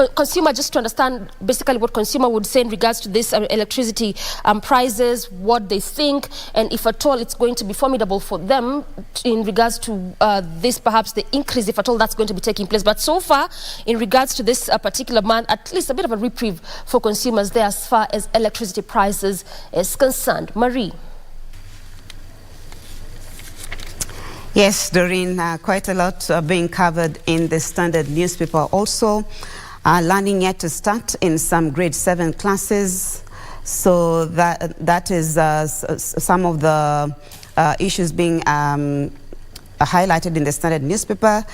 consumer, just to understand basically what consumer would say in regards to this electricity prices, what they think, and if at all it's going to be formidable for them in regards to this, perhaps the increase, if at all that's going to be taking place. But so far, in regards to this particular month, at least a bit of a reprieve for consumers there as far as electricity prices is concerned. Marie. Yes, Doreen, quite a lot being covered in the Standard newspaper. Also, learning yet to start in some grade 7 classes. So that is some of the issues being highlighted in the Standard newspaper.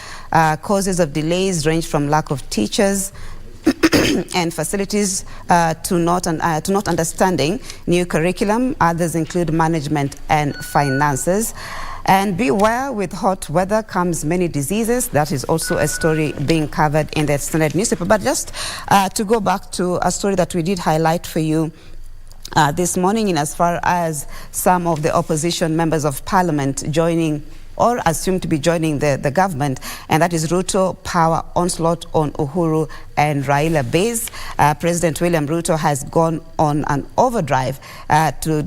Causes of delays range from lack of teachers and facilities to not understanding new curriculum. Others include management and finances. And beware, with hot weather comes many diseases. That is also a story being covered in the Standard newspaper. But just to go back to a story that we did highlight for you this morning, in as far as some of the opposition members of parliament joining or assumed to be joining the government, and that is Ruto power onslaught on Uhuru and Raila base. President William Ruto has gone on an overdrive to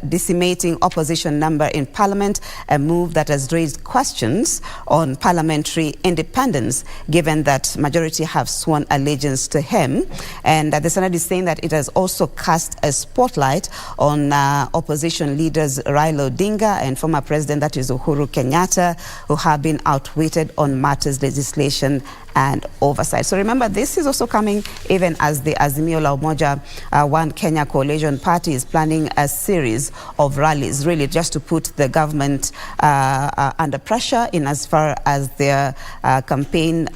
decimating opposition number in parliament, a move that has raised questions on parliamentary independence, given that majority have sworn allegiance to him. And the Senate is saying that it has also cast a spotlight on opposition leaders Raila Odinga and former president, that is Uhuru Kenyatta, who have been outwitted on matters legislation and oversight. So remember, this is also coming even as the Azimio la Umoja One Kenya Coalition Party is planning a series of rallies, really just to put the government under pressure in as far as their campaign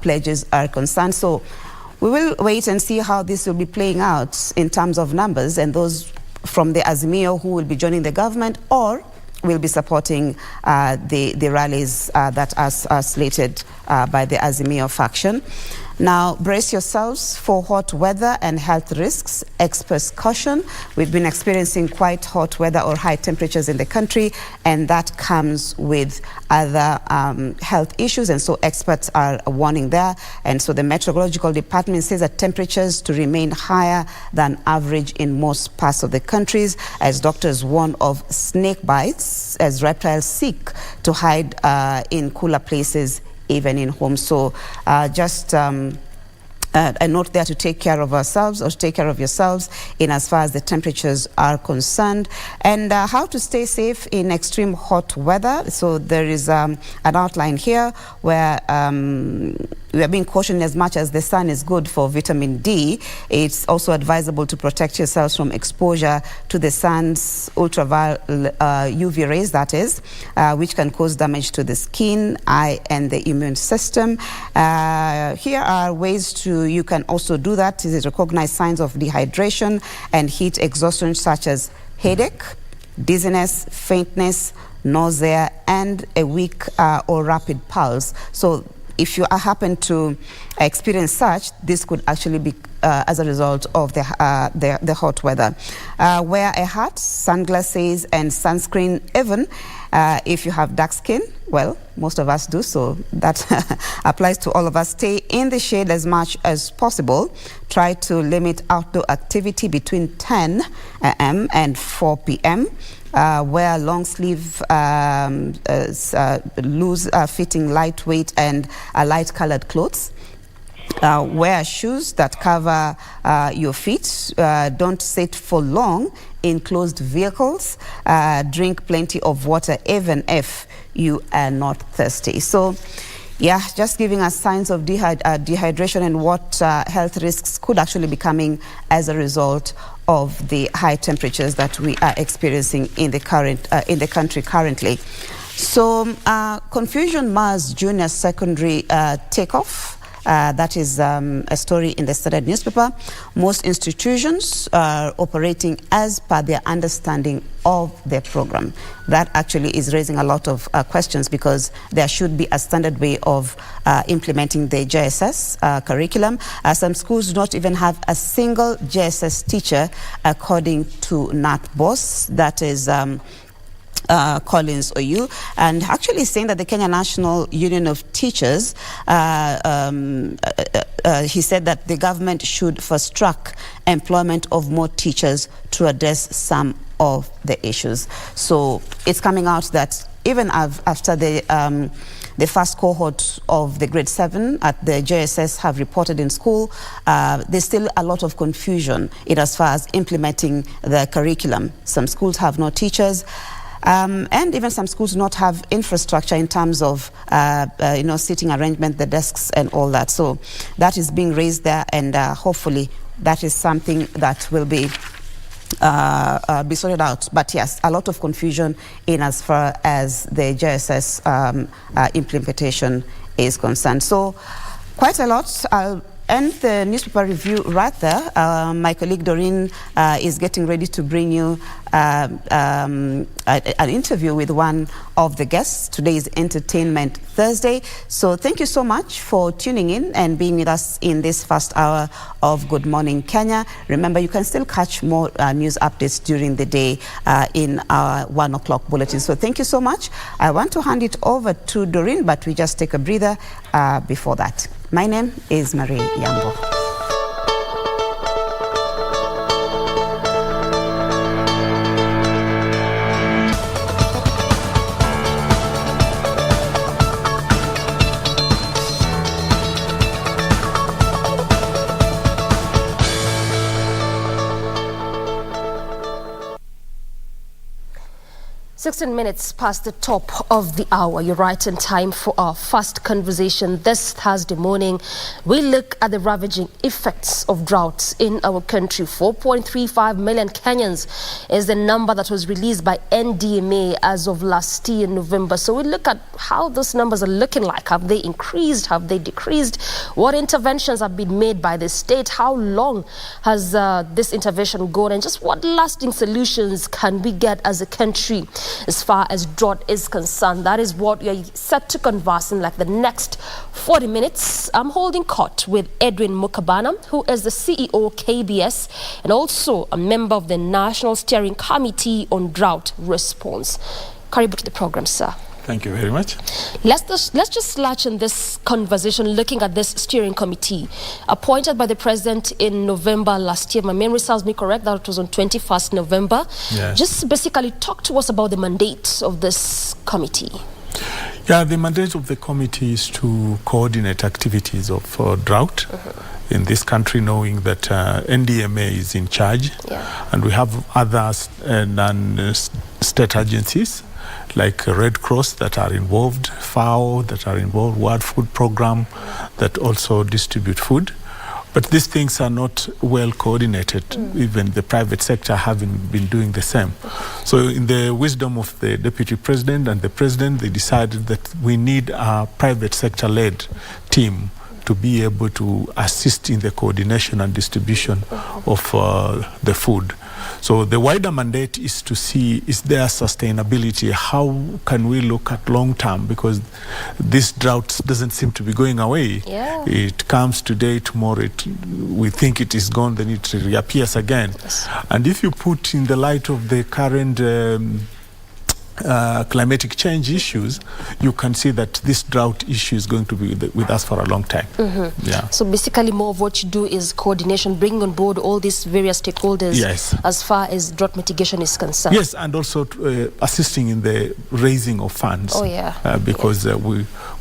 pledges are concerned. So we will wait and see how this will be playing out in terms of numbers, and those from the Azimio who will be joining the government or will be supporting the rallies that are slated by the Azimio faction. Now, brace yourselves for hot weather and health risks. Experts caution. We've been experiencing quite hot weather or high temperatures in the country, and that comes with other health issues, and so experts are warning there. And so the Meteorological Department says that temperatures to remain higher than average in most parts of the countries, as doctors warn of snake bites as reptiles seek to hide in cooler places, even in homes. So just a note there to take care of ourselves, or take care of yourselves in as far as the temperatures are concerned. And how to stay safe in extreme hot weather. So there is an outline here where we are being cautioned, as much as the sun is good for vitamin D, it's also advisable to protect yourselves from exposure to the sun's ultraviolet UV rays, that is, which can cause damage to the skin, eye, and the immune system. Here are ways you can also do that. This is recognize signs of dehydration and heat exhaustion, such as headache, dizziness, faintness, nausea, and a weak or rapid pulse. So if you happen to experience such, this could actually be as a result of the hot weather. Wear a hat, sunglasses, and sunscreen, even if you have dark skin. Well, most of us do, so that applies to all of us. Stay in the shade as much as possible. Try to limit outdoor activity between 10 a.m. and 4 p.m. Wear long sleeve, loose fitting, lightweight, and light colored clothes. Wear shoes that cover your feet. Don't sit for long in closed vehicles. Drink plenty of water, even if you are not thirsty. So, yeah, just giving us signs of dehydration and what health risks could actually be coming as a result of the high temperatures that we are experiencing in the country currently. So, confusion mars junior secondary takeoff. That is a story in the Standard newspaper. Most institutions are operating as per their understanding of their program. That actually is raising a lot of questions, because there should be a standard way of implementing the JSS curriculum. Some schools do not even have a single JSS teacher, according to NATBOS. That is Collins Oyu, and actually saying that the Kenya National Union of Teachers, he said that the government should fast track employment of more teachers to address some of the issues. So it's coming out that even after the first cohort of the grade 7 at the JSS have reported in school, there's still a lot of confusion in as far as implementing the curriculum. Some schools have no teachers. And even some schools do not have infrastructure in terms of, seating arrangement, the desks and all that. So that is being raised there, and hopefully that is something that will be sorted out. But yes, a lot of confusion in as far as the JSS implementation is concerned. So quite a lot. I'll end the newspaper review right there. My colleague Doreen is getting ready to bring you an interview with one of the guests. Today is Entertainment Thursday. So thank you so much for tuning in and being with us in this first hour of Good Morning Kenya. Remember, you can still catch more news updates during the day in our 1 o'clock bulletin. So thank you so much. I want to hand it over to Doreen, but we just take a breather before that. My name is Marie Yambo. 16 minutes past the top of the hour. You're right in time for our first conversation this Thursday morning. We look at the ravaging effects of droughts in our country. 4.35 million Kenyans is the number that was released by NDMA as of last year in November. So we look at how those numbers are looking like. Have they increased? Have they decreased? What interventions have been made by the state? How long has this intervention gone? And just what lasting solutions can we get as a country as far as drought is concerned? That is what we are set to converse in like the next 40 minutes. I'm holding court with Edwin Mukabana, who is the CEO KBS and also a member of the National Steering Committee on Drought Response. Karibu to the program, sir. Thank you very much. Let's just latch in this conversation looking at this steering committee appointed by the president in November last year. My memory serves me correct, that it was on 21st November. Yes. Just basically talk to us about the mandate of this committee. Yeah, the mandate of the committee is to coordinate activities of drought in this country, knowing that NDMA is in charge, and we have other non-state agencies like Red Cross that are involved, FAO that are involved, World Food Program that also distribute food. But these things are not well coordinated, even the private sector having been doing the same. So in the wisdom of the Deputy President and the President, they decided that we need a private sector-led team to be able to assist in the coordination and distribution of the food. So the wider mandate is to see, is there sustainability? How can we look at long term? Because this drought doesn't seem to be going away. Yeah. It comes today, tomorrow we think it is gone, then it reappears again. Yes. And if you put in the light of the current climatic change issues, you can see that this drought issue is going to be with us for a long time. Yeah. So basically more of what you do is coordination, bringing on board all these various stakeholders as far as drought mitigation is concerned. Yes, and also assisting in the raising of funds. Oh, yeah. Because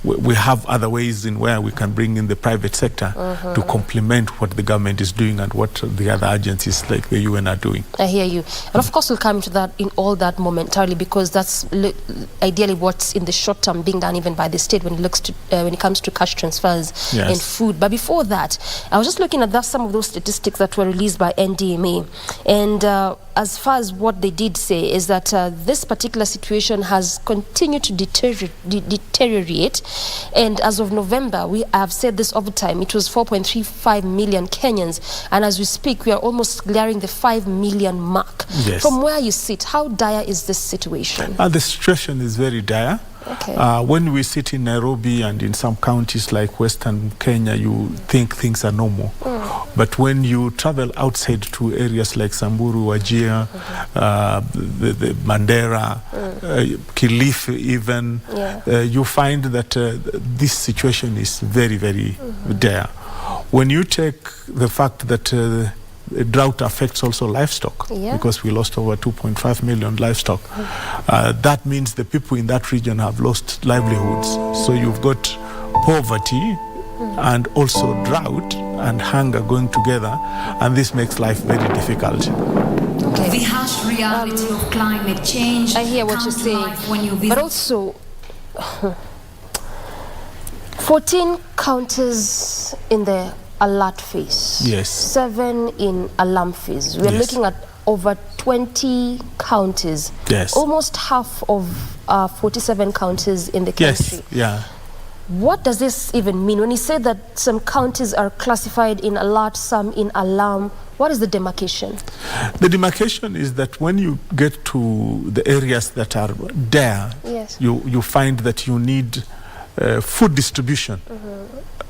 we have other ways in where we can bring in the private sector to complement what the government is doing and what the other agencies like the UN are doing. I hear you. And of course we'll come into that in all that momentarily, because that's ideally what's in the short term being done even by the state when it looks to when it comes to cash transfers and food. But before that, I was just looking at some of those statistics that were released by NDMA, and as far as what they did say is that this particular situation has continued to deteriorate, and as of November, we have said this over time, it was 4.35 million Kenyans, and as we speak we are almost clearing the 5 million mark. Yes. From where you sit, how dire is this situation? The situation is very dire. Okay. When we sit in Nairobi and in some counties like Western Kenya, you think things are normal. But when you travel outside to areas like Samburu, Wajir, the Mandera, Kilifi even, you find that this situation is very, very dire. When you take the fact that drought affects also livestock, because we lost over 2.5 million livestock. That means the people in that region have lost livelihoods. So you've got poverty and also drought and hunger going together, and this makes life very difficult. Okay. The harsh reality of climate change. I hear what you're saying, but also 14 counties in the alert phase. Yes. 7 in alarm phase. We're looking at over 20 counties. Yes. Almost half of 47 counties in the country. Yes. Yeah. What does this even mean? When you say that some counties are classified in alert, some in alarm, what is the demarcation? The demarcation is that when you get to the areas that are there, you find that you need food distribution.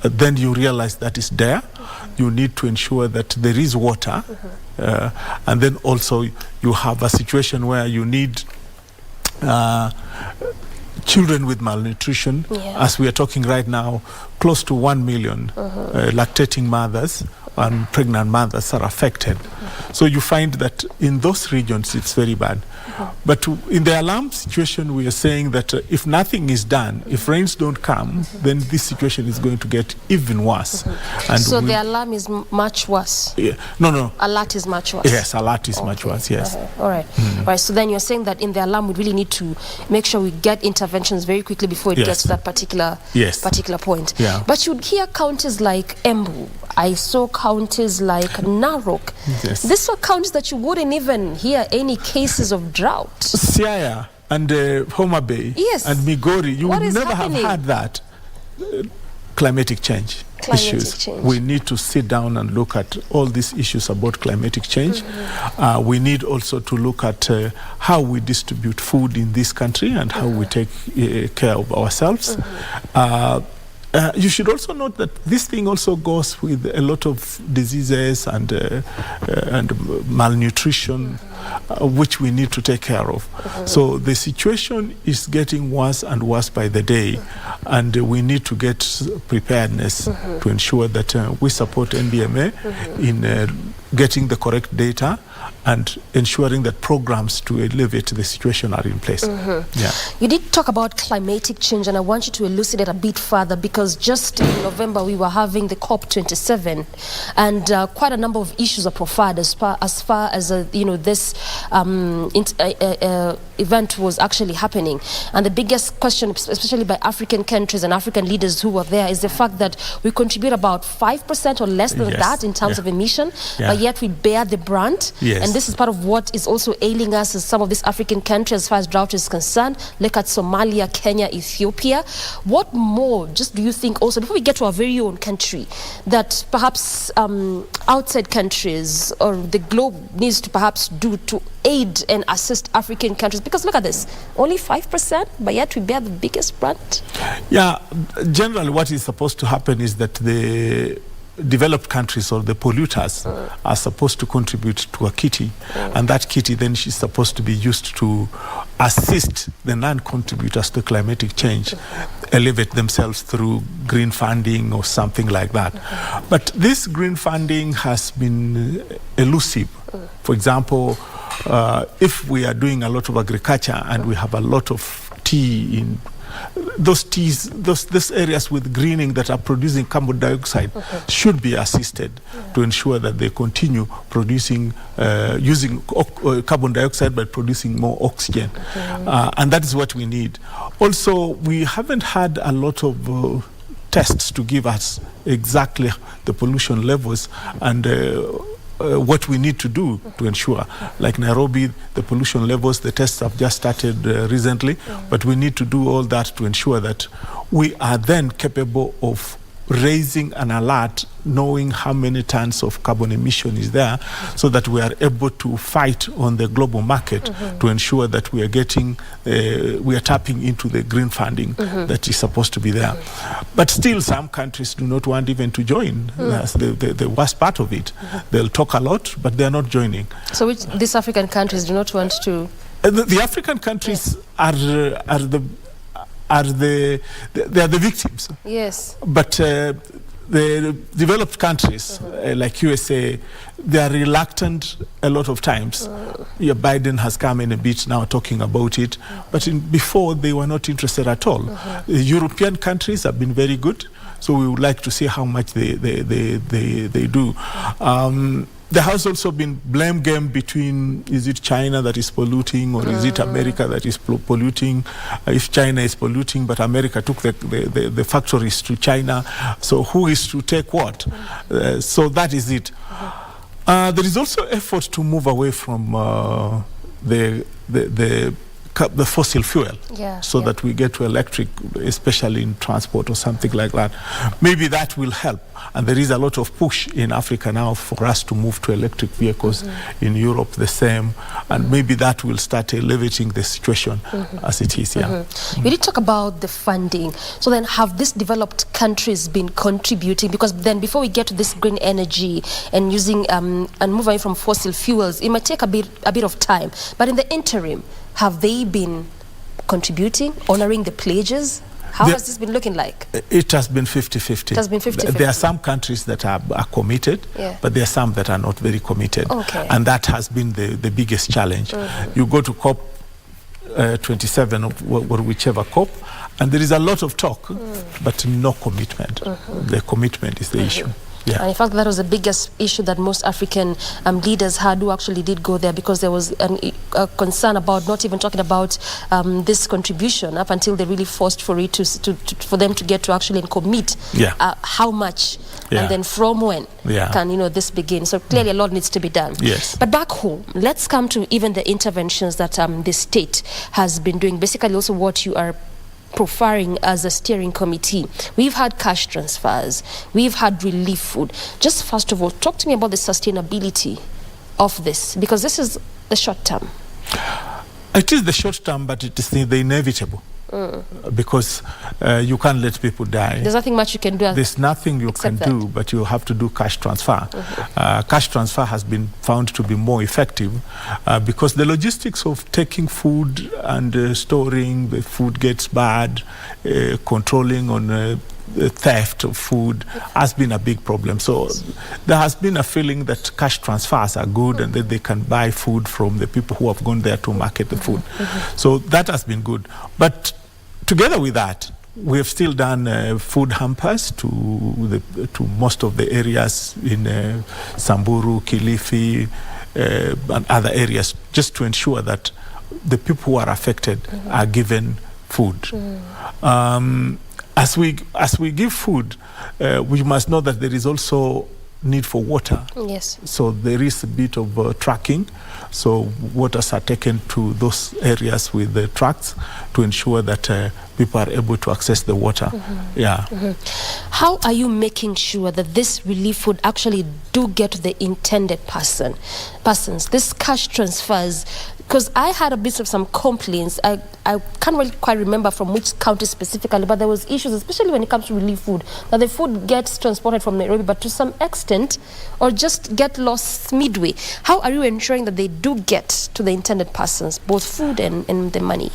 Then you realize that is there. You need to ensure that there is water. And then also you have a situation where you need children with malnutrition. As we are talking right now, close to 1 million lactating mothers and pregnant mothers are affected. So you find that in those regions it's very bad. But in the alarm situation, we are saying that if nothing is done, if rains don't come, then this situation is going to get even worse. And so the alarm is much worse? No. Alert is much worse? Yes, alert is much worse, yes. All right. All right. So then you're saying that in the alarm, we really need to make sure we get interventions very quickly before it gets to that particular point. But you'd hear counties like Embu. I saw counties like Narok. These were counties that you wouldn't even hear any cases of drought. Siaya and Homa Bay and Migori, you would never have had that. Climatic change issues. We need to sit down and look at all these issues about climatic change. We need also to look at how we distribute food in this country and how we take care of ourselves. You should also note that this thing also goes with a lot of diseases and malnutrition, which we need to take care of. So the situation is getting worse and worse by the day, and we need to get preparedness to ensure that we support NDMA in getting the correct data and ensuring that programs to alleviate the situation are in place. You did talk about climatic change, and I want you to elucidate a bit further, because just in November we were having the COP27, and quite a number of issues are profiled as far as this event was actually happening. And the biggest question, especially by African countries and African leaders who were there, is the fact that we contribute about 5% or less than that in terms of emission, but yet we bear the brunt. And this is part of what is also ailing us in some of these African countries as far as drought is concerned. Look at Somalia, Kenya, Ethiopia. What more, just do you think also, before we get to our very own country, that perhaps outside countries or the globe needs to perhaps do to aid and assist African countries? Because look at this, only 5%, but yet we bear the biggest brunt. Generally what is supposed to happen is that the developed countries or the polluters are supposed to contribute to a kitty, and that kitty then is supposed to be used to assist the non-contributors to climatic change, elevate themselves through green funding or something like that. But this green funding has been elusive. For example, if we are doing a lot of agriculture and we have a lot of tea in those areas with greening that are producing carbon dioxide should be assisted to ensure that they continue producing, using carbon dioxide by producing more oxygen. And that is what we need. Also, we haven't had a lot of tests to give us exactly the pollution levels and what we need to do to ensure. Like Nairobi, the pollution levels, the tests have just started recently, but we need to do all that to ensure that we are then capable of raising an alert, knowing how many tons of carbon emission is there, so that we are able to fight on the global market to ensure that we are getting, we are tapping into the green funding that is supposed to be there. But still, some countries do not want even to join. That's the worst part of it. They'll talk a lot, but they're not joining. So these African countries do not want to... The African countries are the victims. Yes. But the developed countries like USA, they are reluctant a lot of times. Biden has come in a bit now talking about it, but before they were not interested at all. The European countries have been very good, so we would like to see how much they do. There has also been blame game between, is it China that is polluting, or is it America that is polluting? If China is polluting, but America took the factories to China, so who is to take what? So that is it. There is also effort to move away from the fossil fuel, so that we get to electric, especially in transport or something like that. Maybe that will help. And there is a lot of push in Africa now for us to move to electric vehicles. In Europe, the same. And maybe that will start elevating the situation as it is. You did talk about the funding. So then have these developed countries been contributing? Because then before we get to this green energy and using and move away from fossil fuels, it might take a bit of time. But in the interim, have they been contributing, honoring the pledges? How has this been looking like? It has been 50-50. It has been 50-50. There are some countries that are committed, but there are some that are not very committed. And that has been the biggest challenge. You go to COP 27 or whichever COP, and there is a lot of talk, but no commitment. The commitment is the issue. And in fact, that was the biggest issue that most African leaders had who actually did go there, because there was a concern about not even talking about this contribution up until they really forced for it for them to get to actually commit how much and then from when can this begin. So clearly a lot needs to be done. But back home, let's come to even the interventions that the state has been doing, basically also what you are preferring as a steering committee. We've had cash transfers, we've had relief food. Just first of all, talk to me about the sustainability of this, because this is the short term. It is the short term, but it is the inevitable. Because you can't let people die. There's nothing much you can do. There's nothing you can do, but you have to do cash transfer. Cash transfer has been found to be more effective because the logistics of taking food and storing, the food gets bad, controlling on the theft of food has been a big problem. So there has been a feeling that cash transfers are good and that they can buy food from the people who have gone there to market the food. So that has been good. But together with that, we have still done food hampers to most of the areas in Samburu, Kilifi, and other areas, just to ensure that the people who are affected are given food. As we give food, we must know that there is also need for water. So there is a bit of tracking. So waters are taken to those areas with the trucks to ensure that people are able to access the water. How are you making sure that this relief food actually do get to the intended persons? This cash transfers, because I had a bit of some complaints. I can't really quite remember from which county specifically, but there was issues, especially when it comes to relief food, that the food gets transported from Nairobi, but to some extent, or just get lost midway. How are you ensuring that they do get to the intended persons, both food and the money?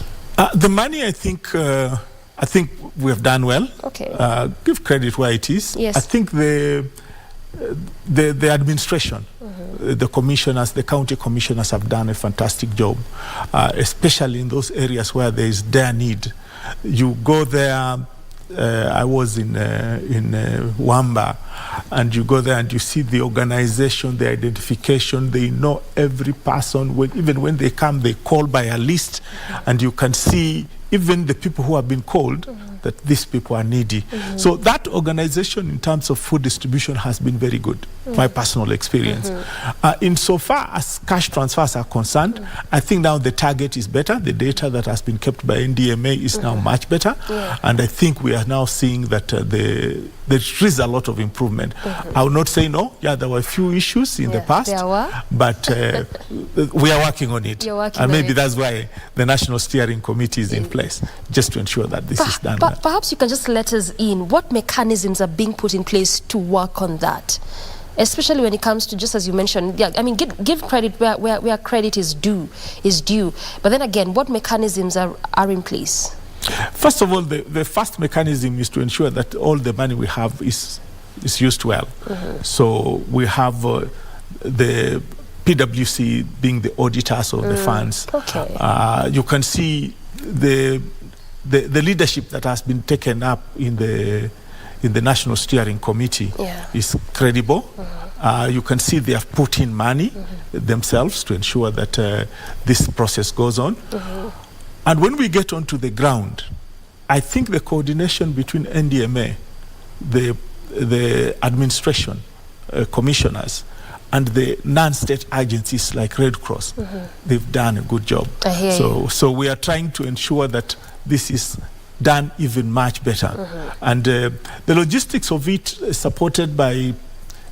The money, I think we have done well. Give credit where it is. I think the administration, the commissioners, the county commissioners have done a fantastic job, especially in those areas where there is dire need. You go there. I was in Wamba, and you go there and you see the organization, the identification. They know every person. Even when they come, they call by a list, and you can see even the people who have been called that these people are needy. So that organization in terms of food distribution has been very good, my personal experience. Insofar as cash transfers are concerned, I think now the target is better. The data that has been kept by NDMA is now much better. And I think we are now seeing that there is a lot of improvement. I will not say no. Yeah, there were a few issues in the past, but we are working on it. And maybe that's why the National Steering Committee is in place, just to ensure that this is done. Perhaps you can just let us in. What mechanisms are being put in place to work on that? Especially when it comes to, just as you mentioned, I mean, give credit where credit is due. But then again, what mechanisms are in place? First of all, the first mechanism is to ensure that all the money we have is used well. So we have the PwC being the auditors of the funds. You can see the leadership that has been taken up in the National Steering Committee is credible. You can see they have put in money themselves to ensure that this process goes on. And when we get onto the ground, I think the coordination between NDMA, the administration, commissioners, and the non-state agencies like Red Cross, they've done a good job. So we are trying to ensure that this is done even much better. And the logistics of it is supported by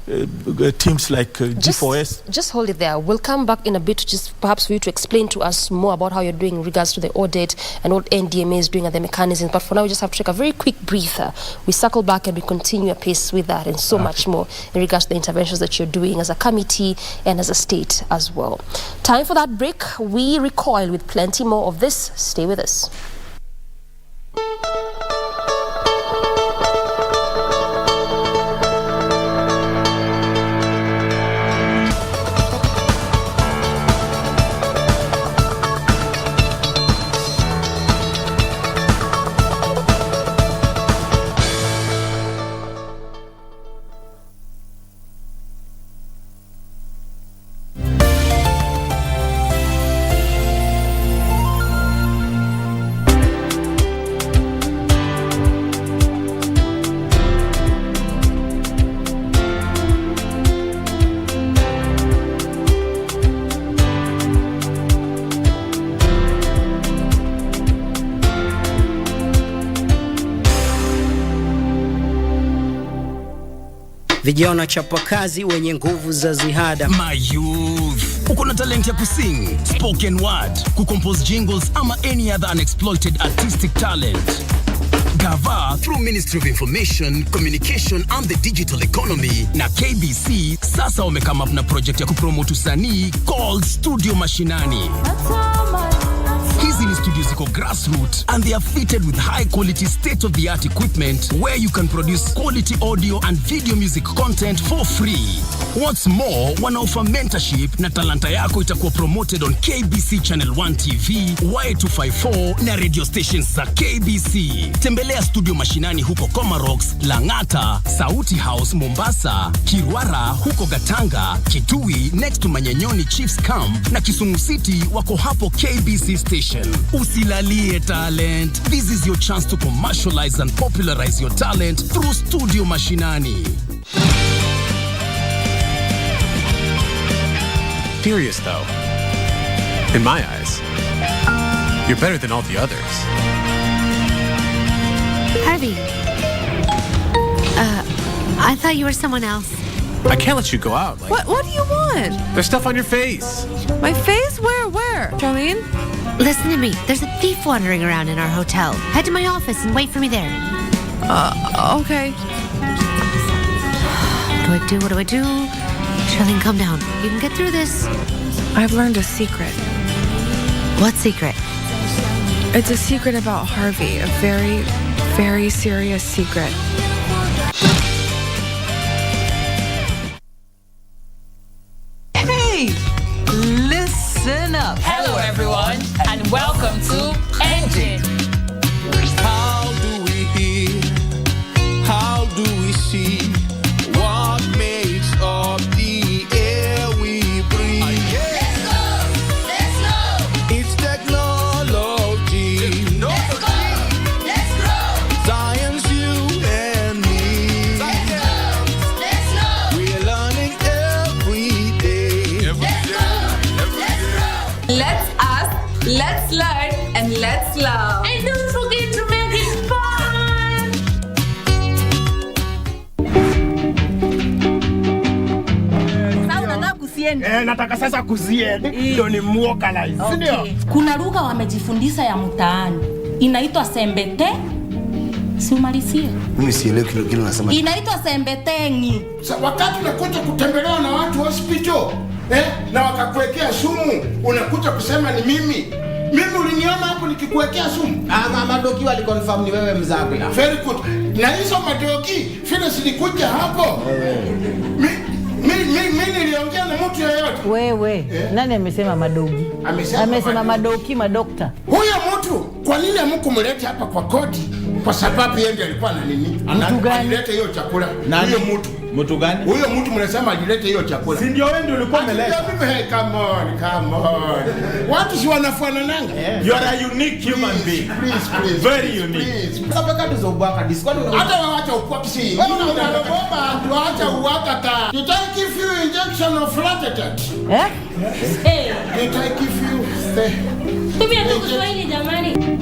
teams like G4S. Just hold it there. We'll come back in a bit, just perhaps for you to explain to us more about how you're doing in regards to the audit and what NDMA is doing and the mechanisms. But for now, we just have to take a very quick breather. We circle back and we continue apace with that and so much more in regards to the interventions that you're doing as a committee and as a state as well. Time for that break. We recoil with plenty more of this. Stay with us. Vijana chapakazi wenye nguvu za ziada. My youth, uko na talent ya kusing, spoken word, kucompose jingles ama any other unexploited artistic talent. Gava through Ministry of Information, Communication and the Digital Economy na KBC sasa wamekama up na project ya kupromote usanii called Studio Mashinani. Hizi ni studios ziko grassroots and they are fitted with high quality state-of-the-art equipment where you can produce quality audio and video music content for free. What's more, wanaoffer mentorship na talanta yako itakuwa promoted on KBC Channel 1 TV, Y254 na radio stations za KBC. Tembelea Studio Mashinani huko Comarox, Langata, Sauti House Mombasa, Kirwara huko Gatanga, Kitui next to Manyanyoni Chiefs Camp na Kisumu City wako hapo KBC Station. Usilalie talent. This is your chance to commercialize and popularize your talent through Studio Mashinani. Serious though. In my eyes, you're better than all the others. Harvey. I thought you were someone else. I can't let you go out. What do you want? There's stuff on your face. My face? Where? Charlene? Listen to me. There's a thief wandering around in our hotel. Head to my office and wait for me there. Okay. What do I do? Charlene, calm down. You can get through this. I've learned a secret. What secret? It's a secret about Harvey. A very, very serious secret. Hey! Listen up. Hello, everyone, and welcome to Engine. How do we hear? How do we see? What makes up the air we breathe? Let's go! It's technology. Let's go! That's love. And don't forget to make it fun. Nataka sasa kuziende ndio ni muokalize. Ndio. Kuna lugha wamejifundisha ya mtaani. Inaitwa sembete. Si umalizie. Mimi sielewi kile unasema. Inaitwa sembetengi. Wakati unakuja kutembelewa na watu hospital, na wakakuwekea sumu, unakuja kusema ni mimi. Mimi uliniona hapo nikikuwekea sumu. Madoki waliconfirm ni wewe mzabe. Very good. Na hizo madoki fina silikuja hapo. Mimi niliongea na mtu yeyote. Wewe, nani amesema madogi? Amesema madoki, madokta. Huyo mtu, kwa nini hamkumleta hapa kwa koti? Kwa sababu yeye ndiye alikuwa na nini? Analeta hiyo chakula. Huyo mtu. Mtu gani? Huyo mtu mnasema alilete hiyo chakula. Si ndio wewe ndio ulikuwa umeleta? Come on. Watu si wanafanananga. You are a unique human being. Please. Very unique. Sababu hizo ubwaka discord. Hata waacha ubwaka si. Wewe unalobomba tuacha uwaka ta. Did I give you injection of flatetet? Did I give you? Tumia tu Kiswahili jamani.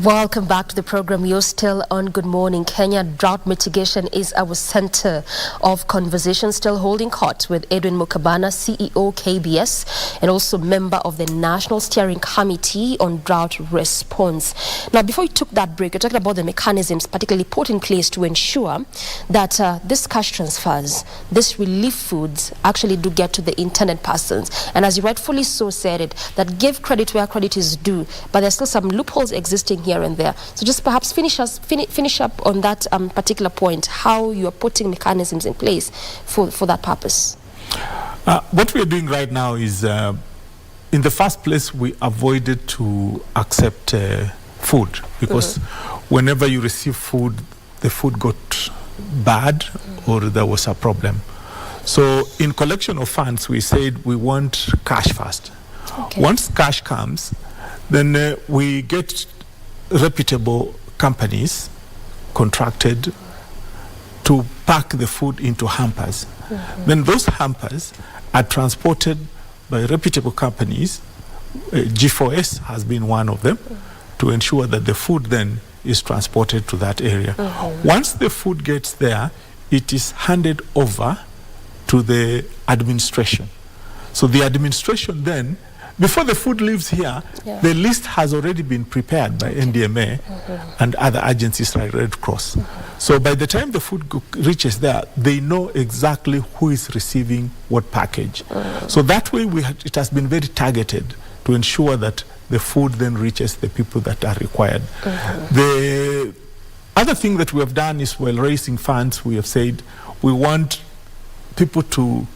Welcome back to the program. You're still on Good Morning Kenya. Drought mitigation is our center of conversation, still holding court with Edwin Mukabana, CEO KBS, and also member of the National Steering Committee on Drought Response. Now, before we took that break, we're talking about the mechanisms particularly put in place to ensure that this cash transfers, this relief foods actually do get to the intended persons. And as you rightfully so said it, that give credit where credit is due, but there's still some loopholes existing here and there. So just perhaps finish up on that particular point, how you are putting mechanisms in place for that purpose. What we are doing right now is, in the first place, we avoided to accept food because whenever you receive food, the food got bad or there was a problem. So in collection of funds, we said we want cash first. Okay. Once cash comes, then we get reputable companies contracted to pack the food into hampers. Then those hampers are transported by reputable companies. G4S has been one of them, to ensure that the food then is transported to that area. Once the food gets there, it is handed over to the administration. So the administration then, before the food leaves here, the list has already been prepared by NDMA and other agencies like Red Cross. So by the time the food reaches there, they know exactly who is receiving what package. So that way it has been very targeted to ensure that the food then reaches the people that are required. The other thing that we have done is, while raising funds, we have said we want people to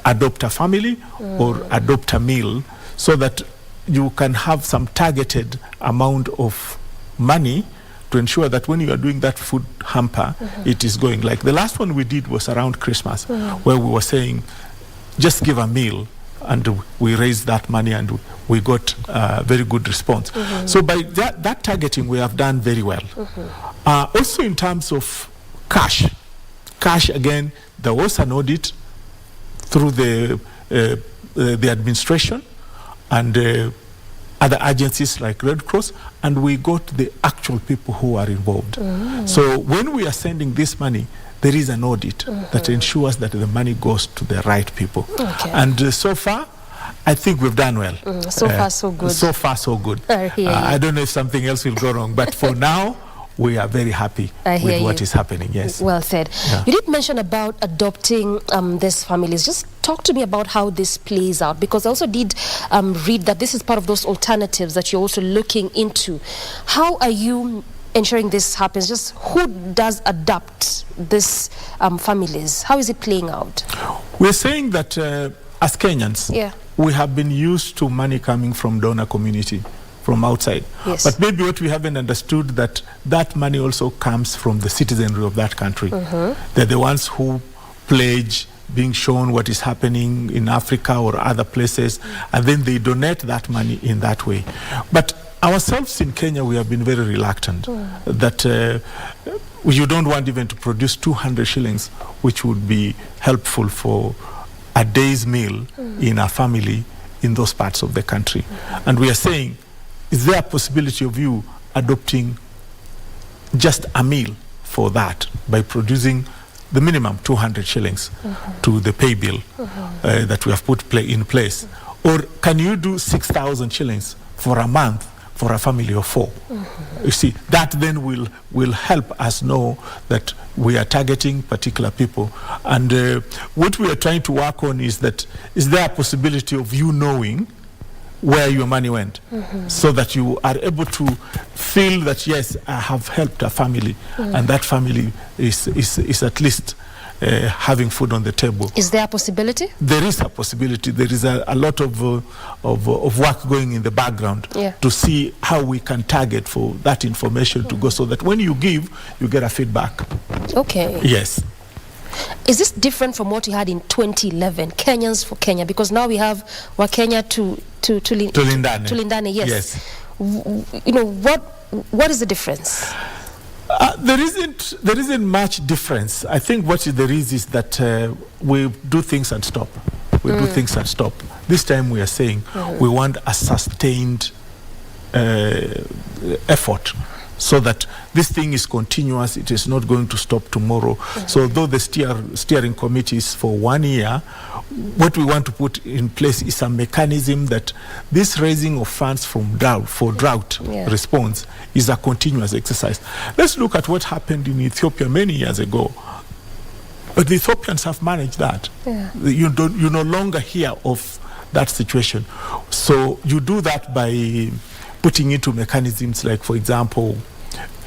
adopt a family or adopt a meal, so that you can have some targeted amount of money to ensure that when you are doing that food hamper, it is going. Like the last one we did was around Christmas, where we were saying, just give a meal, and we raised that money and we got a very good response. So by that targeting, we have done very well. Also in terms of cash again, there was an audit through the administration and other agencies like Red Cross, and we got the actual people who are involved. So when we are sending this money, there is an audit that ensures that the money goes to the right people. And so far, I think we've done well. So far, so good. So far, so good. I don't know if something else will go wrong, but for now, we are very happy with what is happening. Yes. Well said. You did mention about adopting these families. Just talk to me about how this plays out, because I also did read that this is part of those alternatives that you're also looking into. How are you ensuring this happens? Just who does adopt these families? How is it playing out? We're saying that as Kenyans, we have been used to money coming from donor community. from outside. Yes. But maybe what we haven't understood, that money also comes from the citizenry of that country. They're the ones who pledge, being shown what is happening in Africa or other places, and then they donate that money in that way. But ourselves in Kenya, we have been very reluctant that you don't want even to produce 200 shillings, which would be helpful for a day's meal in a family in those parts of the country. And we are saying, is there a possibility of you adopting just a meal for that by producing the minimum 200 shillings to the pay bill that we have put in place? Or can you do 6,000 shillings for a month for a family of 4? You see, that then will help us know that we are targeting particular people. And what we are trying to work on is that, is there a possibility of you knowing where your money went, so that you are able to feel that, yes, I have helped a family, and that family is at least having food on the table. Is there a possibility? There is a possibility. There is a lot of work going in the background to see how we can target for that information to go, so that when you give, you get a feedback. Okay. Yes. Is this different from what we had in 2011, Kenyans for Kenya? Because now we have Wakenya to Lindane. To Lindane, yes. Yes. You know, what is the difference? There isn't much difference. I think what there is that we do things and stop. We do things and stop. This time we are saying we want a sustained effort, so that this thing is continuous. It is not going to stop tomorrow. So though the steering committee is for 1 year, what we want to put in place is a mechanism that this raising of funds from drought response is a continuous exercise. Let's look at what happened in Ethiopia many years ago. But the Ethiopians have managed that. You no longer hear of that situation. So you do that by putting into mechanisms like, for example,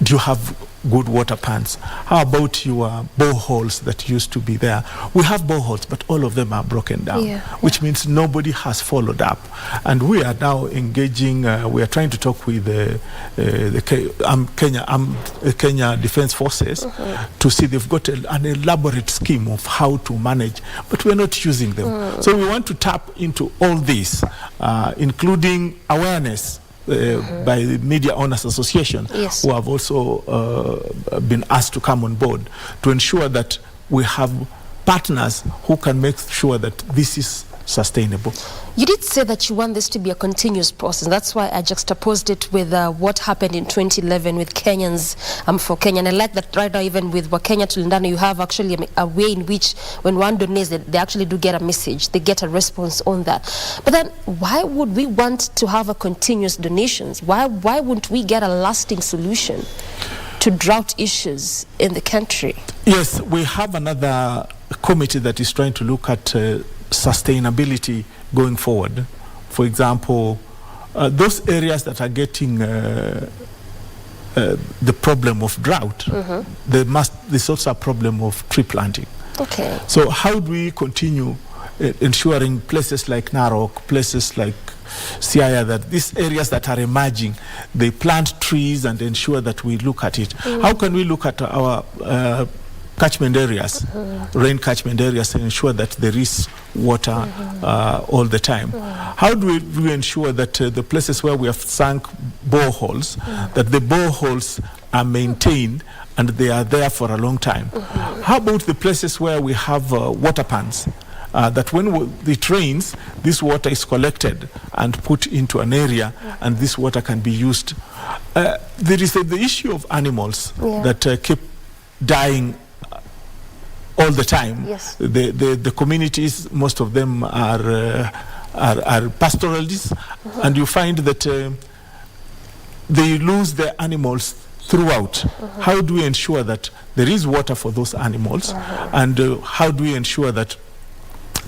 do you have good water pans? How about your boreholes that used to be there? We have boreholes, but all of them are broken down, which means nobody has followed up. And we are now engaging, we are trying to talk with the Kenya Defense Forces to see they've got an elaborate scheme of how to manage, but we're not using them. So we want to tap into all this, including awareness by the Media Owners Association, who have also been asked to come on board to ensure that we have partners who can make sure that this is sustainable. You did say that you want this to be a continuous process. That's why I juxtaposed it with what happened in 2011 with Kenyans for Kenya. And I like that right now, even with Wakenya to Lindane, you have actually a way in which when one donates, they actually do get a message. They get a response on that. But then why would we want to have a continuous donations? Why wouldn't we get a lasting solution to drought issues in the country? Yes, we have another committee that is trying to look at sustainability going forward. For example, those areas that are getting the problem of drought, there's also a problem of tree planting. Okay. So how do we continue ensuring places like Narok, places like Siaya, that these areas that are emerging, they plant trees and ensure that we look at it? How can we look at our catchment areas, rain catchment areas, and ensure that there is water all the time? How do we ensure that the places where we have sunk boreholes, that the boreholes are maintained and they are there for a long time? How about the places where we have water pans, that when it rains, this water is collected and put into an area, and this water can be used? There is the issue of animals that keep dying all the time. Yes. The communities, most of them are pastoralists, and you find that they lose their animals throughout. How do we ensure that there is water for those animals, and how do we ensure that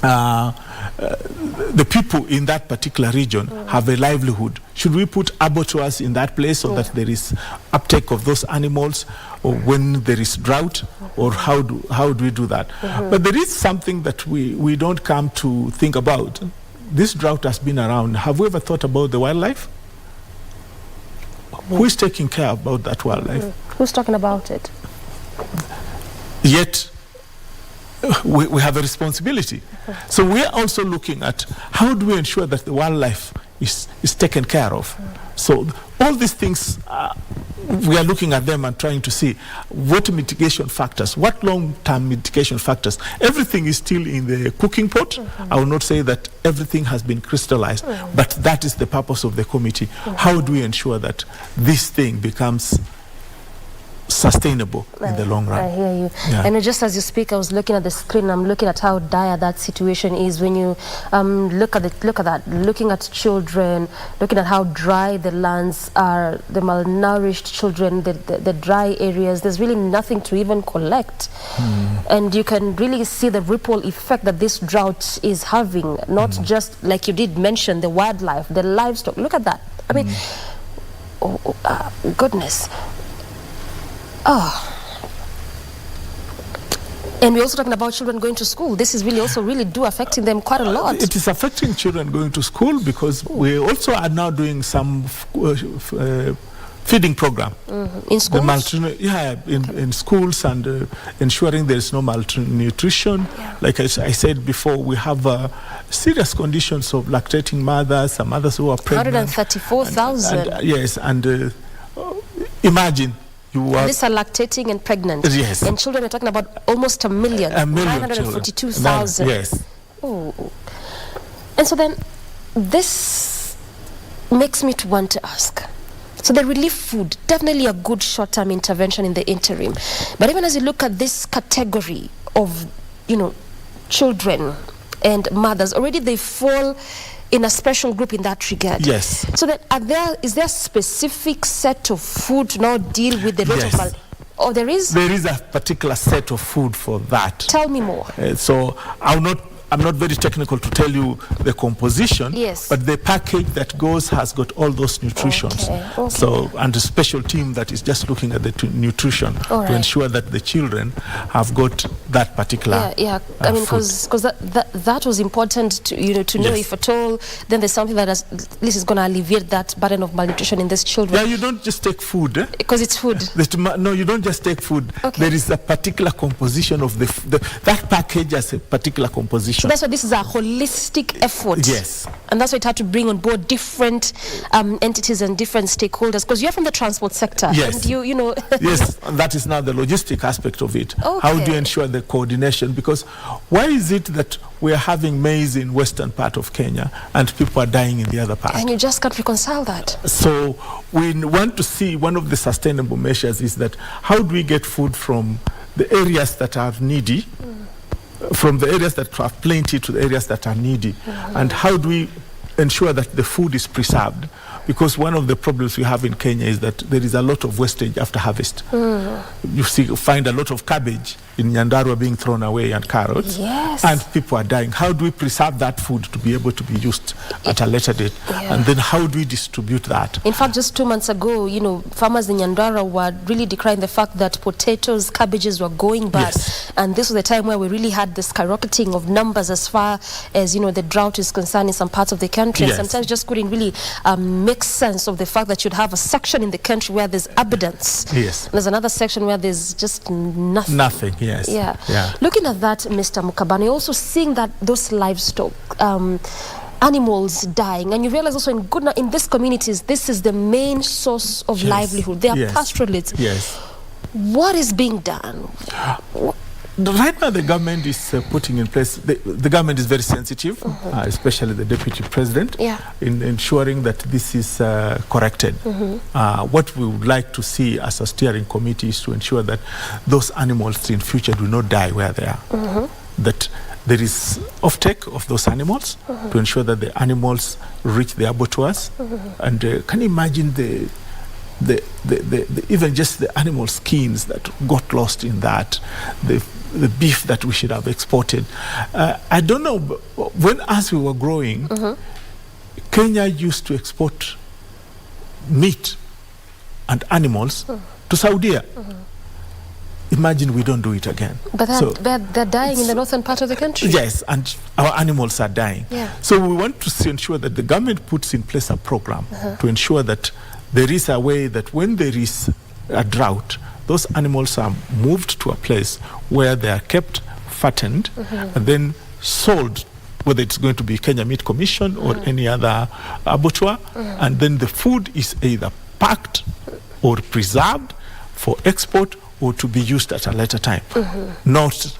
the people in that particular region have a livelihood? Should we put abattoirs in that place so that there is uptake of those animals, or when there is drought, or how do we do that? But there is something that we don't come to think about. This drought has been around. Have we ever thought about the wildlife? Who is taking care about that wildlife? Who's talking about it? Yet, we have a responsibility. So we are also looking at how do we ensure that the wildlife is taken care of. So all these things, we are looking at them and trying to see what mitigation factors, what long-term mitigation factors. Everything is still in the cooking pot. I will not say that everything has been crystallized, but that is the purpose of the committee. How do we ensure that this thing becomes sustainable in the long run? I hear you. Yeah. And just as you speak, I was looking at the screen. I'm looking at how dire that situation is. When you look at that, looking at children, looking at how dry the lands are, the malnourished children, the dry areas. There's really nothing to even collect, and you can really see the ripple effect that this drought is having. Not just like you did mention the wildlife, the livestock. Look at that. I mean, goodness. And we're also talking about children going to school. This is really also affecting them quite a lot. It is affecting children going to school because we also are now doing some feeding program. In schools? In schools, and ensuring there is no malnutrition. Like I said before, we have serious conditions of lactating mothers, some mothers who are pregnant. 134,000. Yes, and imagine. These are lactating and pregnant. Yes. And children, are talking about almost a million. 942,000. Yes. Oh. And so then, this makes me to want to ask. So the relief food, definitely a good short-term intervention in the interim. But even as you look at this category of, children and mothers, already they fall in a special group in that regard. Yes. So that is there a specific set of food to now deal with the rate of mal? Oh, there is? There is a particular set of food for that. Tell me more. So I'm not very technical to tell you the composition, yes, but the package that goes has got all those nutritions. Okay. So, and a special team that is just looking at the nutrition to ensure that the children have got that particular I mean, because that was important to know if at all then there's something that at least is going to alleviate that burden of malnutrition in these children. Yeah, you don't just take food. Because it's food. No, you don't just take food. Okay. There is a particular composition of that package has a particular composition. So that's why this is a holistic effort. Yes. And that's why it had to bring on board different entities and different stakeholders, because you're from the transport sector. Yes. And you know. Yes, that is now the logistic aspect of it. Okay. How do you ensure the coordination? Because why is it that we are having maize in western part of Kenya and people are dying in the other part? And you just can't reconcile that. So we want to see, one of the sustainable measures is that how do we get food from the areas that are needy, from the areas that have plenty to the areas that are needy, and how do we ensure that the food is preserved? Because one of the problems we have in Kenya is that there is a lot of wastage after harvest. You find a lot of cabbage in Nyandarua being thrown away and carrots, and people are dying. How do we preserve that food to be able to be used at a later date? And then how do we distribute that? In fact, just 2 months ago, farmers in Nyandarua were really decrying the fact that potatoes, cabbages were going bad. And this was the time where we really had the skyrocketing of numbers as far as, the drought is concerned in some parts of the country. And sometimes just couldn't really make sense of the fact that you'd have a section in the country where there's abundance. Yes. And there's another section where there's just nothing. Nothing, yes. Yeah. Looking at that, Mr. Mukabane, you're also seeing that those livestock, animals dying, and you realize also in these communities, this is the main source of livelihood. They are pastoralists. Yes. What is being done? Right now, the government is putting in place, the government is very sensitive, especially the deputy president, in ensuring that this is corrected. What we would like to see as a steering committee is to ensure that those animals in future do not die where they are. That there is offtake of those animals to ensure that the animals reach the abattoirs. And can you imagine even just the animal skins that got lost in that, the beef that we should have exported. I don't know, as we were growing, Kenya used to export meat and animals to Saudi. Imagine we don't do it again. But they're dying in the northern part of the country. Yes, and our animals are dying. So we want to ensure that the government puts in place a program to ensure that there is a way that when there is a drought, those animals are moved to a place where they are kept fattened and then sold, whether it's going to be Kenya Meat Commission or any other abattoir, and then the food is either packed or preserved for export or to be used at a later time, not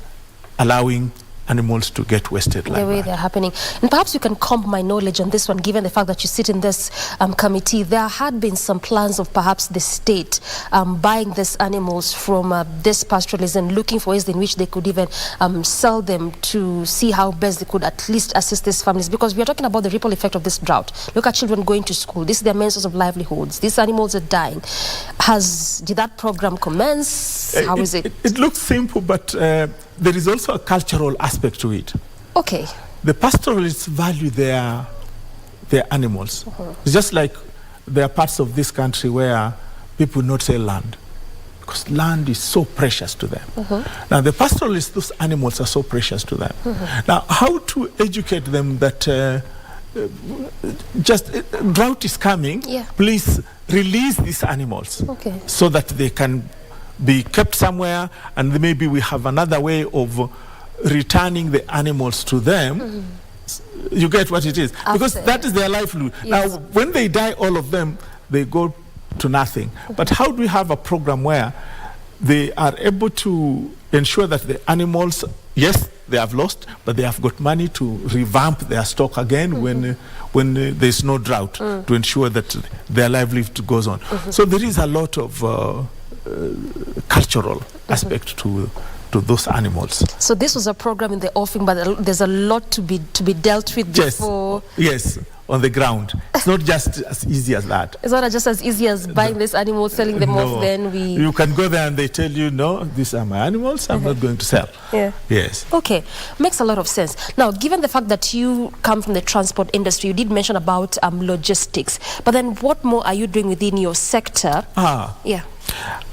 allowing animals to get wasted like the way that. they're happening. And perhaps you can comp my knowledge on this one, given the fact that you sit in this committee. There had been some plans of perhaps the state buying these animals from this pastoralists and looking for ways in which they could even sell them to see how best they could at least assist these families. Because we are talking about the ripple effect of this drought. Look at children going to school. This is their main source of livelihoods. These animals are dying. Did that program commence? How is it? It looks simple, but there is also a cultural aspect to it. Okay. The pastoralists value their animals. It's just like there are parts of this country where people not sell land because land is so precious to them. Now the pastoralists, those animals are so precious to them. Now how to educate them that drought is coming, please release these animals so that they can be kept somewhere, and maybe we have another way of returning the animals to them. You get what it is? Because that is their livelihood. Now, when they die, all of them, they go to nothing. But how do we have a program where they are able to ensure that the animals, yes, they have lost, but they have got money to revamp their stock again when there's no drought, to ensure that their livelihood goes on. So there is a lot of cultural aspect to those animals. So this was a program in the offing, but there's a lot to be dealt with before. Yes, on the ground. It's not just as easy as that. It's not just as easy as buying these animals, selling them off. Then you can go there and they tell you, no, these are my animals. I'm not going to sell. Yes. Okay, makes a lot of sense. Now, given the fact that you come from the transport industry, you did mention about logistics. But then, what more are you doing within your sector?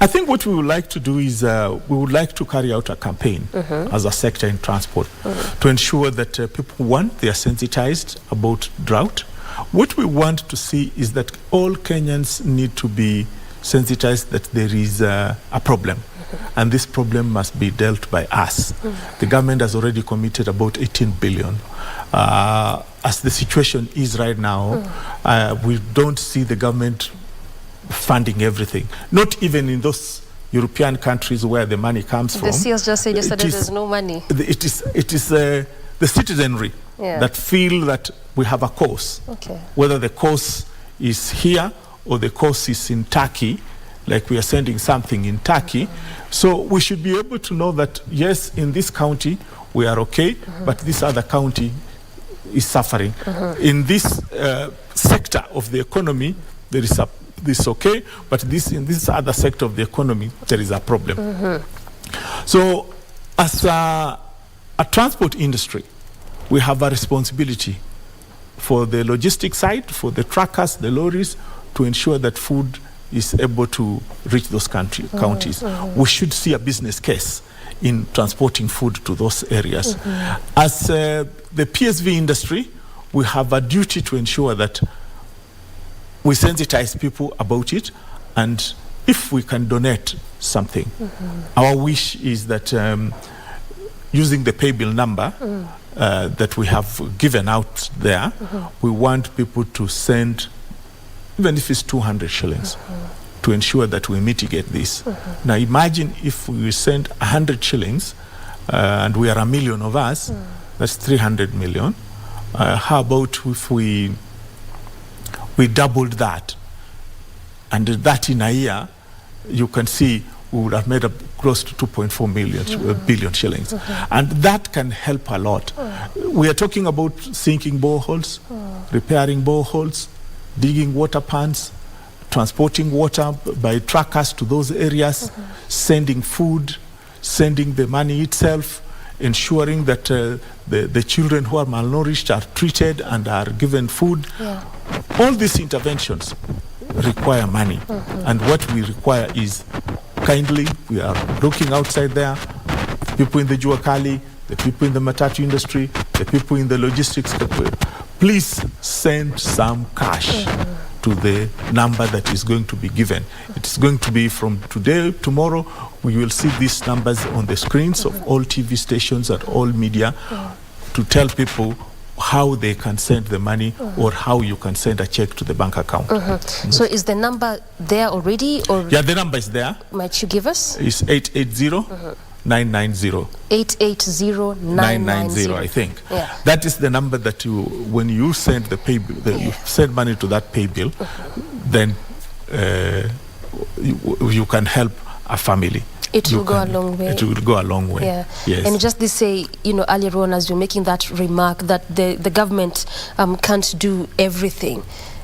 I think what we would like to do is we would like to carry out a campaign as a sector in transport to ensure that people, one, they are sensitized about drought. What we want to see is that all Kenyans need to be sensitized that there is a problem, and this problem must be dealt by us. The government has already committed about 18 billion. As the situation is right now, we don't see the government funding everything, not even in those European countries where the money comes from. The CS just said yesterday there's no money. It is the citizenry that feel that we have a cause. Whether the cause is here or the cause is in Turkey, like we are sending something in Turkey. So we should be able to know that, yes, in this county we are okay, but this other county is suffering. In this sector of the economy, there is this okay, but in this other sector of the economy, there is a problem. So as a transport industry, we have a responsibility for the logistic side, for the truckers, the lorries, to ensure that food is able to reach those counties. We should see a business case in transporting food to those areas. As the PSV industry, we have a duty to ensure that we sensitize people about it, and if we can donate something, our wish is that using the pay bill number that we have given out there, we want people to send, even if it's 200 shillings, to ensure that we mitigate this. Now imagine if we send 100 shillings and we are 1 million of us, that's 300 million. How about if we doubled that, and that in a year, you can see we would have made up close to 2.4 billion shillings. And that can help a lot. We are talking about sinking boreholes, repairing boreholes, digging water ponds, transporting water by truckers to those areas, sending food, sending the money itself, ensuring that the children who are malnourished are treated and are given food. All these interventions require money, and what we require is kindly, we are looking outside there, people in the Jua Kali, the people in the matatu industry, the people in the logistics, please send some cash to the number that is going to be given. It is going to be from today, tomorrow. We will see these numbers on the screens of all TV stations and all media to tell people how they can send the money or how you can send a check to the bank account. So is the number there already? Or yeah, the number is there. Might you give us? It's 880 990. 880-990, I think. Yeah. That is the number that you, when you send the pay bill, you send money to that pay bill, then you can help a family. It will go a long way. It will go a long way. Yeah. Yes. And just this say, earlier on, as you're making that remark, that the government can't do everything.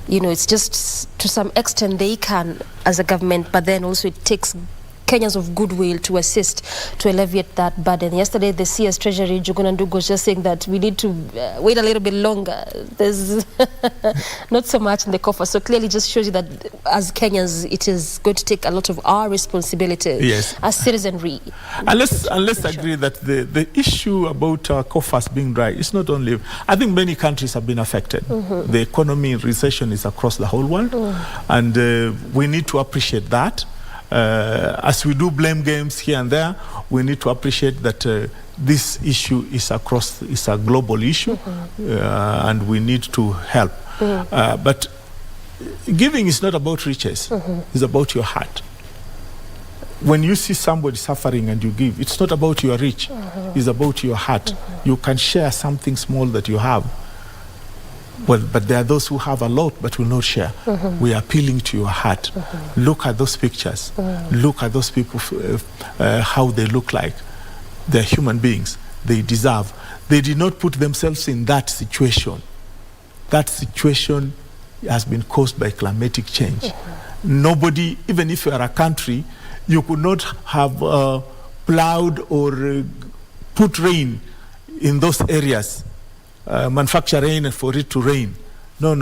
It's just to some extent they can as a government, but then also it takes Kenyans of goodwill to assist to alleviate that burden. Yesterday, the CS Treasury, Juguna Ndugu, was just saying that we need to wait a little bit longer. There's not so much in the coffer. So clearly just shows you that as Kenyans, it is going to take a lot of our responsibility as citizenry. And let's agree that the issue about our coffers being dry is not only, I think many countries have been affected. The economy recession is across the whole world. And we need to appreciate that. As we do blame games here and there, we need to appreciate that this issue is a global issue, and we need to help. But giving is not about riches; it's about your heart. When you see somebody suffering and you give, it's not about your rich; it's about your heart. You can share something small that you have. Well, but there are those who have a lot but will not share. We are appealing to your heart. Look at those pictures. Look at those people, how they look like. They're human beings. They deserve. They did not put themselves in that situation. That situation has been caused by climatic change. Nobody, even if you are a country, you could not have plowed or put rain in those areas. Manufacture rain and for it to rain. No.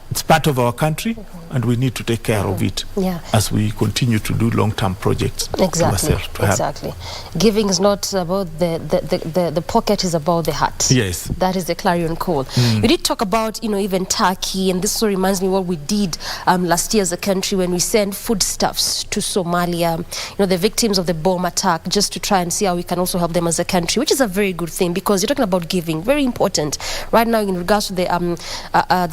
It's part of our country, and we need to take care of it as we continue to do long-term projects. Exactly. Giving is not about the pocket, is about the heart. Yes. That is the clarion call. We did talk about, even Turkey, and this also reminds me what we did last year as a country when we sent foodstuffs to Somalia, the victims of the bomb attack, just to try and see how we can also help them as a country, which is a very good thing because you're talking about giving, very important. Right now, in regards to the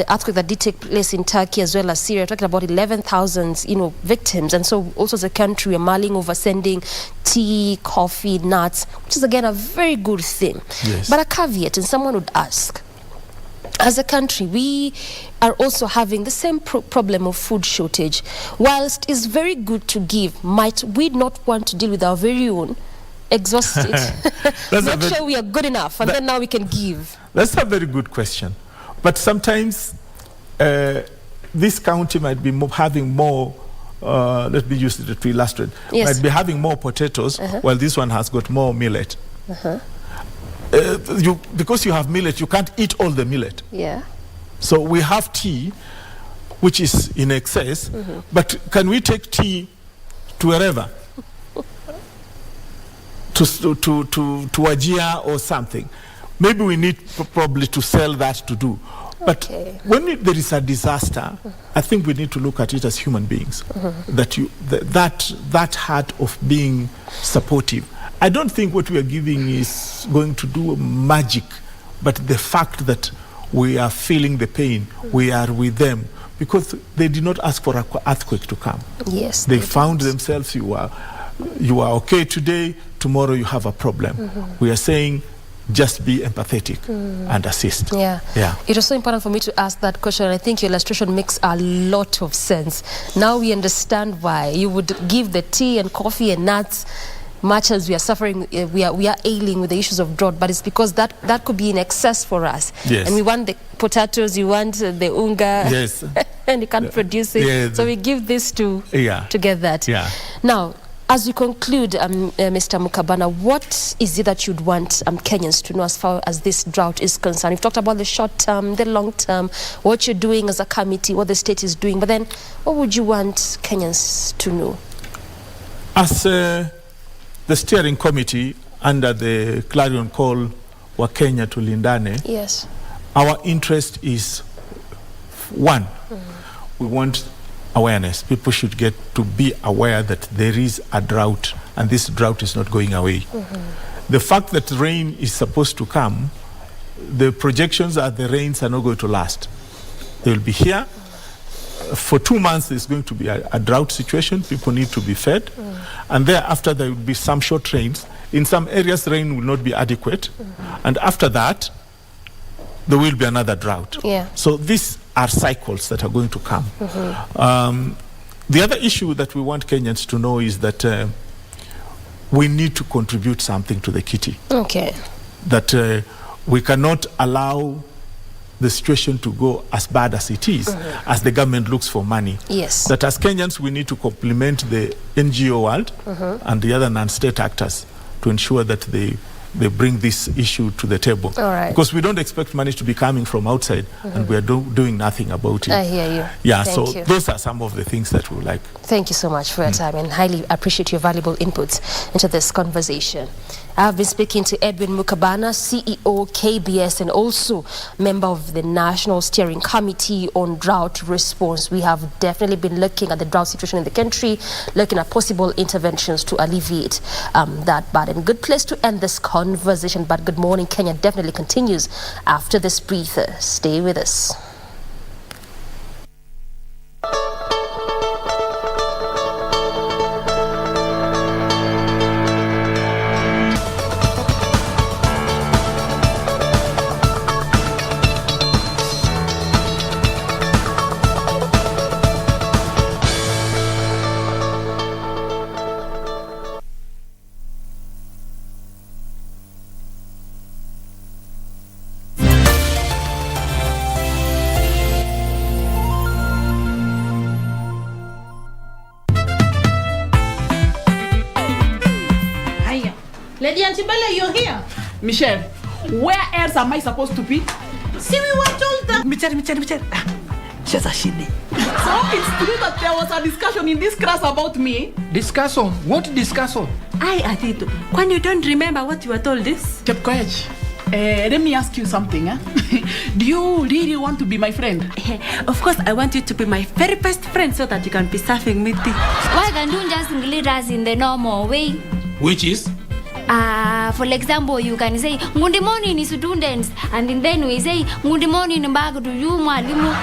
earthquake that did take place in Turkey as well as Syria, talking about 11,000 victims, and so also as a country we are mulling over sending tea, coffee, nuts, which is again a very good thing. But a caveat, and someone would ask, as a country we are also having the same problem of food shortage. Whilst it's very good to give, might we not want to deal with our very own, exhaust it, make sure we are good enough, and then now we can give? That's a very good question. But sometimes this county might be having more, let me use it to illustrate, might be having more potatoes while this one has got more millet. Because you have millet, you can't eat all the millet. So we have tea, which is in excess, but can we take tea to wherever? to Wajir or something. Maybe we need probably to sell that to do. But when there is a disaster, I think we need to look at it as human beings. That heart of being supportive. I don't think what we are giving is going to do magic, but the fact that we are feeling the pain, we are with them, because they did not ask for an earthquake to come. They found themselves, you are okay today, tomorrow you have a problem. We are saying, just be empathetic and assist. It was so important for me to ask that question. I think your illustration makes a lot of sense. Now we understand why you would give the tea and coffee and nuts, much as we are suffering, we are ailing with the issues of drought, but it's because that could be in excess for us. And we want the potatoes, you want the unga, and you can't produce it. So we give this to get that. Now, as we conclude, Mr. Mukabana, what is it that you'd want Kenyans to know as far as this drought is concerned? You've talked about the short term, the long term, what you're doing as a committee, what the state is doing, but then what would you want Kenyans to know? As the steering committee under the clarion call wa Kenya Tulindane, yes, our interest is one, we want awareness. People should get to be aware that there is a drought, and this drought is not going away. The fact that rain is supposed to come, the projections are the rains are not going to last. They will be here. For 2 months, there's going to be a drought situation. People need to be fed. And thereafter, there will be some short rains. In some areas, rain will not be adequate. And after that, there will be another drought. So these are cycles that are going to come. The other issue that we want Kenyans to know is that we need to contribute something to the kitty. That we cannot allow the situation to go as bad as it is, as the government looks for money. That as Kenyans, we need to complement the NGO world and the other non-state actors to ensure that they bring this issue to the table. Because we don't expect money to be coming from outside, and we are doing nothing about it. I hear you. Yeah, Thank so you. those are some of the things that we like. Thank you so much for your time, and highly appreciate your valuable inputs into this conversation. I've been speaking to Edwin Mukabana, CEO, KBS, and also member of the National Steering Committee on Drought Response. We have definitely been looking at the drought situation in the country, looking at possible interventions to alleviate that burden. Good place to end this conversation, but Good Morning Kenya definitely continues after this breather. Stay with us. Lady Antibella, you're here. Michelle, where else am I supposed to be? See, we were told that. Michelle. She's a shitty. So it's true that there was a discussion in this class about me? Discussion? What discussion? I did. When you don't remember what you were told this? Chepkoech, let me ask you something. Do you really want to be my friend? Of course, I want you to be my very best friend so that you can be surfing with me. Why can't you just lead us in the normal way? Which is? For example, you can say, good morning, students, and then we say, good morning, back to you, mwalimu.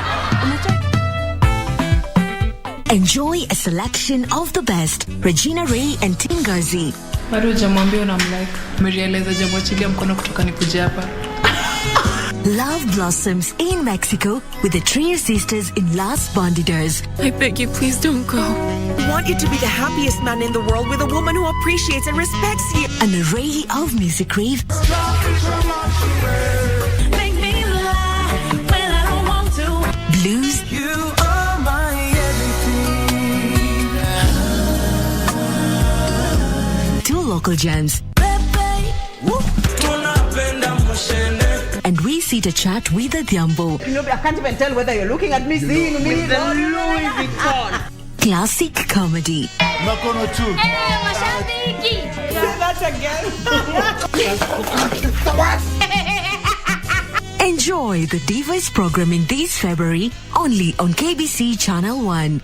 Enjoy a selection of the best. Regina Ray and Tingazi. Bado hujamwambia unamlike. Umerealize jamwachilia mkono kutoka nikuje hapa. Love blossoms in Mexico with the trio sisters in Las Bandidas. I beg you, please don't go. I want you to be the happiest man in the world with a woman who appreciates and respects you. An array of music rave. Make me lie when I don't want to. Blues. You are my everything. Two local gems. And we sit to chat with the Diambo. You know, I can't even tell whether you're looking at me, seeing me. With the Louis Vuitton. Classic comedy. Makono too. Hey, mashabiki. Say that again. Enjoy the Divas programming this February only on KBC Channel 1.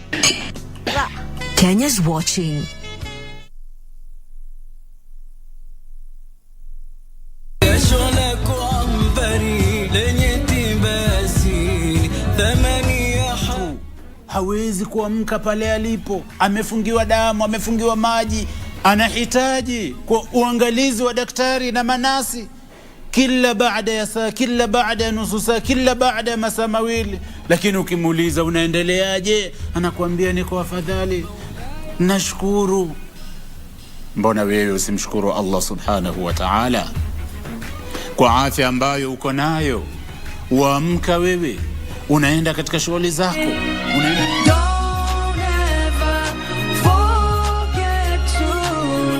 Kenya's watching. Hawezi kuamka pale alipo, amefungiwa damu, amefungiwa maji, anahitaji kwa uangalizi wa daktari na manasi kila baada ya saa, kila baada ya nusu saa, kila baada ya masaa mawili. Lakini ukimuuliza unaendeleaje, anakuambia niko afadhali, nashukuru. Mbona wewe usimshukuru Allah subhanahu wa ta'ala kwa afya ambayo uko nayo? Uamka wewe, unaenda katika shughuli zako, unaenda. Don't ever forget to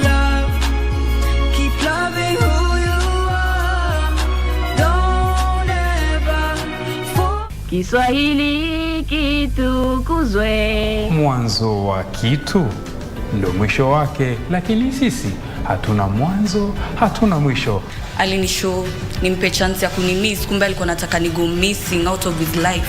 love. Keep loving who you are. Don't ever forget. Kiswahili kitukuzwe. Mwanzo wa kitu ndo mwisho wake, lakini sisi hatuna mwanzo, hatuna mwisho. Alinishow nimpe chance ya kunimiss, kumbe alikuwa anataka ni go missing out of his life.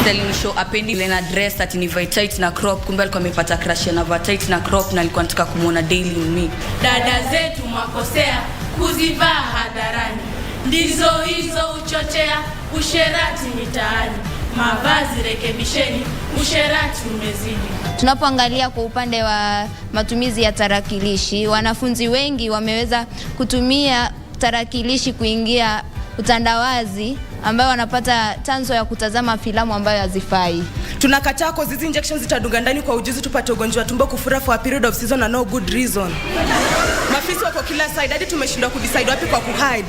Styling show apendi ile na dress ati ni tight na crop, kumbe alikuwa amepata crush na tight na crop na alikuwa anataka kumuona daily in me. Dada zetu makosea kuzivaa hadharani, ndizo hizo uchochea usherati mitaani. Mavazi rekebisheni, usherati umezidi. Tunapoangalia kwa upande wa matumizi ya tarakilishi, wanafunzi wengi wameweza kutumia tarakilishi kuingia utandawazi, ambayo wanapata chanzo ya kutazama filamu ambayo hazifai. Tunakataa kwa hizi injections zitadunga ndani kwa ujuzi tupate ugonjwa tumbo kufura for a period of season and no good reason. Mafisi wako kila side, hadi tumeshindwa kudecide wapi kwa kuhide.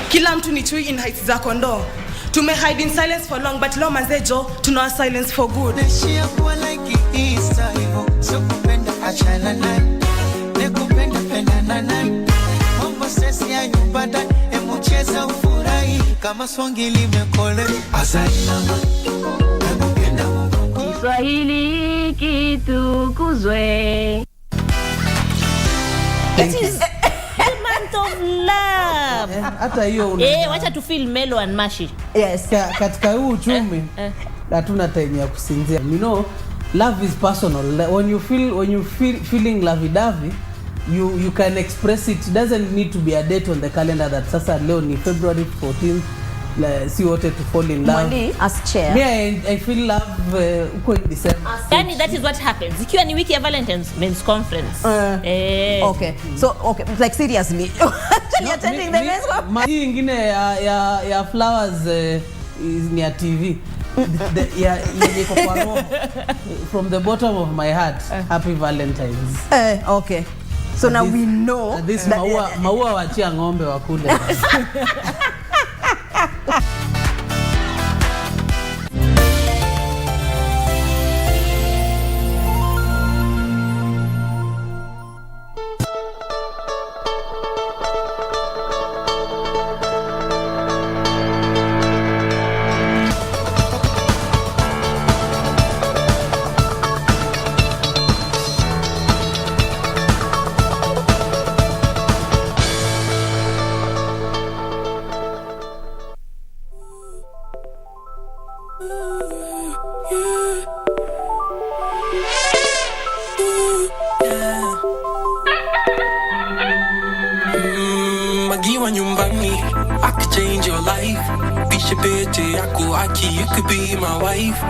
Kila mtu ni chui in heights za kondoo. Tume hide in silence for long, but leo manzejo tuna silence for good. Nashia kuwa like Easter hivo, sio kupenda achana naye, nekupenda penda na naye. Mambo sesi ya nyumbada, emucheza ufurahi kama swangi limekole. Azainama, emupenda Mungu. Kiswahili kitukuzwe. It is the month of love. Hata hiyo wacha tu feel mellow and mushy. Yes, katika huu uchumi hatuna time ya kusinzia. You know, love is personal. When you feel feeling lovey-dovey, you can express it. It doesn't need to be a date on the calendar that sasa leo ni February 14th. See what to fall in love. Mwali, as chair. I feel love uko in December. Yani that is what happens. Ikiwa ni wiki ya Valentine's men's conference. Okay. So like seriously. You're attending the men's conference. Hii ingine ya flowers is ni ya TV. From the bottom of my heart, happy Valentine's. Okay. So now we know this maua wachia ng'ombe wakule. Magiwa nyumbani, I could change your life. Pishe pete yako aki, you could be my wife.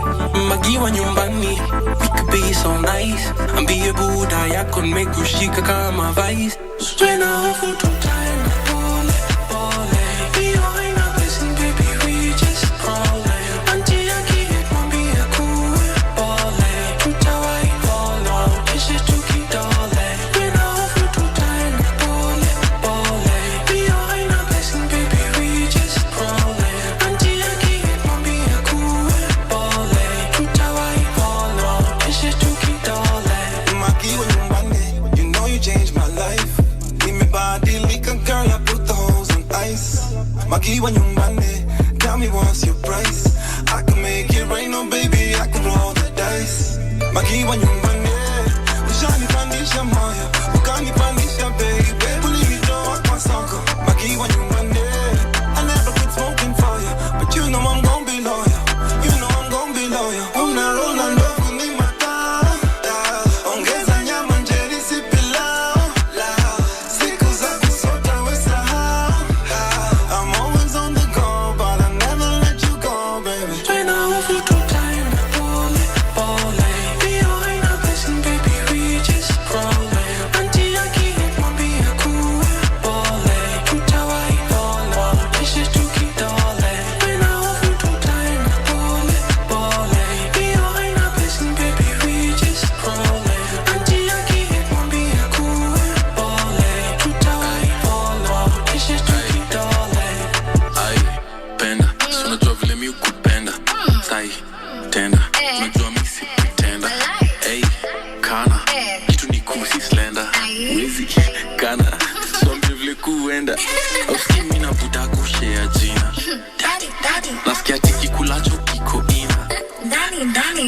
Magiwa nyumbani, we could be so nice. Ambie buda yako nimekushika kama vice. When I fall too tired, pole, pole. Behind a blessing, baby, we just crawling. Auntie yaki, mwambie kuwe pole. Tutawai follow, kisha tukidole. When I fall too tired, pole, pole. Behind a blessing, baby, we just crawling. Auntie yaki, mwambie kuwe pole. Tutawai follow, kisha tukidole. Magiwa nyumbani, you know you changed my life. Nimebadilika girl, I put the holes on ice. Magiwa nyumbani, tell me what's your price. I can make it rain, oh baby, I can roll the dice. Magiwa nyumbani, ushanipandisha moyo, ukanipandisha baby, ulinitoa kwa soko. Magiwa nyumbani, I never quit smoking for you, but you know I'm gon' be loyal. You know I'm gon' be loyal. Unarola ndogo ni mataa, ongeza nyama njeri si pilau. Siku za kusota we sahau. I'm always on the go, but I never let you go, baby. When I feel too tired, pole, pole. Behind a blessing, baby, we just crawling. Auntie yaki, mwambie kuwe pole. Tutawai follow, kisha tukidole. When I feel too tired, pole, pole. Behind a blessing, baby, we just crawling. Auntie yaki, mwambie kuwe pole. Tutawai follow, kisha tukidole. Ai, penda, si unajua vile mi ukupenda. Sai, tenda, unajua mi si pretenda. Ey, kana, kitu ni kusi slender. Wezi, kana, swambie vile kuenda. Auski mi na buda kushare jina. Nasikia tiki kulacho kiko ina.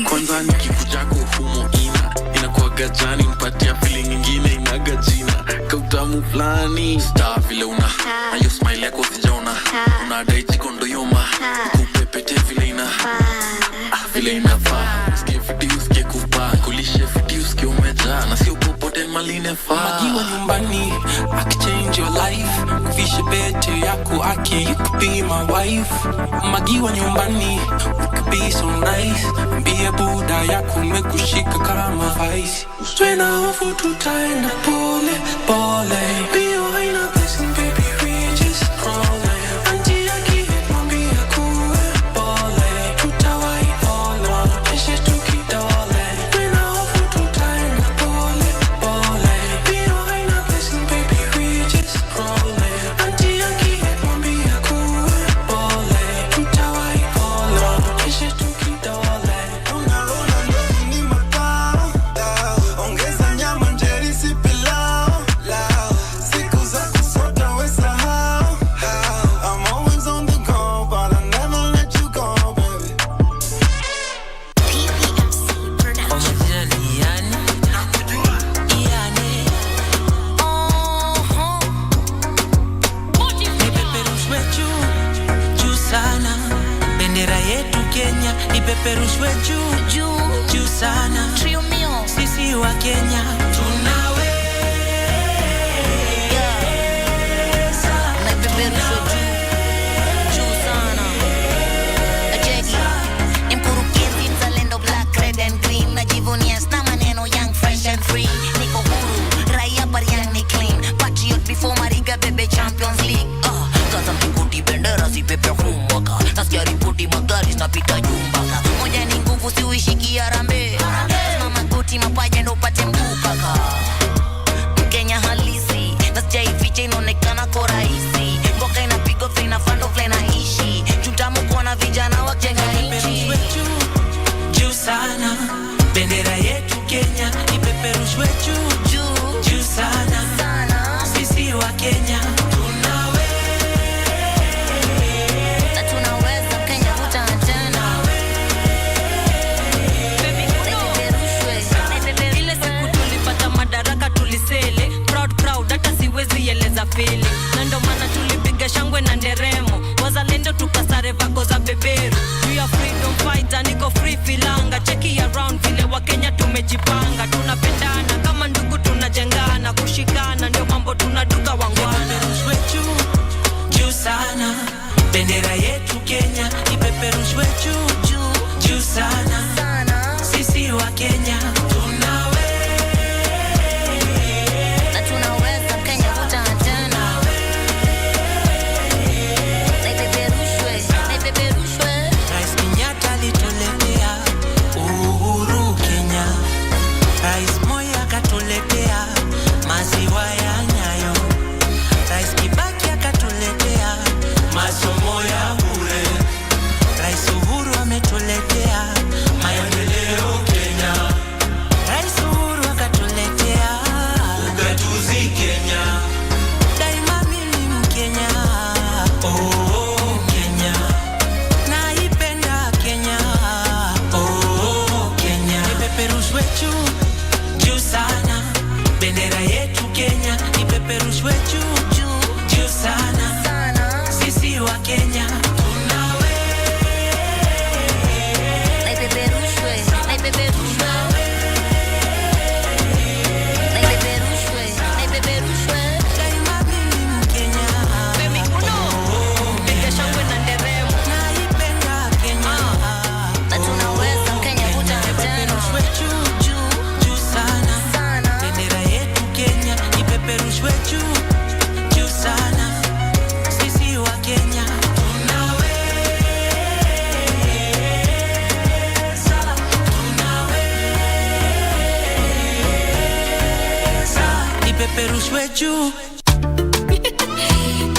Kwanza nikikujako humo ina. Inakuwaga jani mpatia feeling ingine inaga jina. Kautamu flani star vile una. Na yo smile yako sijaona. Unadai chiko ndo yoma. Kupepete vile ina. never. Magiwa nyumbani, I can change your life. Kuvisha bete yako aki, you could be my wife. Magiwa nyumbani, we could be so nice. Be a Buddha yako mekushika kama vice. Twena hofu tutaenda pole pole. Bio haina blessing baby, we just crawling. Ipeperushwe juu juu sana. Trio mio, sisi wa Kenya tunawe. Ipeperushwe juu sana. Ajeki ni mkurugenzi mzalendo, black, red and green. Najivunia sna maneno young, fresh and free. Niko huru, raia bariang ni clean. Patriot before Mariga bebe Champions League. Kaza mikuti bendera si pepe humwaka. Nasikia ripoti magari napita jumbaka. Moja ni nguvu siuishiki arambe. Mama goti mapaja ndo upate mguu kaka. Mkenya halisi nasikia ificha inaonekana kwa rahisi. Mboka inapigwa vile inafando vile inaishi. Tutamu kuona vijana wakijenga nchi. Juu sana bendera yetu Kenya ipeperushwe juu sana. Sisi wa Kenya fili. Na ndo maana tulipiga shangwe na nderemo. Wazalendo tukasare vako za beberu. We are freedom fighter, niko free filanga. Cheki around vile wa Kenya tumejipanga. Tunapendana kama ndugu tunajengana. Kushikana ndio mambo tunaduka wangwana. Ipeperushwe juu sana. Bendera yetu Kenya ipeperushwe juu sana. Sisi wa Kenya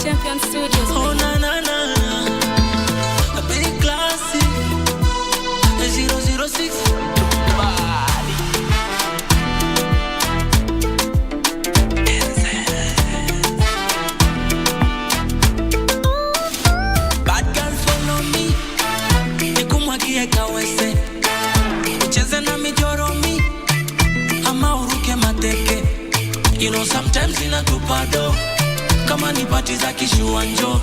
Champion Studios. Oh na na na, a big classic. 006. Bad girl follow me. Nikumwagie kawese. Ucheze na mijoromi. Ama uruke mateke. You know sometimes inatupado. Kama ni pati za kishuanjo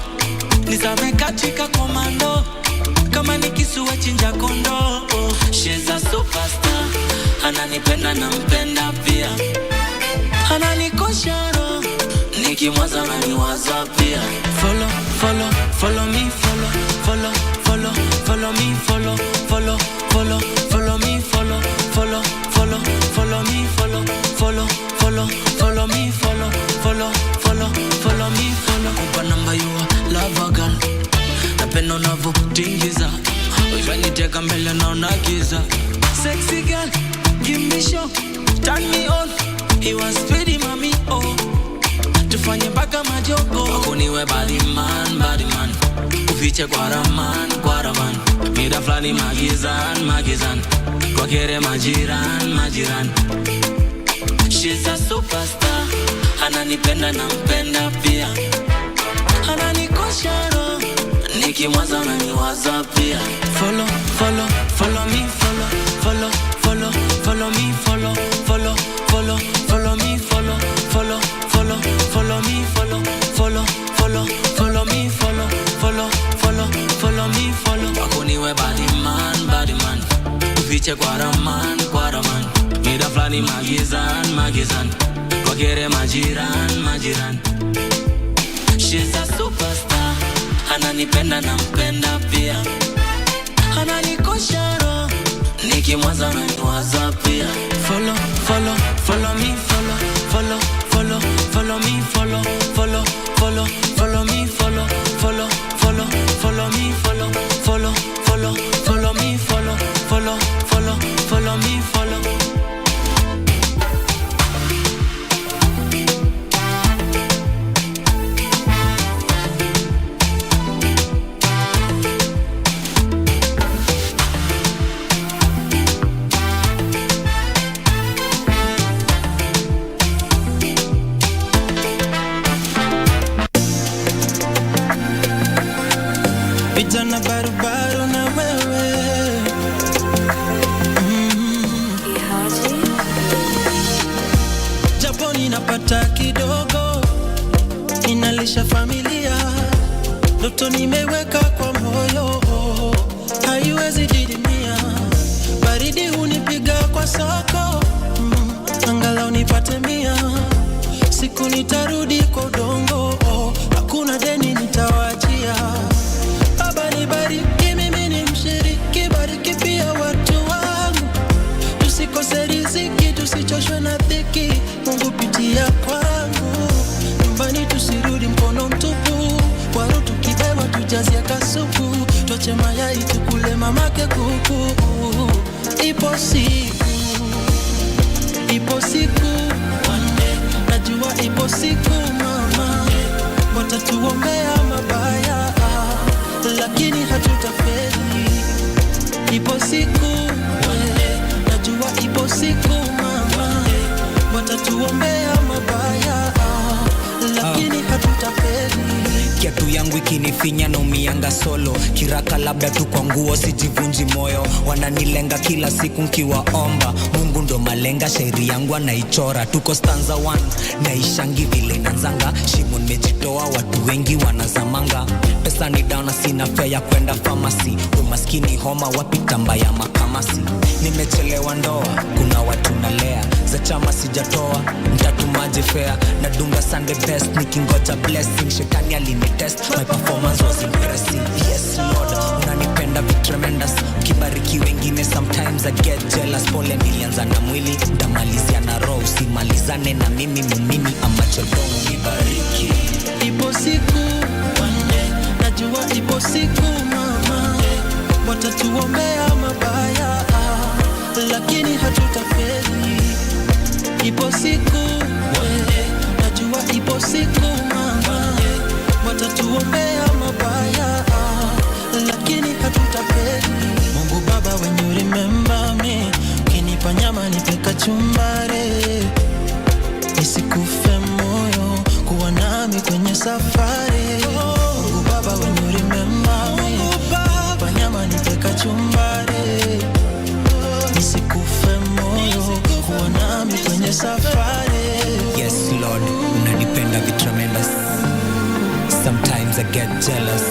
nizame katika komando. Kama ni kisuwa chinja kondo. She's a superstar. Ananipenda na mpenda pia. ananikosha roho nikimwaza na niwaza pia. Follow me, follow me, follow me, kupa namba yua lava girl, napenda unavyotingiza ujaniteka mbele naona giza. Sexy girl, give me show, turn me on, he was pretty mami, oh tufanye mpaka majogo, akuniwe body man, ufiche kwa raman, mida flani magizan, kwa kere majiran. She's a superstar, ananipenda na mpenda pia, ananikosha roho nikimwaza na niwaza pia. Follow me, follow me, follow me, follow me, akuniwe body man, ufiche kwa raman, mida flani magizan, kwa kere majiran. She's a superstar, ananipenda na mpenda pia, ananikosha roho nikimwaza na niwaza pia. Follow me, follow me, follow me. Vijana barubaru na wewe Japo ninapata kidogo, inalisha familia, ndoto nimeweka kwa moyo, haiwezi didimia. Baridi hunipiga kwa soko, angalau nipate 100. Siku nitarudi kwa udongo, hakuna deni nitawachia. Baba nibariki, mimi ni mshiriki, bariki pia watu wangu, tusikose riziki, tusichoshwe na dhiki, Mungu pitia kwangu. Nyumbani tusirudi mkono mtupu, waru tukibeba tujazia kasuku, tuache mayai tukule mamake kuku. Ipo siku one day, najua ipo siku mama, watatuombea mabaya, lakini hatutafeli. Ipo siku one day, najua ipo siku mama, watatuombea mabaya, lakini hatutafeli. Kiatu yangu ikinifinya na umianga solo, kiraka labda tu kwa nguo sijivunji moyo. Wananilenga kila siku nkiwaomba, Mungu ndo malenga, shairi yangu anaichora. Tuko stanza 1, naishangi vile nanzanga, shimo nimejitoa, watu wengi wanazamanga. Pesa ni down na sina fare ya kwenda pharmacy, umaskini homa wapi tamba ya makamasi. Nimechelewa ndoa, kuna watu nalea, za chama sijatoa, mtatumaje fair. Nadunga Sunday best, nikingoja blessing, shetani alinitest, my performance was impressive. Yes Lord, unanipenda be tremendous, kibariki wengine sometimes I get jealous. Pole nilianza na mwili, ndamalizia na roho, usimalizane na mimi amachodongo nibariki. Ipo siku one day, najua ipo siku mama, watatuombea mabaya, lakini hatutafeli. Ipo siku one day, najua ipo siku mama, watatuombea mabaya, lakini hatutafeli. Mungu Baba, when you remember me, kinipa nyama nipe kachumbari, nisikufe moyo, kuwa nami kwenye safari. Mungu Baba, when you remember me, kinipa nyama nipe kachumbari, nisikufe moyo, kuwa nami kwenye safari. Yes Lord, unanipenda be tremendous, sometimes I get jealous.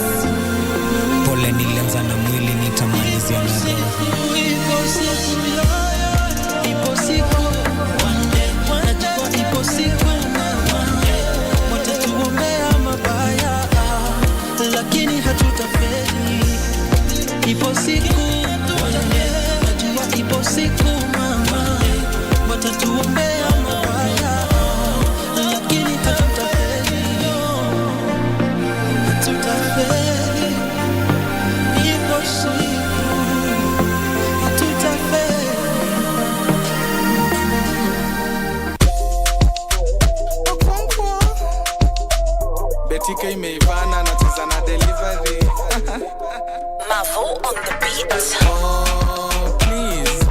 Pole nilianza na mwili, nitamalizia na roho. Ipo siku one day, najua ipo siku Ipo siku najua ipo siku mama watatuombea mabaya lakini hatutafeli ipo siku hatutafeli. Betika imeivana na cheza na delivery Mavo on the beat. Oh please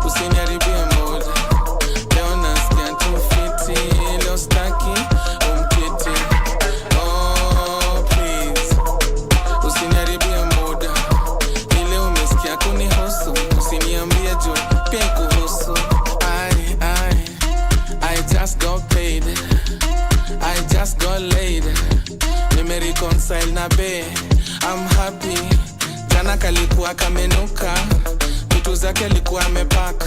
usiniharibie mood leo nasikia tu fiti leo staki umkiti. Oh please usiniharibie mood ile umesikia kunihusu usiniambie juu pia kuhusu. I just got paid, I just got laid. Nime reconcile na be, I'm happy. Jana kalikuwa kamenuka, vitu zake alikuwa amepaka.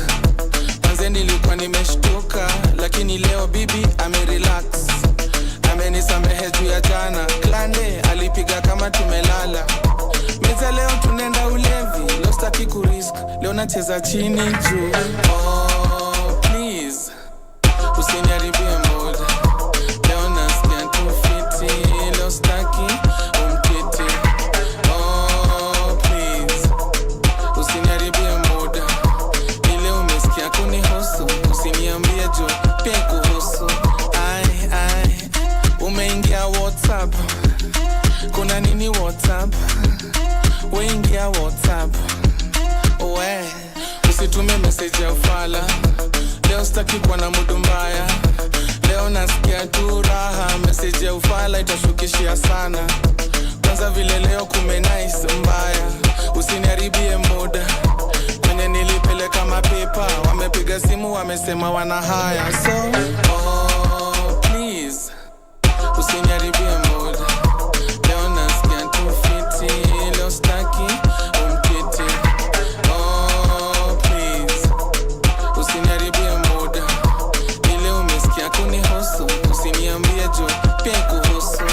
Manze nilikuwa nimeshtuka, lakini leo bibi amerelax. Amenisamehe juu ya jana, klande alipiga kama tumelala. Meza leo tunenda ulevi, leo sitaki kurisk, leo nacheza chini juu. Oh please usiniharibie mood leo nasikia tu fiti leo staki umkiti. Oh please usiniharibie mood ile umesikia kunihusu usiniambie juu pia kuhusu. Umeingia WhatsApp kuna nini WhatsApp weingia WhatsApp we usitume message ya ufala leo sitaki kuwa na mudu mbaya leo nasikia tu raha message ya ufala itashukishia sana kwanza vile leo nice mbaya usiniharibie muda kwenye nilipeleka mapepa wamepiga simu wamesema wana haya so oh please usiniharibie muda leo nasikia tu fiti leo staki umkiti. Oh please usiniharibie muda ile umesikia kunihusu usiniambie juu pia kuhusu.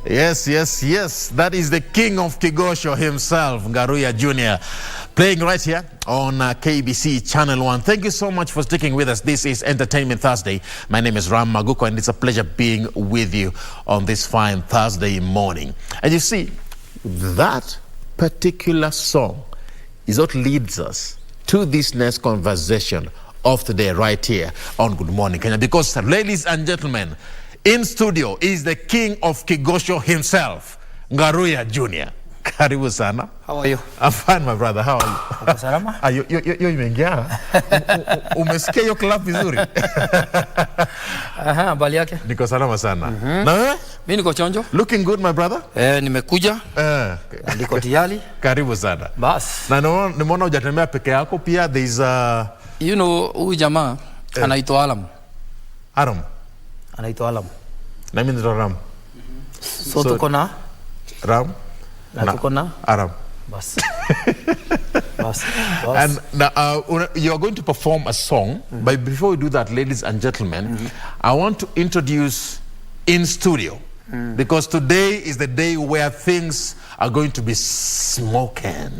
Yes, yes, yes. That is the king of Kigosho himself, Ngaruya Jr., playing right here on KBC Channel 1. Thank you so much for sticking with us. This is Entertainment Thursday. My name is Ram Maguko, and it's a pleasure being with you on this fine Thursday morning. And you see, that particular song is what leads us to this next conversation of today right here on Good Morning Kenya. Because, ladies and gentlemen, in studio is the king of Kigosho himself, Ngaruya Jr. Karibu sana. How are you? I'm fine, my brother. How are you? Uko salama? Yo imeingia. Umesikia hiyo clap vizuri? Aha, bali yake. Niko salama sana. Na wewe? Mimi niko chonjo. Looking good, my brother. Nimekuja. Niko tayari. Karibu sana. Bas. Na nimeona hujatembea peke yako pia. There is a you know, huyu jamaa anaitwa Alam. Aram. Anaitwa Alam. Na mimi ndo Ram. So tuko na Ram. Na tuko na Aram. Bas. And now, you are going to perform a song. But before we do that, ladies and gentlemen, I want to introduce in studio. Because today is the day where things are going to be smoking.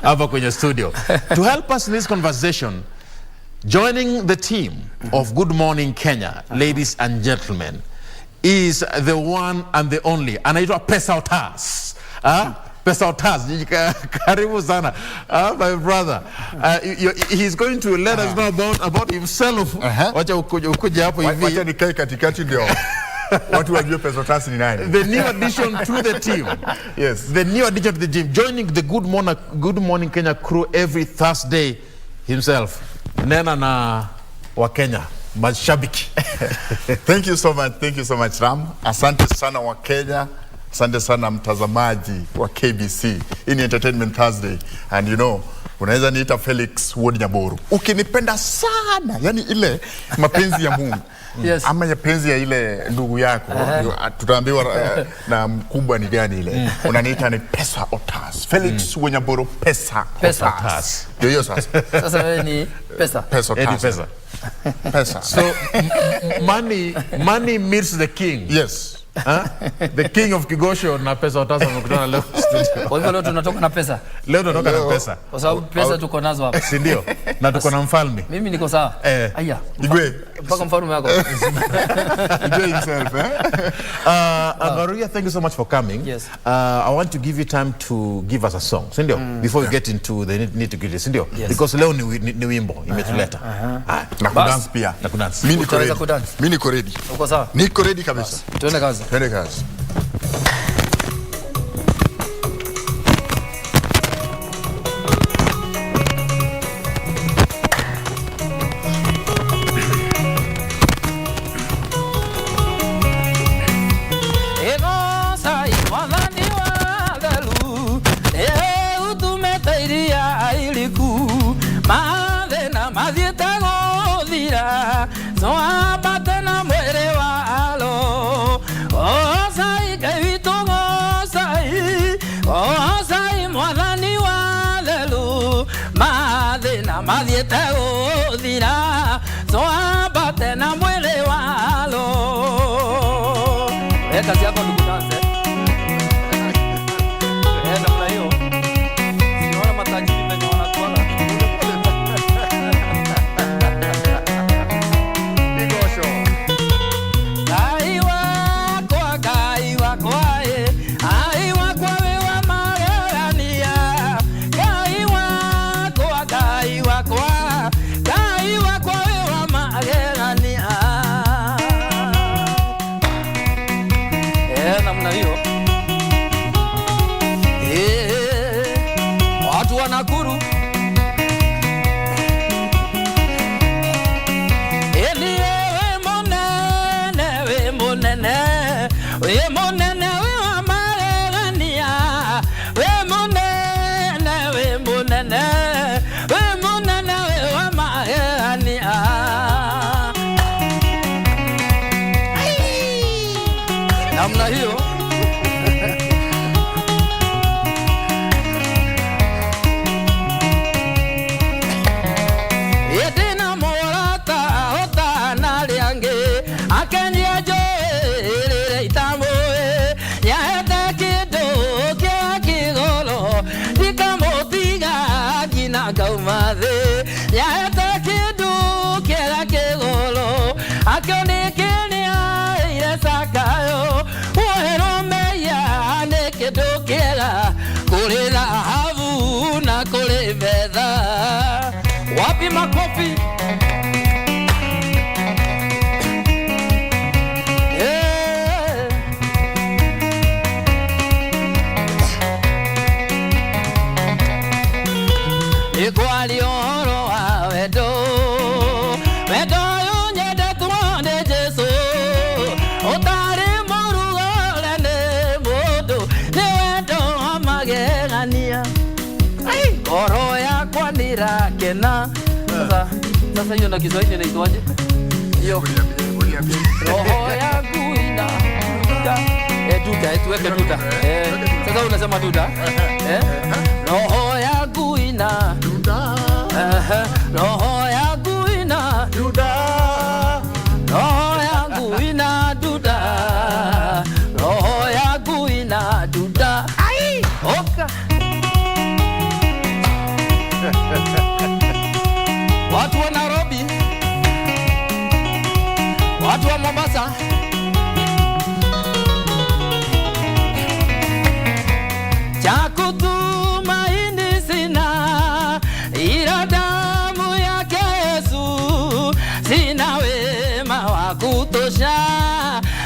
Hapa kwenye studio. To help us in this conversation, joining the team of Good Morning Kenya, ladies and gentlemen, is the one and the only. Anaitwa Pesa Otas. Pesa Otas. Karibu sana. My brother. He's going to let us know about himself. Wacha ukuje hapo hivi. Wacha nikae katikati ndio. Watu wajue Pesa Otas ni nani. The new addition to the team. Yes. The new addition to the team. Joining the Good Morning Kenya crew every Thursday himself. Nena na wa Kenya. Mashabiki. Thank you so much Ram. Asante sana wa Kenya. Asante sana mtazamaji wa KBC. Hii ni Entertainment Thursday. And you know, unaweza niita Felix Ward Nyaboru. Ukinipenda sana, yani ile mapenzi ya Mungu. Yes. Ama ya penzi ya ile ndugu yako. Tutaambiwa na mkubwa ni gani ile. Unaniita ni Pesa Otas. Felix Ward Nyaboru Pesa Otas. Ndio sasa. Sasa wewe ni Pesa. Pesa Otas. Pesa. Pesa. So money meets the king. Yes. The king of Kigosho na Pesa Otas wamekutana leo studio. Kwa hivyo leo tunatoka na pesa. Leo tunatoka na pesa. Kwa sababu pesa tuko nazo hapa. Si ndio? Na tuko na mfalme. Mimi niko sawa. Aya. Igwe. Mpaka mfalme wako. Igwe himself, Ngaruya, thank you so much for coming. Yes. I want to give you time to give us a song. Si ndio? Before we get into the nitty-gritty. Si ndio? Yes. Because leo ni wimbo imetuleta. Na kudance pia. Na kudance. Mimi niko ready. Uko sawa? Niko ready kabisa. Tuende kazi. Twende kazi. Kazi yako ndugu dance. Namna hiyo. Siona matajiri wenye wanatuona. Kigosho. Kaiwa kwa aiwa kwa wewa magania. Kaiwa kwa wewa magania. Namna hiyo. Watu wa Nakuru. We monene we wa magania. We monene we wa magania. Namna hiyo. Edena morata ota na liange akenya jo itambo Akone kenia ile sakayo Wero meya neke dokera Kule dhahabu na kule fedha. Wapi makofi? Ikwali oro wa wedo Wedo yunyede tuone Jesu Otari morugole ne modo Ne wedo amagegania Oro ya kwa nirakena. Sasa hiyo na Kiswahili inaitwaje? Hiyo roho yangu ina duda, tuweke duda. Sasa unasema duda? Roho yangu ina duda. Roho yangu ina duda. Roho yangu ina duda. Roho yangu ina duda. Ai! Oka. Watu wa Nairobi, watu wa Mombasa, cha kutumaini sina, ila damu yake Yesu, sina wema wa kutosha,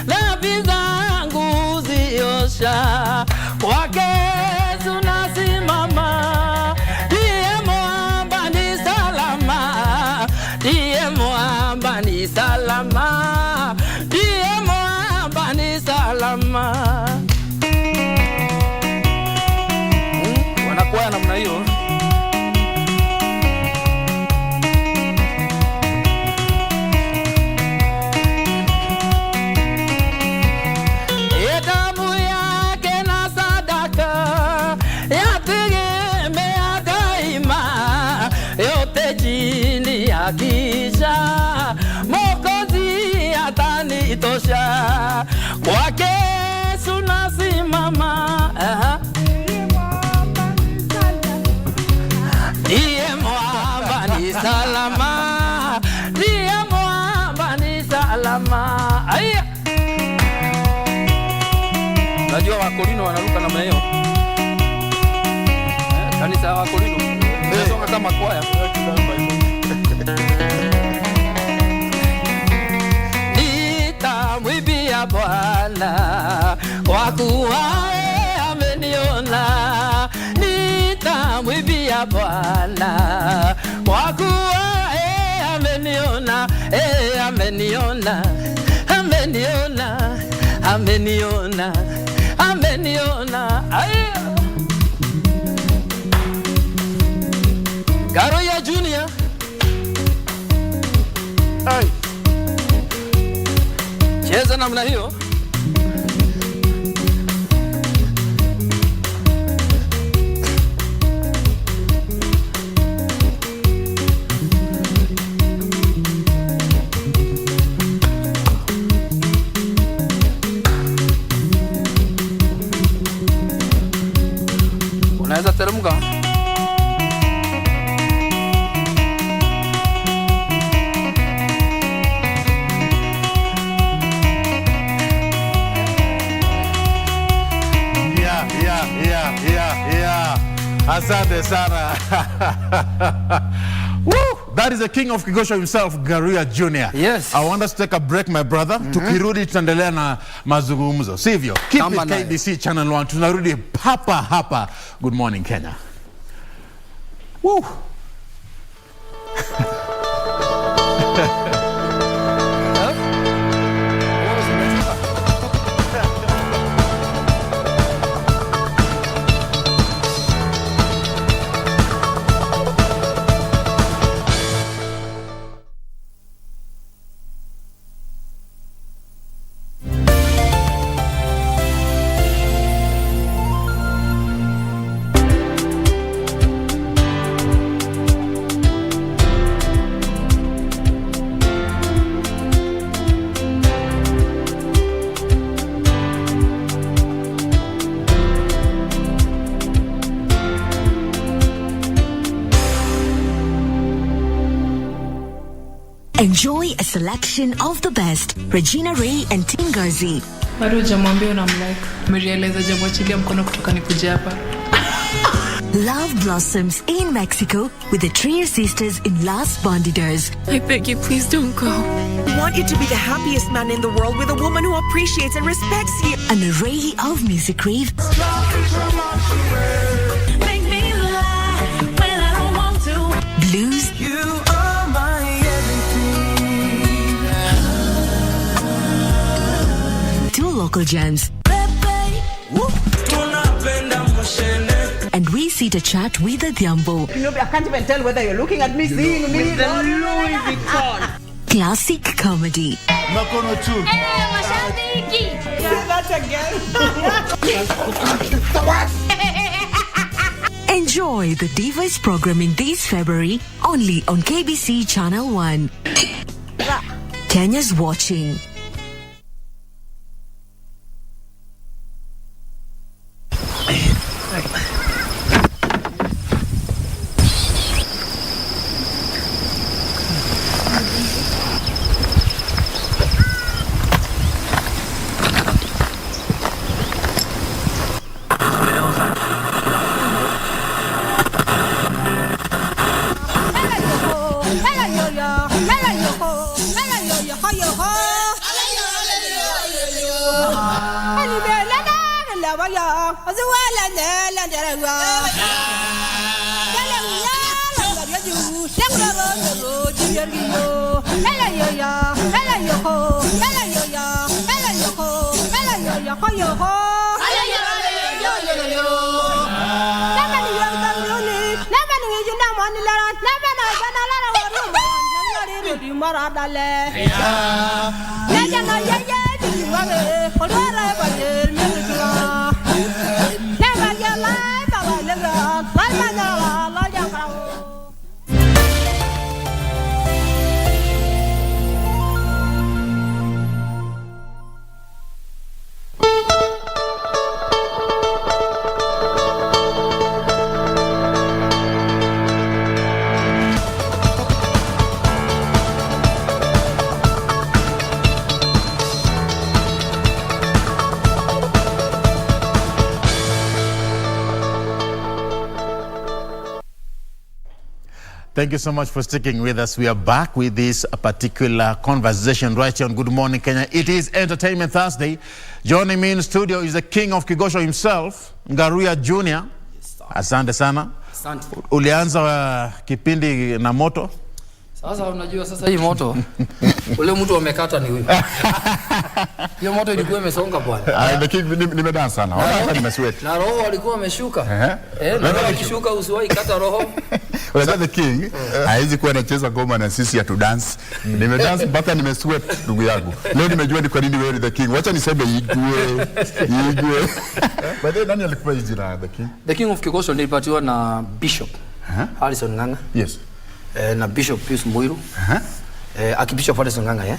dhambi zangu ziosha, kwake Yesu nasimama, ndiye mwamba ni salama, ndiye mwamba ni salama, ndiye mwamba ni salama. Wanakuwa namna hiyo. Damu yake na sadaka yategemea daima, yote chini ya kisha Mwokozi atanitosha, kwake Yesu nasimama. Ndiye mwamba ni salama, ndiye mwamba ni salama. Aya! Najua Wakorino wanaruka namna hiyo. Kanisa ya Wakorino. Nasonga kama kwaya. Nitamwimbia Bwana kwa kuwa ameniona. Nitamwimbia Bwana kwa kuwa ameniona. Ameniona. Ameniona. Ameniona. Ameniona. Garoya Junior. Cheza namna hiyo. Unaweza teremka. Asante sana. Woo! That is the king of Kigosho himself, Garuya Jr. Yes. I want us to take a break, my brother. Tukirudi tutaendelea na mazungumzo. Sivyo? Keep it KBC Channel 1. Tunarudi hapa. Good morning, Kenya. Woo! Enjoy a selection of the best. Regina Ray and Tingazi. Bado hujamwambia unamlike. Umerealize jamwachilia mkono kutoka nikuje hapa. Love blossoms in Mexico with the Trier sisters in Las Bandidas. I beg you, please don't go. We want you to be the happiest man in the world with a woman who appreciates and respects you. An array of music rave. Make me lie when I don't want to. Blues. You are my everything. Two local jams. And we sit to chat with the Diambo. You know, I can't even tell whether you're looking at me, seeing me. With the Louis Vuitton. Classic comedy. Makono tu. Say that again. Enjoy the Divas programming this February only on KBC Channel 1. Kenya's watching. Thank you so much for sticking with us. We are back with this particular conversation right here on Good Morning Kenya. It is Entertainment Thursday. Joining me in studio is the king of Kigosho himself, Ngaruya Jr. Asante sana. Asante. Ulianza kipindi na moto? Sasa unajua sasa hii moto ule mtu amekata ni huyu. Hiyo moto ilikuwa imesonga bwana. Lakini nimedansa sana. Hata nimesweat. Na roho alikuwa ameshuka. Roho akishuka usiwahi kata roho. Unajua the king haizi kuwa anacheza ngoma na sisi ya to dance. Nimedance mpaka nimesweat ndugu yangu. Leo nimejua ni kwa nini wewe the king. Wacha niseme igwe. By the way, nani alikuwa jina the king? The king of Kigosho nilipatiwa na Bishop Harrison Nganga. Yes. Na Bishop Pius Muiru. Archbishop Harrison Nganga,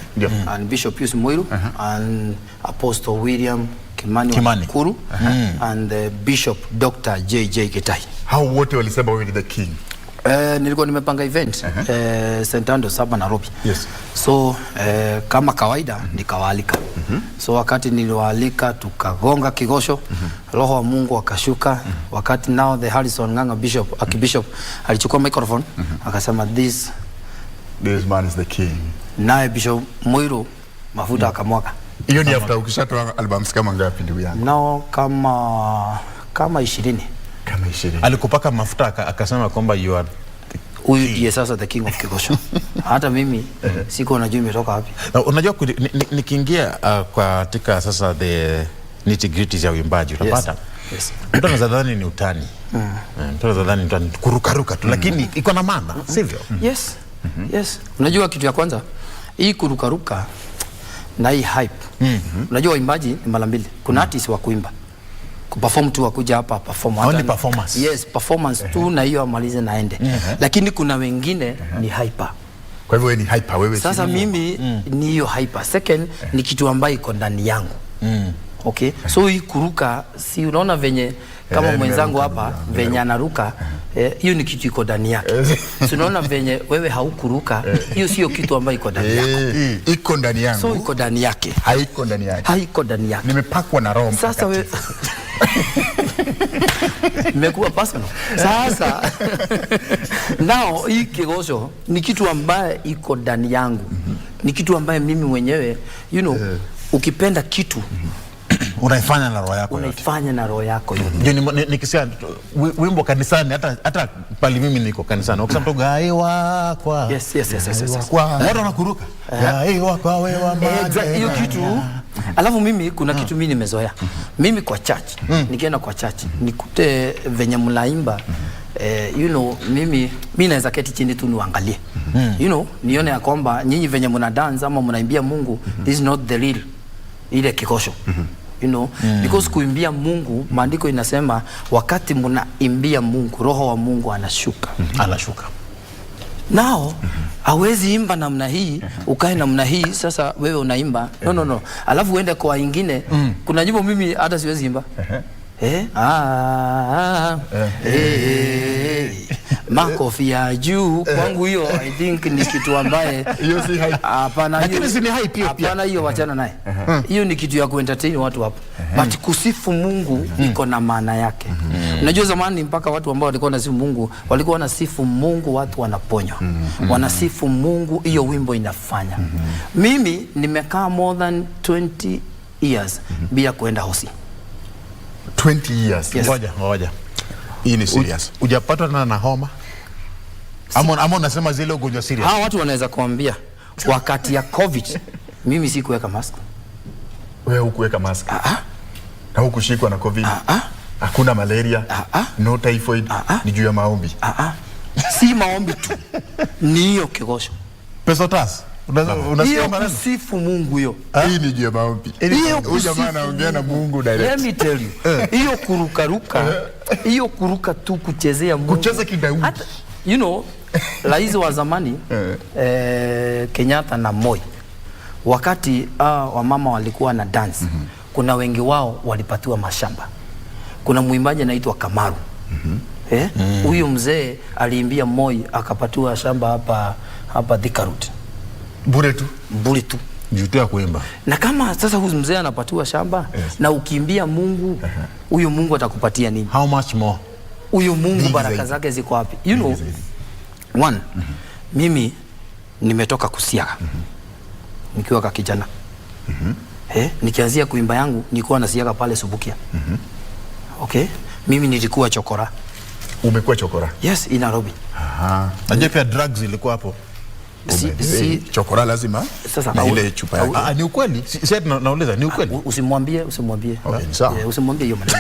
and Bishop Pius Muiru, and Apostle William Kimani. Kuru, and Bishop Dr. J.J. Ketai. How wote walisema wewe ni the king? Nilikuwa nimepanga event St. Andrews hapa Nairobi. Yes. So kama kawaida nikawaalika. So wakati niliwaalika tukagonga Kigosho, Roho wa Mungu akashuka. Wakati now the Harrison Nganga Bishop, Archbishop alichukua microphone akasema this man is the king. Naye Bishop Muiru mafuta akamwaga. Hiyo ni after ukishatoa albums kama ngapi ndugu yangu? Nao kama 20. Kama 20. Alikupaka mafuta akasema kwamba you are huyu ndiye sasa the king of Kigosho. Hata mimi siko najua imetoka wapi. Unajua nikiingia katika sasa the nitty-gritties ya uimbaji unapata. Yes. Mtu anadhani ni utani. Mtu anadhani ni kurukaruka tu lakini iko na maana, sivyo? Yes. Yes. Unajua kitu ya kwanza hii kurukaruka na hii hype. Unajua waimbaji ni mara mbili. Kuna artist wa kuimba. Kuperform tu wakuja hapa perform. Only performance. Yes, performance tu na hiyo amalize naende. Lakini kuna wengine ni hyper. Kwa hivyo wewe ni hyper wewe. Sasa mimi ni hiyo hyper. Second ni kitu ambayo iko ndani yangu. Okay, so hii kuruka, si unaona venye kama mwenzangu hapa venye anaruka, hiyo ni kitu iko ndani yake. Si unaona venye wewe haukuruka, hiyo sio kitu ambayo iko ndani yako. Iko ndani yangu. So iko ndani yake. Haiko ndani yake. Haiko ndani yake. Nimepakwa na Roho Mtakatifu. Sasa wewe nimekuwa personal. Sasa now hii kigosho ni kitu ambaye iko ndani yangu. Ni kitu ambaye mimi mwenyewe, you know, ukipenda kitu unaifanya na roho yako. Unaifanya na roho yako yote. Ndio nikisikia wimbo kanisani, hata pale mimi niko kanisani. Ukisema tu gaiwa kwa. Yes. Watu wanakuruka. Gaiwa kwa wewe maji. Hiyo kitu. Alafu mimi kuna kitu mimi nimezoea. Mimi kwa church, nikienda kwa church, nikute venye mlaimba, you know, mimi naweza keti chini tu niangalie. You know, nione ya kwamba nyinyi venye mna dance ama mnaimbia Mungu, this is not the real ile kikosho. You know, because kuimbia Mungu, maandiko inasema wakati mnaimbia Mungu, roho wa Mungu anashuka. Anashuka. Now, hawezi imba namna hii, ukae namna hii, sasa wewe unaimba. No. Alafu uende kwa wengine, kuna nyimbo mimi hata siwezi imba. Makofi ya juu kwangu hiyo I think ni kitu ambaye hiyo si hype. Hapana, hiyo si hype pia. Hapana, hiyo wachana naye. Hiyo ni kitu ya kuentertain watu hapo. But kusifu Mungu iko na maana yake. Unajua zamani mpaka watu ambao walikuwa wanasifu Mungu, walikuwa wanasifu Mungu watu wanaponywa. Wanasifu Mungu, hiyo wimbo inafanya. Mimi nimekaa more than 20 years bila kuenda hosi. 20 years. Yes. Ngoja. Hii ni serious. Hujapatwa na homa? Ama unasema zile ugonjwa serious? Hao watu wanaweza kuambia wakati ya COVID mimi sikuweka mask. Wewe hukuweka mask? Na hukushikwa na COVID? Hakuna malaria? No typhoid? Ni juu ya maombi? Si maombi tu. Ni hiyo kigosho. Pesa tas. Unasikia maneno? Kusifu Mungu hiyo. Hii ni juu ya maombi. Huyu jamaa anaongea na Mungu direct. Let me tell you. Hiyo kuruka. Hiyo kuruka tu kuchezea Mungu. Kucheza kidaudi. You know, rais wa zamani Kenyatta na Moi, wakati wamama walikuwa na dance, kuna wengi wao walipatiwa mashamba. Kuna mwimbaji anaitwa Kamaru. Huyu mzee aliimbia Moi akapatiwa shamba hapa Thika Road. Bure tu. Juu ya kuimba. Na kama sasa huyu mzee anapatiwa shamba na ukiimbia Mungu, huyo Mungu atakupatia nini? How much more? Huyo Mungu baraka zake ziko wapi? You know, one, mimi nimetoka Kusiaga. Nikiwa kijana. Nikianzia kuimba yangu nilikuwa nasiaga pale Subukia. Okay? Mimi nilikuwa chokora. Umekuwa chokora? Yes, in Nairobi. Najua pia drugs ilikuwa hapo. Si chokora lazima. Sasa na ile chupa yake. Ni ukweli? Si nauliza ni ukweli? Usimwambie. Okay, sawa. Usimwambie hiyo maneno.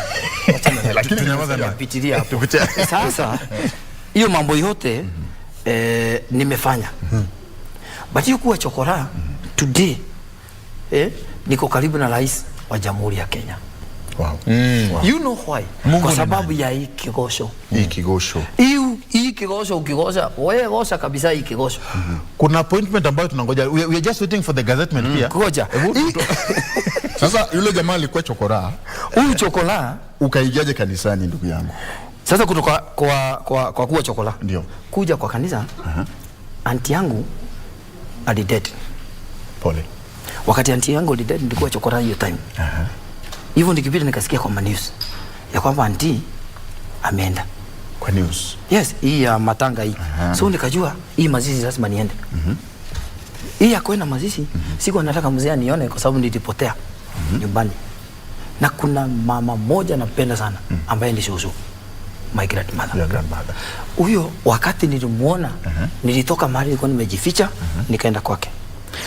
Lakini tunaweza kupitilia hapo. Sasa hiyo mambo yote nimefanya. But hiyo kuwa chokora today niko karibu na rais wa Jamhuri ya Kenya. Wow. You know why? Kwa sababu ya hii kigosho. Hii kigosho ukigosha, wewe gosha kabisa hii kigosho. Kuna appointment ambayo tunangoja. We are just waiting for the gazettement pia. Ngoja. Sasa yule jamaa alikuwa chokora. Huyu chokora ukaijaje kanisani ndugu yangu? Sasa kutoka kwa kuwa chokora. Ndio. Kuja kwa kanisa. Aunti yangu alidead. Pole. Wakati aunti yangu alidead nilikuwa chokora hiyo time. Hivyo nikipita nikasikia kwa news ya kwamba aunti ameenda. Kwa news? Yes, hii ya matanga hii. So nikajua hii mazishi lazima niende. Hii ya kwenda mazishi siku nataka mzee anione kwa sababu nilipotea nyumbani. Na kuna mama moja napenda sana ambaye ni shushu. My grandmother. Huyo wakati nilimuona nilitoka mahali nilikuwa nimejificha nikaenda kwake.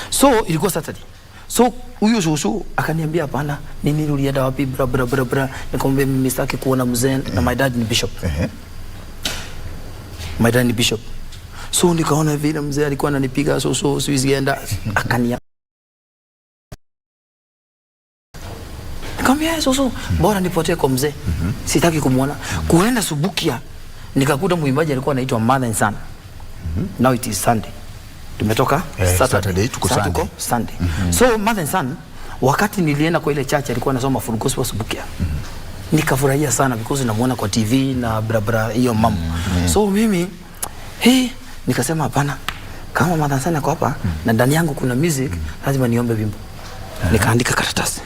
So ilikuwa Saturday. So huyo shushu akaniambia hapana, nini ulienda wapi bra. Nikamwambia mimi sitaki kuona mzee na my dad ni bishop. My dad ni bishop. So nikaona vile mzee alikuwa ananipiga so siwezi akania. Nikamwambia so bora nipotee kwa mzee. Sitaki kumuona. Kuenda Subukia nikakuta mwimbaji alikuwa anaitwa Mother and Son. Now it is Sunday. Tumetoka Saturday tuko Sunday. So Mother and Son Wakati nilienda kwa ile church alikuwa anasoma full gospel Subukia. Nikafurahia sana because namuona kwa TV na bra hiyo mambo. So mimi nikasema hapana. Kama madansani kwa hapa na ndani yangu kuna music, lazima niombe wimbo. Nikaandika karatasi.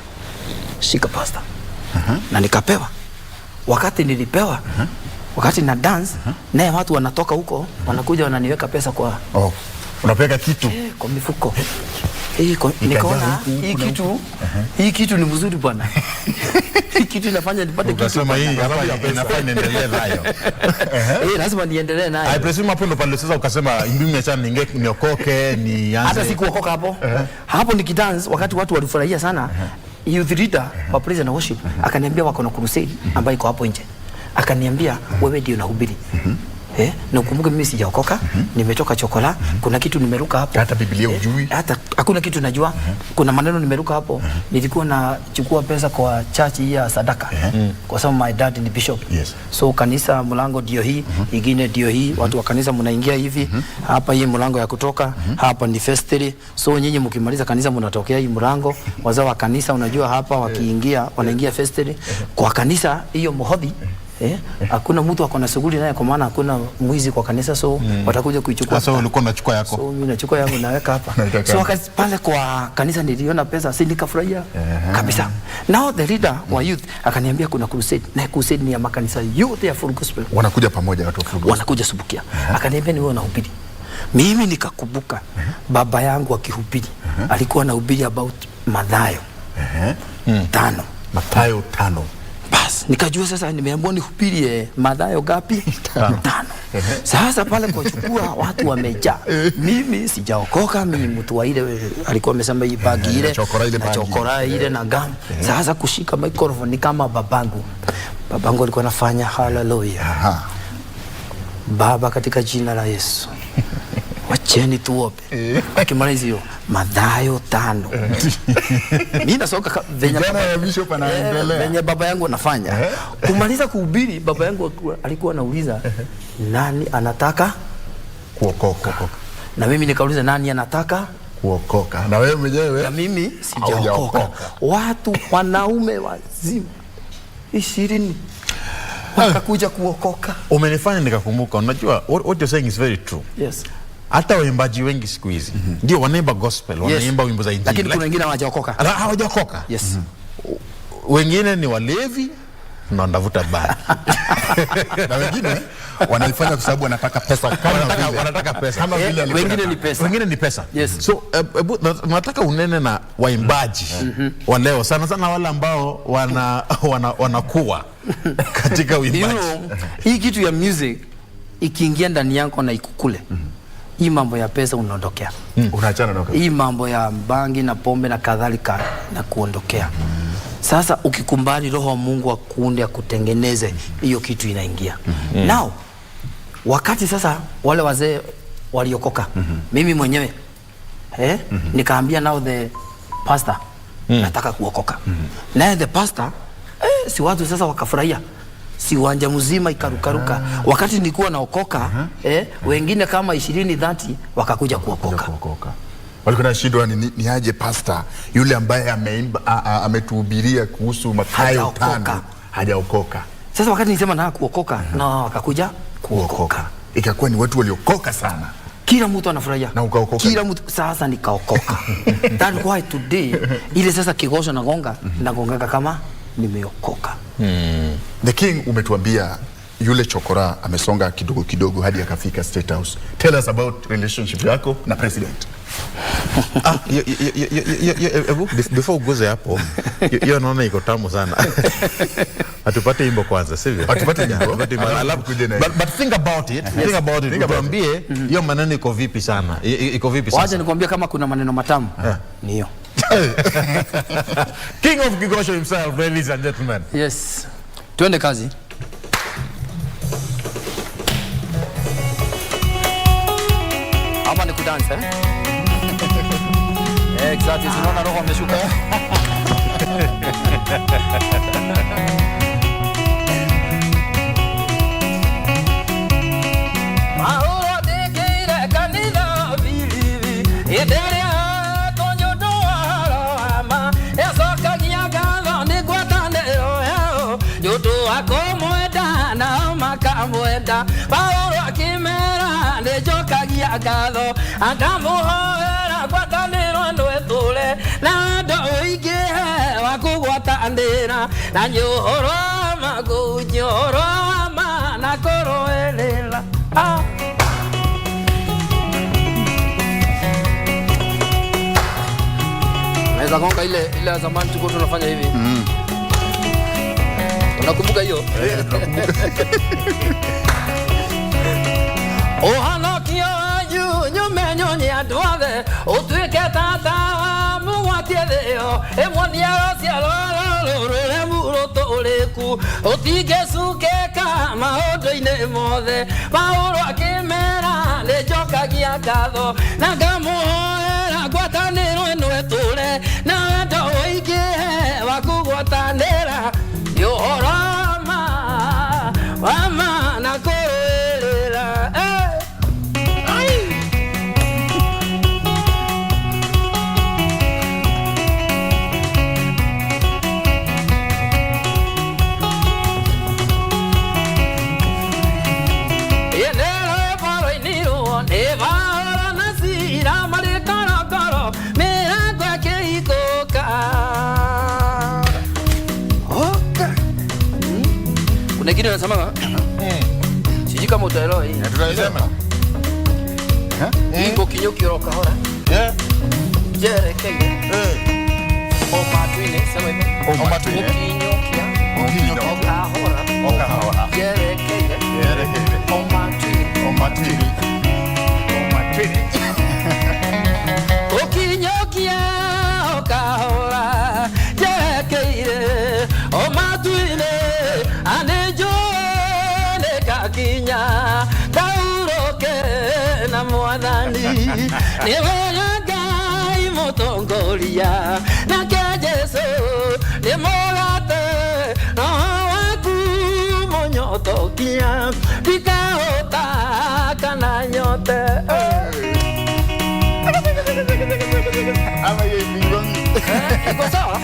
Shika pastor. Na nikapewa. Wakati nilipewa, wakati na dance, naye watu wanatoka huko, wanakuja wananiweka pesa kwa unapeka kitu kwa mifuko. Nikaona hii kitu ni mzuri bwana. Hii kitu inafanya nipate kitu. Unasema hii inafanya niendelee nayo. Lazima niendelee nayo. I presume hapo ndo pale sasa ukasema mimi acha niokoke nianze. Hata sikuokoka hapo. Hapo nikidance wakati watu walifurahia sana. Youth leader wa praise and worship akaniambia wako na crusade ambayo iko hapo nje. Akaniambia wewe ndio unahubiri. Na ukumbuke mimi sijaokoka, nimetoka chokola, kuna kitu nimeruka hapo. Hata Biblia hujui. Hata hakuna kitu najua. Kuna maneno nimeruka hapo. Nilikuwa nachukua pesa kwa church hii ya sadaka. Kwa sababu my dad ni bishop. So kanisa mlango ndio hii, ingine ndio hii. Watu wa kanisa mnaingia hivi. Hapa hii mlango ya kutoka, hapa ni vestry. So nyinyi mkimaliza kanisa mnatokea hii mlango. Wazao wa kanisa unajua hapa wakiingia wanaingia vestry. Kwa kanisa hiyo muhodhi hakuna mtu akona shughuli naye kwa maana hakuna mwizi kwa kanisa, so watakuja kuichukua. Sasa ulikuwa unachukua yako? So mimi nachukua yangu naweka hapa. So wakati pale kwa kanisa niliona pesa, si nikafurahia kabisa. Now the leader wa youth akaniambia kuna crusade, na crusade ni ya makanisa yote ya full gospel. Wanakuja pamoja watu wa full gospel. Wanakuja Subukia. Akaniambia ni wewe unahubiri. Mimi nikakumbuka baba yangu akihubiri. Alikuwa anahubiri about Mathayo 5. Mathayo 5. Bas, nikajua sasa nimeambiwa nihubiri Mathayo gapi? 5. Sasa pale kwa chukua watu wamejaa. Mimi sijaokoka, mimi mtu wa ile alikuwa amesema hii bagi ile, chokora ile na gam. Sasa kushika microphone ni kama babangu. Babangu alikuwa anafanya haleluya. Baba katika jina la Yesu. Wacheni tuombe. Akimaliza hiyo Mathayo 5. Mimi nasoka venye baba yangu anafanya. Kumaliza kuhubiri baba yangu alikuwa anauliza nani anataka kuokoka? Na mimi nikauliza nani anataka kuokoka? Na wewe mwenyewe? Na mimi sijaokoka. Watu wanaume wazima 20 wakakuja kuokoka. Umenifanya nikakumbuka. Unajua what you're saying is very true. Yes. Hata waimbaji wengi siku hizi ndio wanaimba gospel, wanaimba wimbo za injili. Lakini kuna wengine hawajaokoka. Hawajaokoka. Yes. Wengine ni walevi na wanavuta bangi. Na wengine wanaifanya kwa sababu wanataka pesa wanataka pesa. Kama vile wengine ni pesa. Wengine ni pesa. Yes. So nataka unene na waimbaji wa leo sana sana wale ambao wanakuwa katika uimbaji. Hii kitu ya music ikiingia ndani yako na ikukule. Hii mambo ya pesa unaondokea. Unaachana na hii mambo ya bangi na pombe na kadhalika na kuondokea. Sasa ukikumbali roho wa Mungu akuunde akutengeneze, hiyo kitu inaingia. Now wakati sasa wale wazee waliokoka, mimi mwenyewe nikaambia now the pastor nataka kuokoka. Naye the pastor si watu sasa wakafurahia. Si uwanja mzima ikarukaruka. Wakati nilikuwa naokoka, wengine kama 20-30 wakakuja kuokoka. Walikuwa na shida ni aje pastor yule ambaye ametuhubiria kuhusu Mathayo 5 hajaokoka. Sasa wakati nilisema na kuokoka na wakakuja kuokoka. Ikakuwa ni watu waliokoka sana. Kila mtu anafurahia. Na ukaokoka. Kila mtu sasa nikaokoka. That's why today ile sasa kigosho na gonga na gonga kama nimeokoka. The King, umetuambia yule chokora amesonga kidogo kidogo hadi akafika State House. Tell us about relationship yako na president. Before ugoze hapo, hiyo naona iko tamu sana. Atupate imbo kwanza, sivyo? Atupate imbo. But think about it. Think about it. Tuambie hiyo maneno iko vipi sana. Iko vipi sasa? Wacha nikwambie kama kuna maneno matamu. Ni hiyo. King of Kigosho himself, ladies and gentlemen. Yes. Tuende kazi. Hapa ni kudance exactly, tunaona roho ameshuka. Yes. ya gatho akamuhoera gwatanĩrwo ndwetũre na ndoige wakũgwatanĩra na nyũhoro magu nyũhoro mana kũrũĩrĩra Naweza konga ile zamani tuko tunafanya hivi. Unakumbuka hiyo? Tunakumbuka. Ohanokio nyumenyonya ndwathe utuike tata wa mugwatie thio emwonia ciarorore muruto uriku utingecukeka maundu-ini mothe Paulo akimera nijokagia ngatho na ngamuhoera ngwatanĩrwo ĩno ĩtũre na wendo ũingĩhe wa kũgwatanĩra ũhoro wa ma na kũrũĩrĩra Negine nasema siji kama utaelewa hii. Tunasema Iko kinyoki roka hora. Jere kenge. O matwine sema hivi. O matwine. Kinyoki roka hora. Oka hora. Jere kenge. Jere kenge. O matwine. O matwine. O matwine. O kinyoki roka hora. Jere kenge. O matwine. Kinya kauroke na mwathani ni wega Ngai mutongoria na ke Jesu ni mugate roho waku munyotokia ndikahota kana nyote ama ye bingongi iko sawa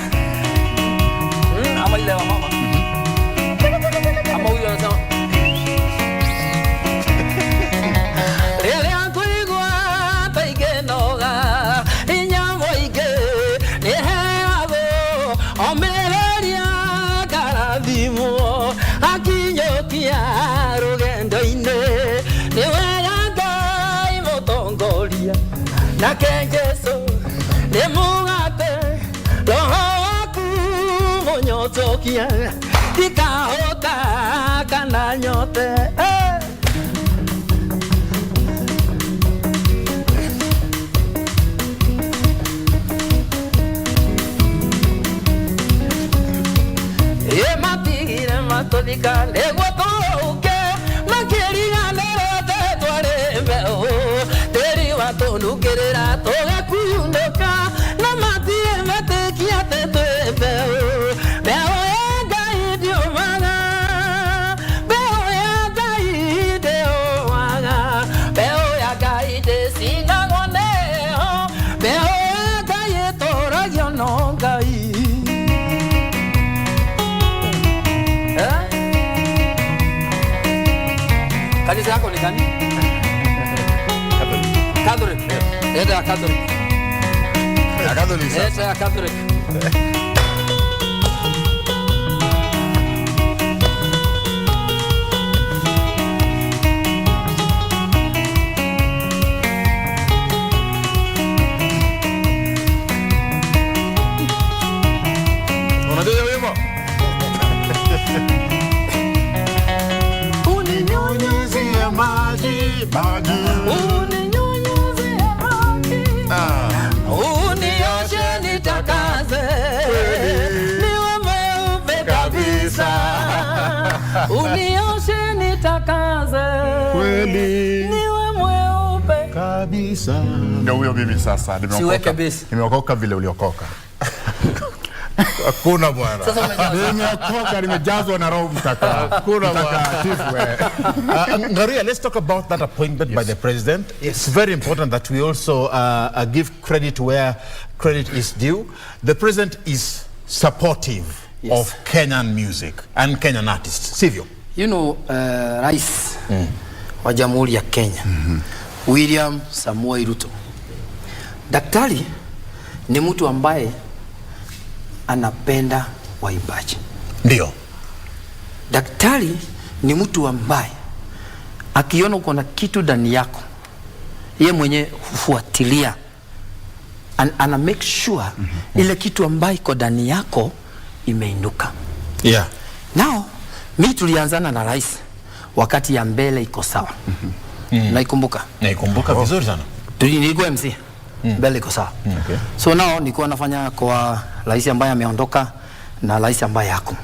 ama ile wa mama ama huyo anasema na ke Jesu ni mugate roho waku munyotokia ndikahota kana nyote matigire matolika negwo tuke makiriga nerote tware mbeo teri watunukirira tugakunduka na matie metekia tetwe mbeo mbeo ya Ngai ndiomaga mbeo ya Ngai ndiomaga mbeo ya Ngai ndĩcinagwo neho mbeo ya Ngai ĩtũragio no Ngai Kanisa yako ni gani? Catholic. Eda Catholic. Catholic. Eda Catholic. Unajua wimbo? Uninyunyizie maji, maji. Uninyunyizie maji. Unioshe nitakaze. Niwe mweupe kabisa. Unioshe nitakaze. Kweli. Niwe mweupe kabisa. Ndio huyo mimi sasa nimeokoka vile uliokoka. Hakuna bwana. Nimeokoka nimejazwa na Roho Mtakatifu. Ngaria, let's talk about that appointment by the president. It's very important that we also give credit where credit is due. The president is supportive of Kenyan music and Kenyan artists. Sivyo? You know, Rais wa Jamhuri ya Kenya William Samoei Ruto. Daktari ni mtu ambaye anapenda waimbaji. Ndio. Daktari ni mtu ambaye akiona uko na kitu ndani yako, yeye mwenye hufuatilia, ana make sure ile kitu ambayo iko ndani yako imeinuka. Yeah. Now, mimi tulianzana na rais wakati ya mbele iko sawa. Naikumbuka? Naikumbuka vizuri sana. Nilikuwa MC. Mbele iko sawa. Okay. So now nilikuwa nafanya kwa rais ambaye ameondoka na rais ambaye yako.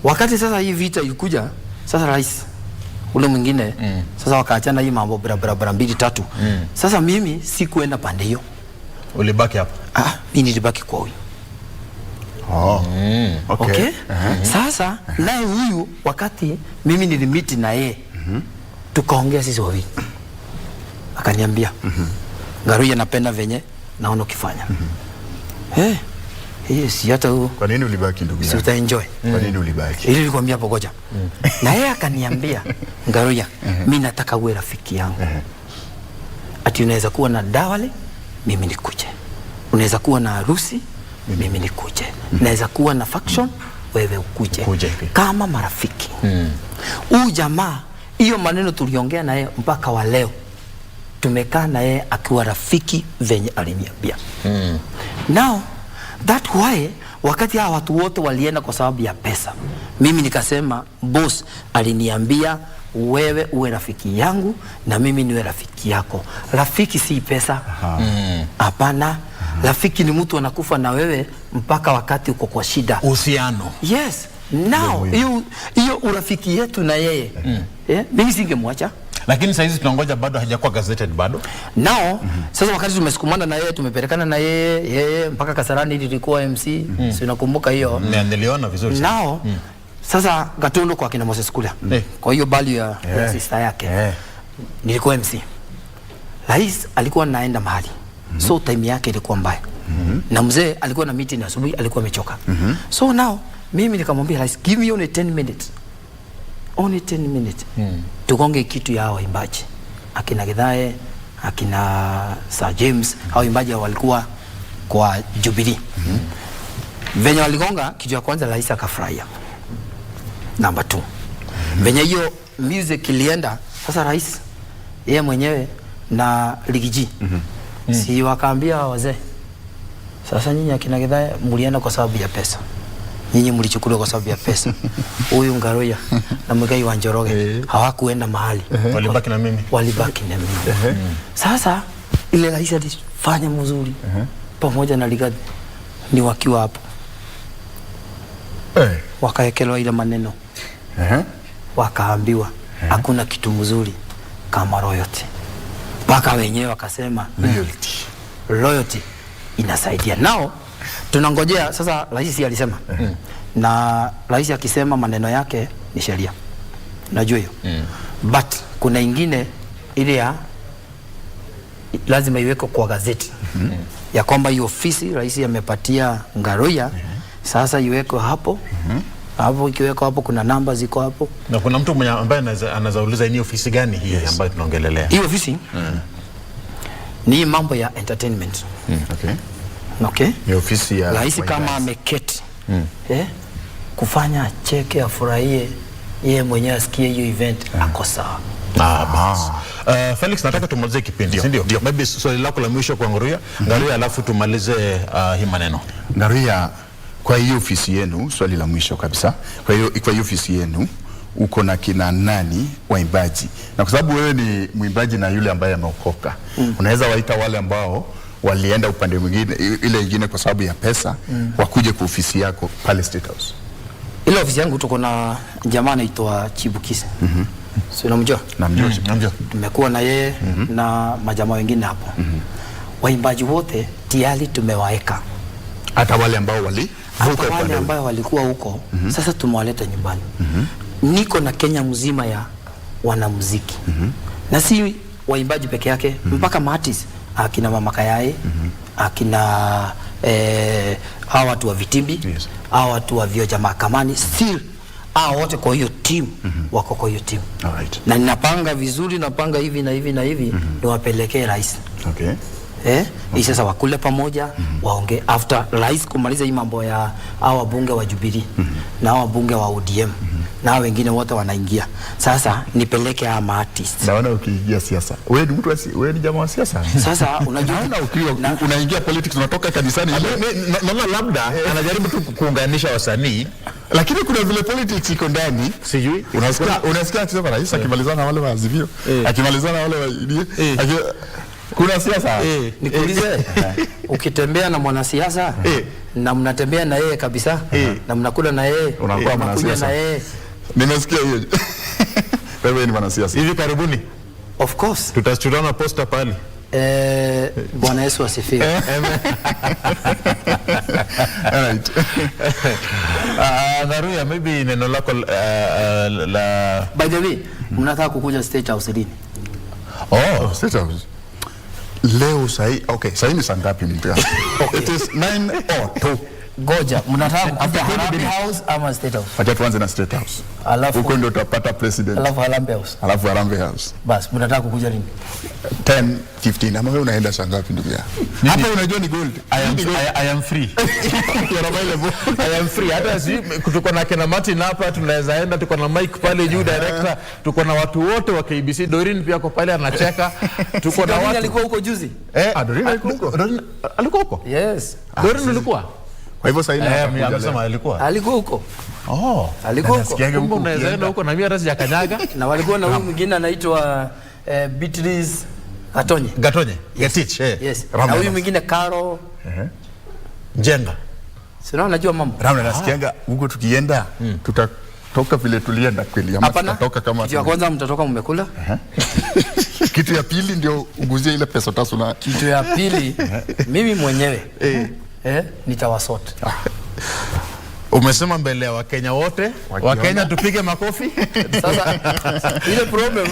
Wakati sasa hii vita ilikuja, sasa rais ule mwingine sasa wakaachana hii mambo barabara 2-3. Sasa mimi sikuenda pande hiyo. Ulibaki hapo? Mimi nilibaki kwa huyu. Okay. Sasa naye huyu wakati mimi nilimiti na yeye tukaongea sisi wawili. Akaniambia Ngaruya, napenda venye naona ukifanya. Si hata huo. Kwa nini ulibaki ndugu yangu? Si uta enjoy. Kwa nini ulibaki? Ili nilikwambia hapo goja. Na yeye akaniambia Ngaruya, mimi nataka uwe rafiki yangu. Ati unaweza kuwa na dawale, mimi nikuje. Unaweza kuwa na harusi, mimi nikuje. Naweza kuwa na faction, wewe ukuje. Kama marafiki. Huyu jamaa, hiyo maneno tuliongea na yeye mpaka wa leo. Tumekaa na yeye akiwa rafiki venye aliniambia. Now, that why wakati hawa watu wote walienda kwa sababu ya pesa, mimi nikasema boss aliniambia wewe uwe rafiki yangu na mimi niwe rafiki yako. Rafiki si pesa. Hapana. Rafiki ni mtu anakufa na wewe mpaka wakati uko kwa shida. Uhusiano. Yes. Now, hiyo urafiki yetu na yeye. Mimi singemwacha. Lakini sasa hizi tunangoja bado hajakuwa gazetted bado. Now, sasa wakati tumesukumana na yeye, tumepelekana na yeye mpaka Kasarani ilikuwa MC. Si unakumbuka hiyo? Niliona vizuri sana. Now, sasa Gatondo kwa kina Moses Kulia. Kwa hiyo bali ya sister yake. Nilikuwa MC. Rais alikuwa naenda mahali. So time yake ilikuwa mbaya. Na mzee alikuwa na meeting asubuhi, alikuwa amechoka. So now, mimi nikamwambia rais, give me only 10 minutes. Only 10 minutes. Tukonge kitu ya waimbaji. Akina Githae, akina Sir James, hao waimbaji walikuwa kwa Jubilee. Venye waligonga kitu ya kwanza rais akafurahia. Number 2. Venye hiyo music ilienda, sasa rais yeye mwenyewe na Ligiji. Si wakaambia wazee, sasa nyinyi akina Githae mlienda kwa sababu ya pesa. Nyinyi mlichukuliwa kwa sababu ya pesa. Huyu Ngaruya na Muigai wa Njoroge hawakuenda mahali. Walibaki na mimi. Walibaki na mimi. Sasa ile rais alifanya mzuri. Pamoja na Ligadi ni wakiwa hapo. Wakaekelewa ile maneno. Wakaambiwa hakuna kitu mzuri kama royalty. Paka wenyewe wakasema loyalty inasaidia. Nao tunangojea sasa rais alisema. Na rais akisema maneno yake ni sheria. Najua hiyo. But kuna ingine ile ya lazima iweko kwa gazeti. Ya kwamba hiyo ofisi rais amepatia Ngaruya sasa iweko hapo. Hapo ikiweko hapo kuna namba ziko hapo. Na kuna mtu mwenye ambaye anazauliza ni ofisi gani hii ambayo tunaongelelea? Hiyo ofisi ni mambo ya entertainment. Okay. Ni ofisi ya rais kama ameketi. Kufanya cheke afurahie yeye mwenyewe asikie hiyo event ako sawa. Felix, nataka tumalize kipindi, si ndio? Maybe swali lako la mwisho kwa Ngaruya, Ngaruya alafu tumalize hii maneno. Ngaruya, kwa hiyo ofisi yenu, swali la mwisho kabisa. Kwa hiyo ofisi yenu uko na kina nani waimbaji? Na kwa sababu wewe ni mwimbaji na yule ambaye ameokoka, unaweza waita wale ambao walienda upande mwingine ile nyingine kwa sababu ya pesa wakuje kwa ofisi yako pale State House. Ile ofisi yangu tuko na jamaa anaitwa Chibukisi. Si unamjua? Namjua. Tumekuwa na yeye na majamaa wengine hapo. Waimbaji wote tayari tumewaeka. Hata wale ambao walikuwa huko sasa tumewaleta nyumbani. Niko na Kenya mzima ya wanamuziki. Na si waimbaji peke yake, mpaka artists akina Mama Kayai, akina hawa watu wa Vitimbi, hawa watu wa Vioja Mahakamani, still wote kwa hiyo team wako kwa hiyo team. Alright. Na ninapanga vizuri, napanga hivi na hivi na hivi niwapelekee rais. Okay. Hii sasa wakule pamoja waongee after rais kumaliza hii mambo ya hao wabunge wa Jubilee na hao wabunge wa ODM na wengine wote wanaingia. Sasa nipeleke ama artist. Naona ukiingia siasa. Wewe ni mtu wewe ni jamaa wa siasa. Sasa unajua unaingia politics, unatoka kanisani. Naona labda anajaribu tu kuunganisha wasanii, lakini kuna vile politics iko ndani. Sijui. Unasikia akisema rais akimalizana na wale wa Azimio, akimalizana na wale wa kuna siasa. Nikuulize, ukitembea na mwanasiasa na mnatembea na yeye kabisa na mnakula na yeye, unakuwa mwanasiasa na yeye. Nimesikia hiyo. Wewe ni mwanasiasa. Hivi karibuni of course tutachukua posta pale. Bwana Yesu asifiwe. Alright. Naruya, maybe neno lako la by the way, mnataka kukuja State House lini? State House. Leo sahi, okay, sahi ni saa ngapi mtu? It is 9:02. Goja, mnataka kukuja Harambee House ama State House? Acha tuanze na State House. Alafu huko ndio tutapata president. Alafu Harambee House. Alafu Harambee House. Bas, mnataka kukuja lini? 10:15. Ama wewe unaenda saa ngapi ndugu yangu? Hapa unajua ni gold. I am free. You're available. I am free. Hata tuko na kina Martin hapa, tunaweza enda, tuko na Mike pale juu director, tuko na watu wote wa KBC. Dorin pia kwa pale anacheka. Tuko na watu. Alikuwa huko juzi? Dorin alikuwa huko. Dorin alikuwa huko? Yes. Dorin alikuwa? Kwa hivyo sasa mimi amesema alikuwa huko. Alikuwa huko. Kumbe unaweza enda huko na mimi hata sijakanyaga. Na walikuwa na huyu mwingine anaitwa Beatrice Gatonye. Getich. Yes. Na huyu mwingine Karo. Jenga. Sio unajua mambo. Ramna nasikianga huko tukienda tutatoka vile tulienda kweli ama tutatoka kama kitu ya kwanza mtatoka mmekula. Kitu ya pili ndio uguzie ile pesa tasu na kitu ya pili mimi mwenyewe nitawasort. Umesema mbele ya Wakenya wote, Wakenya tupige makofi. Sasa ile problem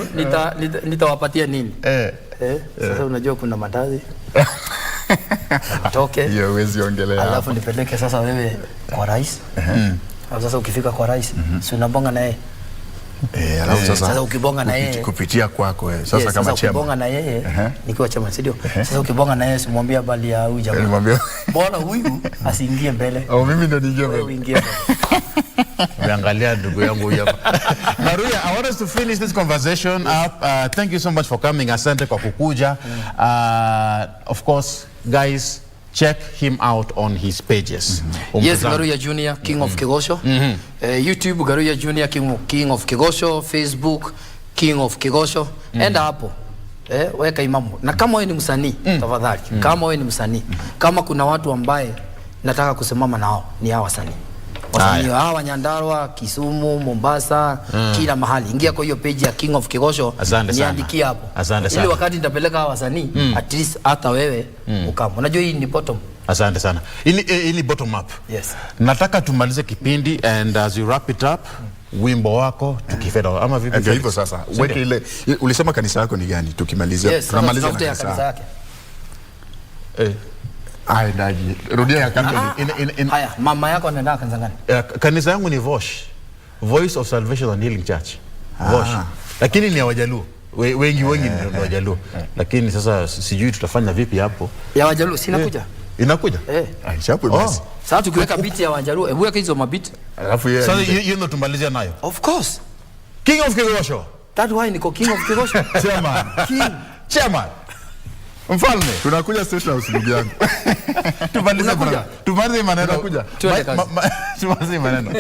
nitawapatia nini? Sasa unajua kuna mandazi. Toke. Hiyo huwezi ongelea. Alafu nipeleke sasa wewe kwa rais. Sasa ukifika kwa rais, si unabonga na yeye. Alafu sasa ukibonga na yeye kupitia kwako sasa kama chama. Ukibonga na yeye nikiwa chama sio. Sasa ukibonga na yeye simwambie habari ya huyu jamaa. Nimwambie. Bora huyu asiingie mbele. Mimi ndo niingie mbele. Wewe ingie mbele. Umeangalia ndugu yangu hapa. Naruya, I want us to finish this conversation up. Thank you so much for coming. Asante kwa kukuja. Of course, guys, check him out on his pages. Yes, Garuya Junior, King of Kigosho. YouTube, Garuya Junior, King of Kigosho. Facebook, King of Kigosho. Enda hapo. Weka imamu. Na kama wewe ni msanii, tafadhali. Kama wewe ni msanii, kama kuna watu ambaye nataka kusimama nao, ni hawa wasanii. Wasanii hawa Nyandarua, Kisumu, Mombasa, kila mahali. Ingia kwa hiyo page ya King of Kigosho, niandikie hapo. Ili wakati nitapeleka hawa wasanii, at least hata wewe ukamo. Unajua hii ni bottom. Asante sana. Ili bottom up. Yes. Nataka tumalize kipindi and as you wrap it up, wimbo wako tukifeda ama vipi? Ndio hivyo sasa. Weke ile ulisema kanisa yako ni gani? Tukimalizia tunamalizia kanisa yake. Daji. Rudia ya kanisa. Haya, mama yako anaenda kanisa gani? Kanisa yangu ni Voice of Salvation and Healing Church. Vosh. Lakini ni ya Wajaluo. Wengi ni Wajaluo. Lakini sasa sijui tutafanya vipi hapo. Ya Wajaluo sinakuja. Inakuja? Chapo basi. Sasa tukiweka beat ya Wajaluo, hebu weka hizo mabit. Alafu yeye. Sasa hiyo ndo tumalizia nayo. Of course. King of Kigosho. That's why niko King of Kigosho. Chairman. Chairman. Mfalme, tunakuja State House ndugu yangu. Tumalize maneno. Tunakuja. Tumalize maneno.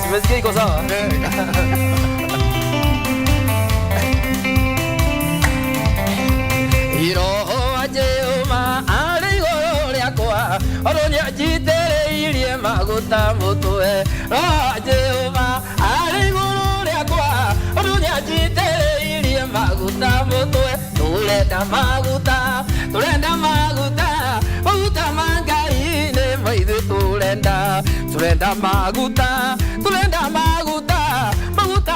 Simesikia iko sawa? Iroho ajeuma aligoro liakwa oronya jitereirie maguta mutwe ajeuma aligoro liakwa oronya jitereirie maguta mutwe tulenda maguta maguta mangai ne maithu tulenda maguta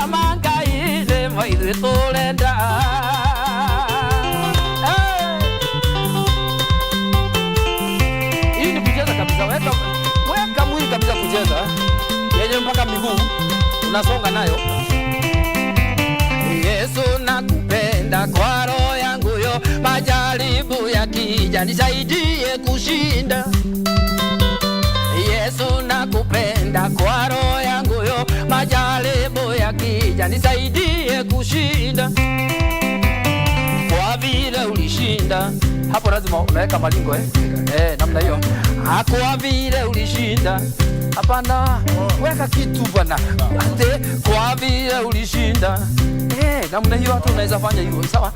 mangai ne maithu tulenda tunasonga nayo. Yesu nakupenda kwa roho yangu yo, majaribu yakija nisaidie kushinda. Yesu nakupenda kwa roho yangu yo, majaribu yakija nisaidie kushinda. Kwa vile ulishinda, hapo lazima unaweka malingo namna hiyo. Kwa vile ulishinda, hapana, weka kitu bwana. Kwa vile ulishinda, namna hiyo hata unaweza fanya hivyo, sawa?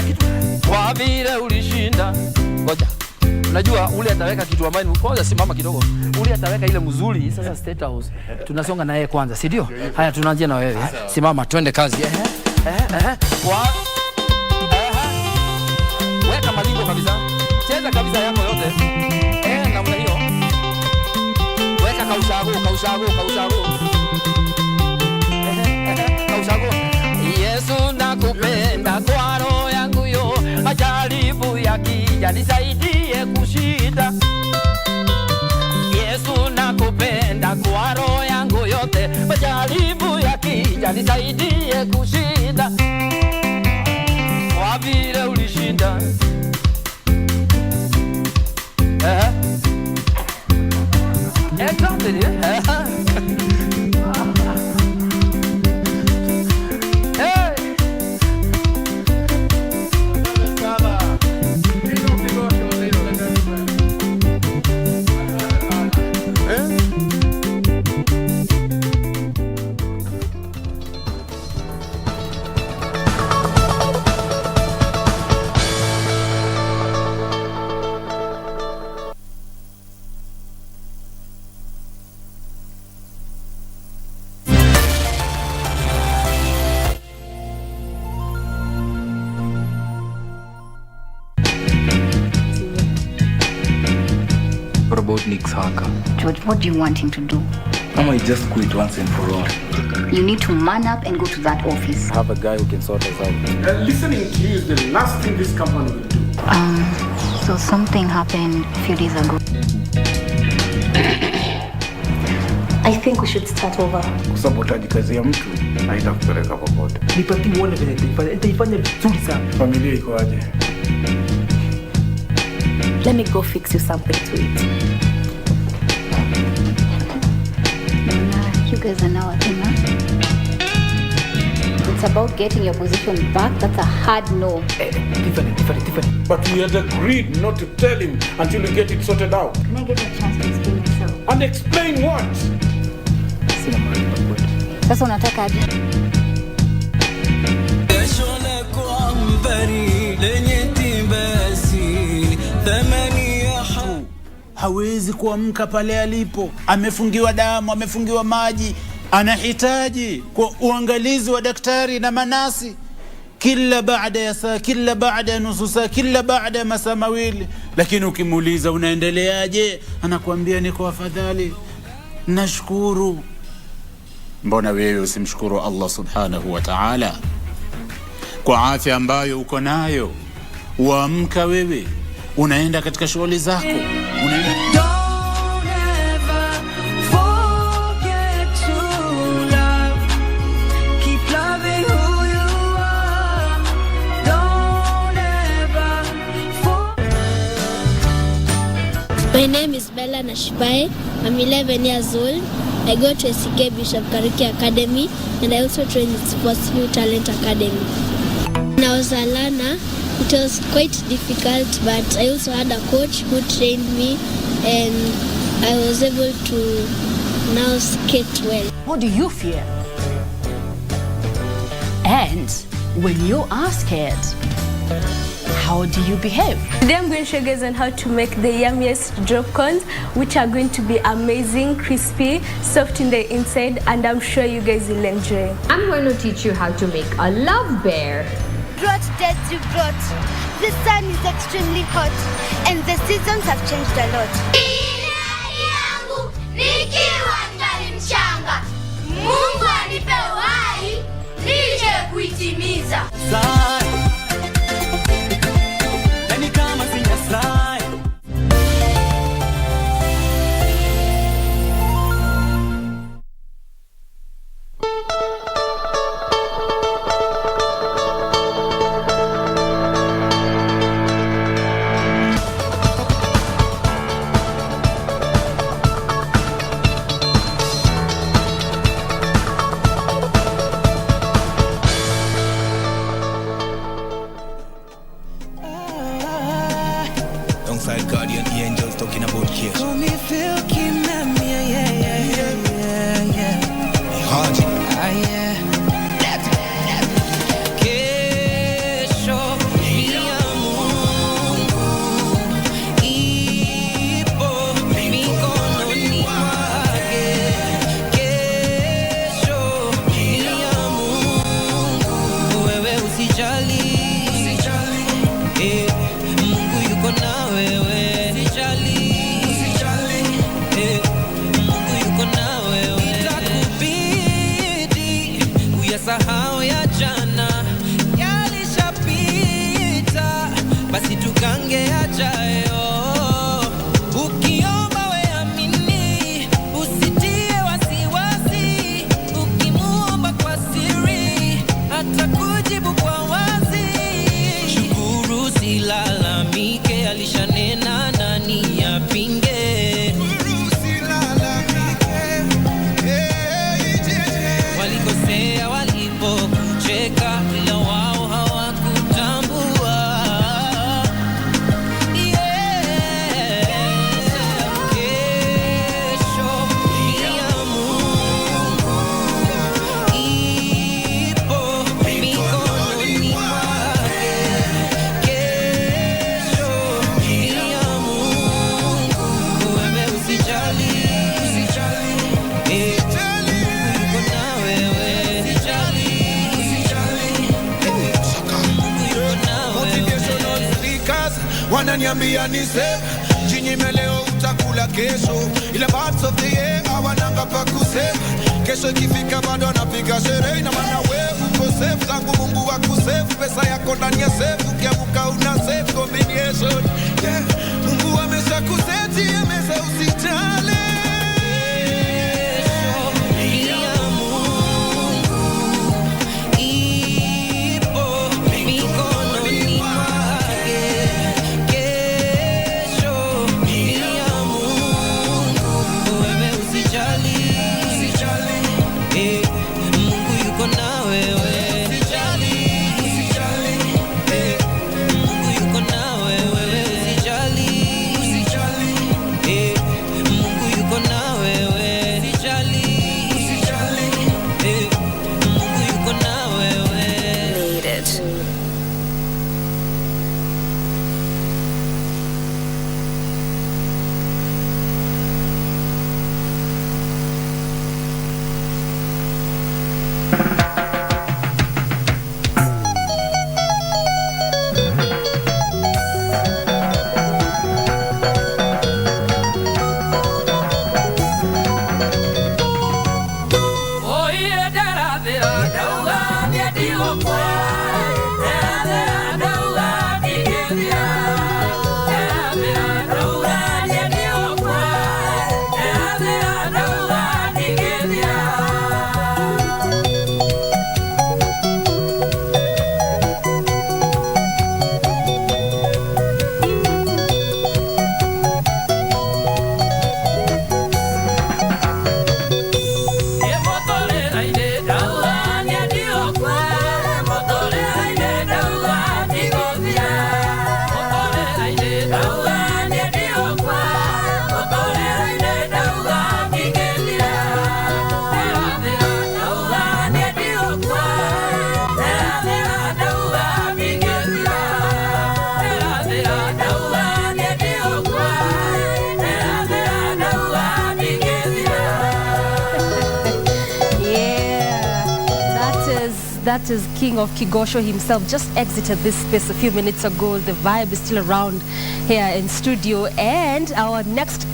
Kitu. Kwa vile ulishinda, ngoja. Unajua ule ataweka kitu ambacho kwanza, simama kidogo. Ule ataweka ile mzuri, sasa State House. Tunasonga na yeye kwanza, si ndio? Haya, tunaanzia na wewe. Simama, twende kazi. Kwa weka malingo kabisa. Cheza kabisa yako yote. Namna hiyo. Weka kausago. Kausago. Yesu nakupenda kwa roho yangu yo, majaribu yakija nisaidie kushinda. Yesu nakupenda kwa roho yangu yote, majaribu yakija nisaidie kushinda. Kwa vile ulishinda, about Nick's hacker. George, what do you want him to do? I might just quit once and for all. You need to man up and go to that office. I have a guy who can sort us out. Listening to you is the last thing this company will do. So something happened a few days ago. I think we should start over. Kusabotaji kazi ya mtu haitakupeleka popote. Nipatie uone vile nitaifanya vizuri sana. Familia iko aje? Let me go fix you something to eat. You guys are now a team, huh? It's about getting your position back. That's a hard no. Tiffany. But we had agreed not to tell him until we get it sorted out. Can I get a chance to explain myself? And explain what? Sasa unataka aje? Hawezi kuamka pale alipo, amefungiwa damu, amefungiwa maji, anahitaji kwa uangalizi wa daktari na manasi kila baada ya saa, kila baada ya nusu saa, kila baada ya masaa mawili. Lakini ukimuuliza unaendeleaje, anakuambia niko afadhali, nashukuru. Mbona wewe usimshukuru Allah subhanahu wa ta'ala kwa afya ambayo uko nayo? Uamka wewe, unaenda katika shughuli zako, unaenda. Don't ever forget to love. Keep loving who you are. Don't ever My name is Bella Nashpai. I'm 11 years old. I go to SK Bishop Kariki Academy, and I also train in Sports New Talent Academy. When I was a learner, it was quite difficult, but I also had a coach who trained me, and I was able to now skate well. What do you fear? And when you are scared, how do you behave? Today I'm going to show you guys on how to make the yummiest drop cones, which are going to be amazing, crispy, soft in the inside, and I'm sure you guys will enjoy. I'm going to teach you how to make a love bear. Drought, dead to drought. The sun is extremely hot, and the seasons have changed a lot. Nikiwa ngali mchanga, Mungu anipe uhai nije kuitimiza. alongside guardian angels talking about care. Call me Phil Kim, yeah. Haji. Yeah. Kesho ni ya Mungu, ipo mikononi mwake. Kesho ni ya Mungu, wewe usijali. Mungu yuko na wewe. Mungu yuko na wewe. Itakubidi uyasahau ya jana, yalishapita, basi tukange yajayo. Ukiomba we amini, usitie wasiwasi. Ukimuomba kwa siri, atakujibu kwa wazi. Shukuru, silalamike, alishanena nani yapinge. Walikosea walipokucheka, ila wao hawakutambua. Kesho ni ya Mungu, ipo mikononi mwake. Kesho ni ya Mungu, wewe usijali. Wananiambia ni safe, jinyime leo utakula kesho. Ile parts of the year hawananga pa kusave. Kesho ikifika bado anapiga sherehe. Ina maana wewe uko safe, tangu Mungu wa kusave. Pesa yako ndani ya safe, ukiamuka una safe combination. Yeah, Mungu amesha kuseti, amesha usijali. That is King of Kigosho himself. Just exited this space a few minutes ago. The vibe is still around here in studio. And our last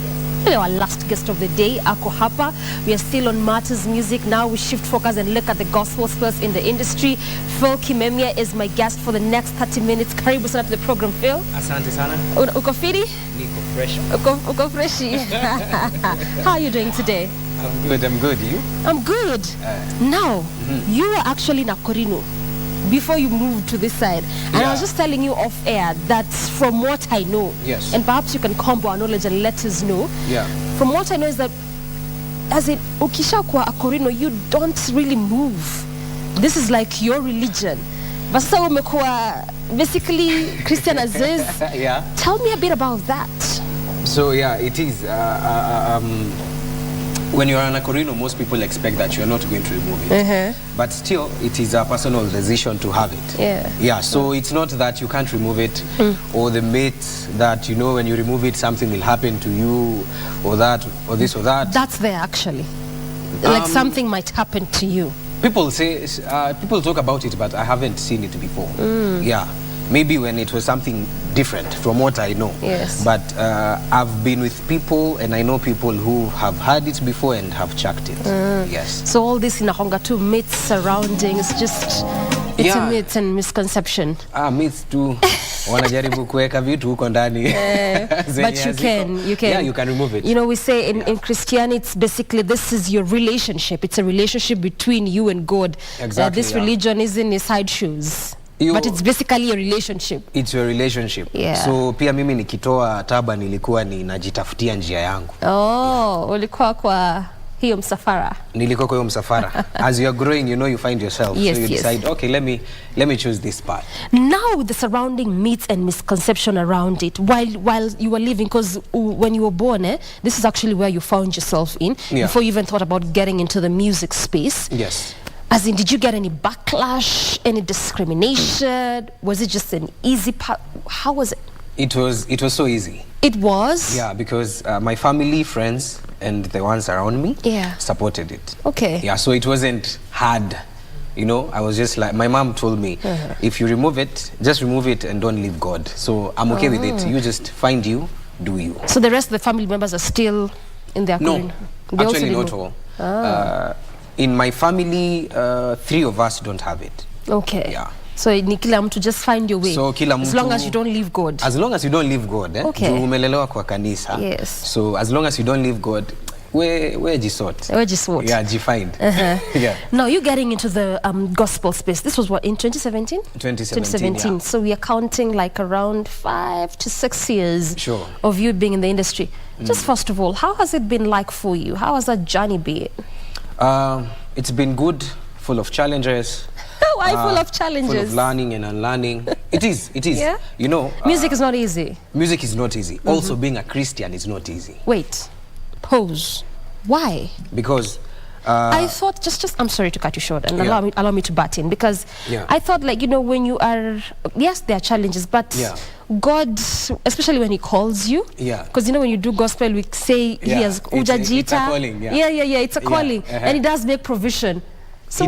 guest of the day, Ako Hapa. We are still on Martyrs Music. Now we shift focus and look at the gospel first in the industry. Phil Kimemia is my guest for the next 30 minutes. Karibu sana to the program, Phil. Asante sana. Uko fiti? Niko fresh. Uko freshy. How are you doing today? I'm good. You? I'm good. Now, you were actually in Akorino before you moved to this side. And I was just telling you off air that from what I know, yes, and perhaps you can combo our knowledge and let us know. Yeah. From what I know is that as in ukisha kwa Akorino, you don't really move. This is like your religion. But sasa umekuwa basically Christian Aziz. Yeah. Tell me a bit about that. So yeah, it is. When you're an Akorino, most people expect that you're not going to remove it. But still, it is a personal decision to have it. Yeah. So it's not that you can't remove it, or the myth that, you know, when you remove it, something will happen to you, or that, or this, or that. That's there actually. Like something might happen to you. People say, people talk about it, but I haven't seen it before. Yeah. Maybe when it was something different from what I know. Yes. But I've been with people, and I know people who have had it before and have chucked it. Yes. So all this in Ahonga too, myths surrounding, it's just, it's a myth and misconception. Myths too. Wanajaribu kuweka vitu huko ndani. But you can. Yeah, you can remove it. You know, we say in Christianity, it's basically, this is your relationship. It's a relationship between you and God. Exactly. This religion isn't a side shoes. But it's basically a relationship. It's a relationship. Yeah. So pia mimi nikitoa taba nilikuwa ninajitafutia njia yangu. Ulikuwa kwa hiyo msafara. Nilikuwa kwa hiyo msafara. As you are growing, you know, you find yourself. Yes, so you decide, okay, let me choose this path. Now the surrounding myths and misconception around it while you were living, because when you were born, this is actually where you found yourself in before you even thought about getting into the music space. Yes. As in, did you get any backlash, any discrimination? Was it just an easy path? How was it? It was so easy. It was? Yeah, because my family, friends, and the ones around me supported it. Okay. Yeah, so it wasn't hard. You know, I was just like, my mom told me, if you remove it, just remove it and don't leave God. So I'm okay with it. You just find you, do you. So the rest of the family members are still in their No, actually not all. In my family, 3 of us don't have it. Okay. Yeah. So ni kila mtu just find your way. So kila mtu, as long as you don't leave God. As long as you don't leave God. Okay. Umelelewa kwa kanisa. Yes. So as long as you don't leave God, where jisort. Where jisort. Yeah, jifind. Yeah. Now you're getting into the gospel space. This was what, in 2017? 2017. Yeah. So we are counting like around 5 to 6 years of you being in the industry. Just first of all, how has it been like for you? How has that journey been? It's been good, full of challenges. Why full of challenges? Full of learning and unlearning. It is. Yeah? You know, music is not easy. Music is not easy. Also, being a Christian is not easy. Wait, pause. Why? Because I thought, I'm sorry to cut you short, and allow me to butt in, because I thought, like, you know, when you are, yes, there are challenges, but God, especially when he calls you, because, you know, when you do gospel, we say he has ujajita. It's a calling, it's a calling, and he does make provision. So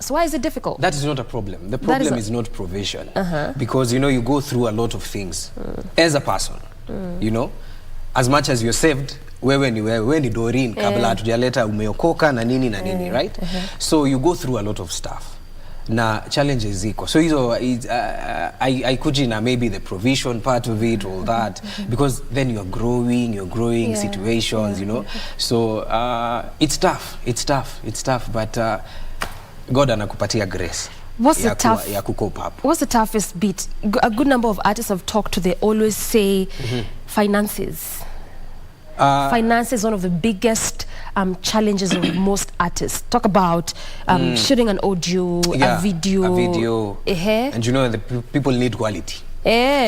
why is it difficult? That is not a problem. The problem is not provision. Because, you know, you go through a lot of things as a person, you know, as much as you're saved, wewe ni Doreen kabla hatujaleta umeokoka na nini, right? So you go through a lot of stuff. Na challenges ziko. So hizo I kuji na maybe the provision part of it, all that, because then you're growing situations, you know. So it's tough, but God anakupatia grace. What's the tough? Ya kucope up. What's the toughest bit? A good number of artists I've talked to, they always say finances. Finance is one of the biggest challenges of most artists. Talk about shooting an audio, a video. And you know, the people need quality.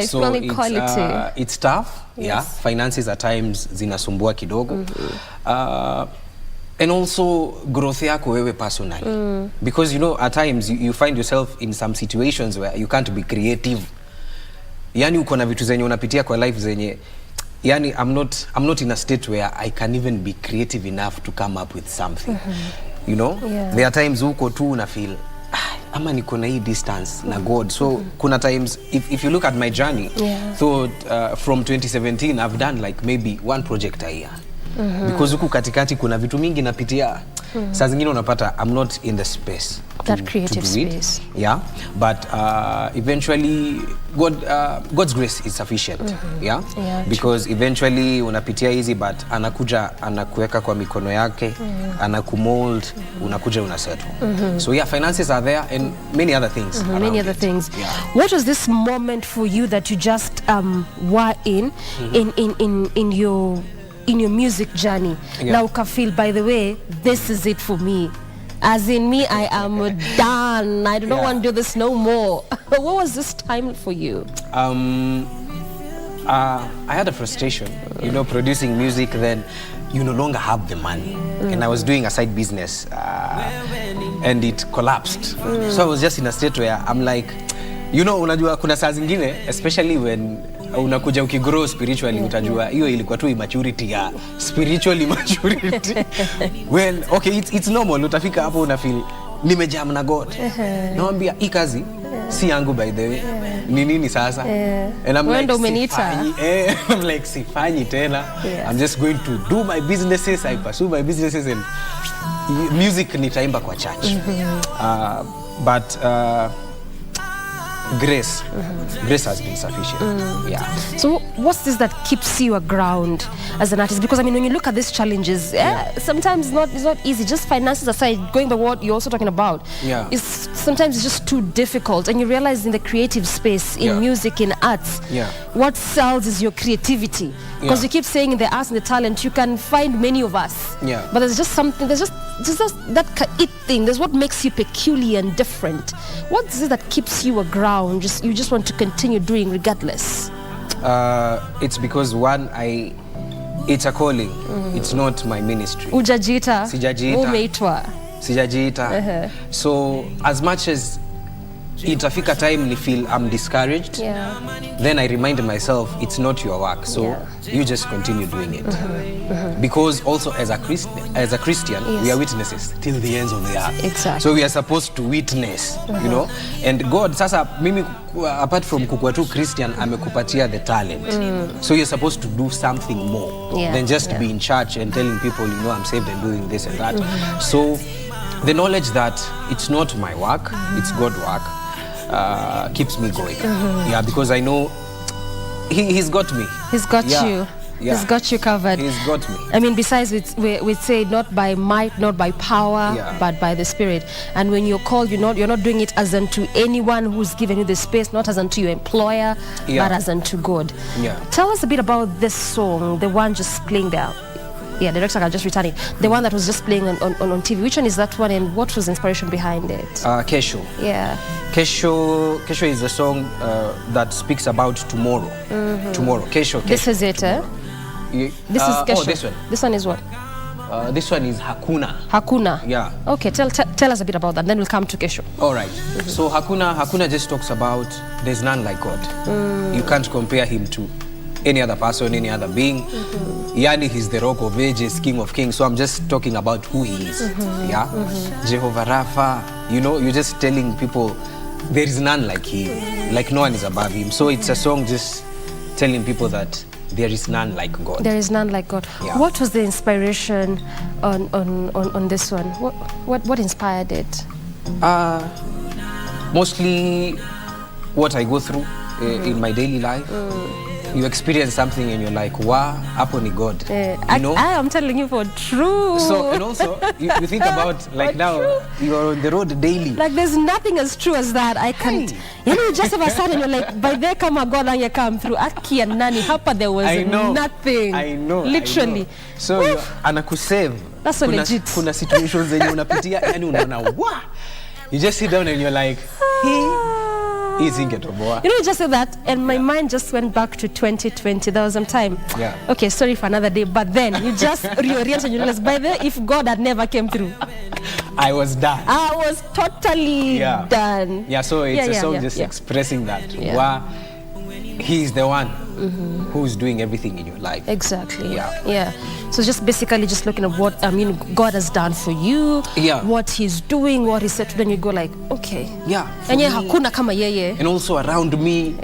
So quality. It's tough. Yes. Finances at times zinasumbua kidogo. And also growth yako wewe personally. Because, you know, at times you find yourself in some situations where you can't be creative. Yani uko na vitu zenye unapitia kwa life zenye, yani I'm not in a state where I can even be creative enough to come up with something. You know? There are times uko tu una feel ama niko na hii distance na God. So kuna times if you look at my journey, so from 2017 I've done like maybe 1 project a year. Because huku katikati kuna vitu mingi napitia. Saa zingine unapata I'm not in the space that creative space. Yeah, but eventually God's grace is sufficient. Because eventually unapitia hizi, but anakuweka kwa mikono yake, anakumold, unakuja unasettle. So finances are there and many other things. What was this moment for you that you just were in your music journey? Now uka feel, by the way, this is it for me. As in me, I am done. I do not want to do this no more. What was this time for you? I had a frustration, producing music, then you no longer have the money. And I was doing a side business and it collapsed. So I was just in a state where I'm like, unajua kuna saa zingine, especially when unakuja ukigrow spiritually, utajua hiyo ilikuwa tu immaturity ya spiritual immaturity. Well, okay, it's normal. Utafika hapo unafeel nimejam na God. Naambia hii kazi si yangu by the way. Ni nini sasa? And I'm like, I'm like, sifanyi tena. I'm just going to do my businesses. I pursue my businesses and music nitaimba kwa church. But grace has been sufficient. Yeah. So what's this that keeps you aground as an artist? Because I mean, when you look at these challenges, sometimes it's not easy. Just finances aside, going by what you're also talking about, sometimes it's just too difficult. And you realize in the creative space, in music, in arts, what sells is your creativity. Because you keep saying in the arts and the talent, you can find many of us. But there's just something, there's just that it thing. There's what makes you peculiar and different. What is it that keeps you aground? You just want to continue doing regardless? It's because one, it's a calling. It's not my ministry. Ujajita. Sijajiita. Umeitwa. Sijajiita. So as much as itafika time ni feel I'm discouraged, then I remind myself it's not your work, so you just continue doing it. Because also as a Christian, we are witnesses till the ends of the earth. Exactly. So we are supposed to witness, and God sasa mimi apart from kukua tu Christian amekupatia the talent. So you're supposed to do something more than just be in church and telling people, I'm saved and doing this and that. So the knowledge that it's not my work, it's God's work, keeps me going. Because I know he's got me. He's got you. He's got you covered. He's got me. I mean, besides, we say not by might, not by power, but by the Spirit. And when you're called, you're not doing it as unto anyone who's given you the space, not as unto your employer, but as unto God. Tell us a bit about this song, the one just playing there. Director, I'll just return it. The one that was just playing on TV. Which one is that one, and what was the inspiration behind it? Kesho. Kesho is a song that speaks about tomorrow. Tomorrow. Kesho. This is it, eh? This is Kesho. Oh, this one. This one is what? This one is Hakuna. Hakuna. Yeah. Okay, tell us a bit about that. Then we'll come to Kesho. All right. So Hakuna just talks about there's none like God. You can't compare him to any other person, any other being. Yani, he's the Rock of Ages, King of Kings. So I'm just talking about who he is. Jehovah Rapha. You're just telling people there is none like him. Like no one is above him. So it's a song just telling people that there is none like God. There is none like God. What was the inspiration on this one? What inspired it? Mostly what I go through in my daily life. You experience something and you're like, wow, hapo ni God. I'm telling you for true. So, and also, you think about, like now, you're on the road daily. Like there's nothing as true as that. I can't. You just of a sudden you're like, by there come a God and you come through. Aki and nani, hapa there was nothing. I know. Literally. So, anakusave. That's so legit. Kuna situations zenye unapitia, yani unaona, wow. You just sit down and you're like, You just said that, and my mind just went back to 2020. There was some time. Okay, sorry for another day, but then you just reorient and you realize, by the if God had never came through, I was done. I was totally done. So it's a song just expressing that. Wow, he is the one who's doing everything in your life. Exactly. So just basically just looking at what God has done for you, what he's doing, what he said to them, you go like, okay. And hakuna kama yeye. And also around me, you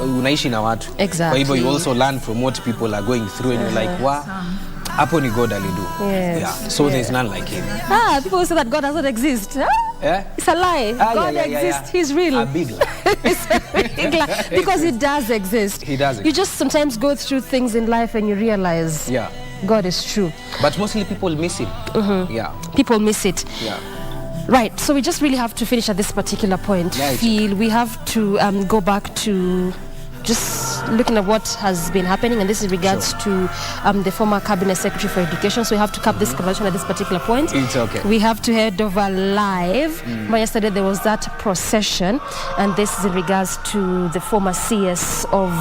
unaishi na watu. Exactly. Kwa hivyo you also learn from what people are going through and you're like, wow, hapo ni God alidu. So there's none like him. People say that God doesn't exist. It's a lie. God exists. He's real. A big lie. It's a big lie. Because he does exist. He does exist. You just sometimes go through things in life and you realize God is true. But mostly people miss him. People miss it. Right. So we just really have to finish at this particular point. We have to go back to just looking at what has been happening, and this is regards to the former Cabinet Secretary for Education. So we have to cap this conversation at this particular point. It's okay. We have to head over live. But yesterday there was that procession, and this is in regards to the former CS of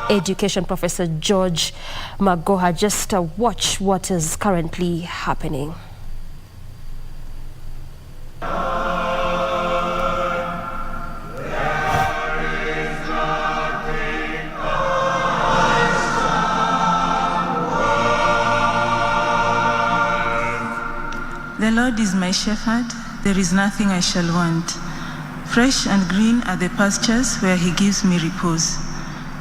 Education, Professor George Magoha. Just watch what is currently happening. The Lord is my shepherd, there is nothing I shall want. Fresh and green are the pastures where he gives me repose.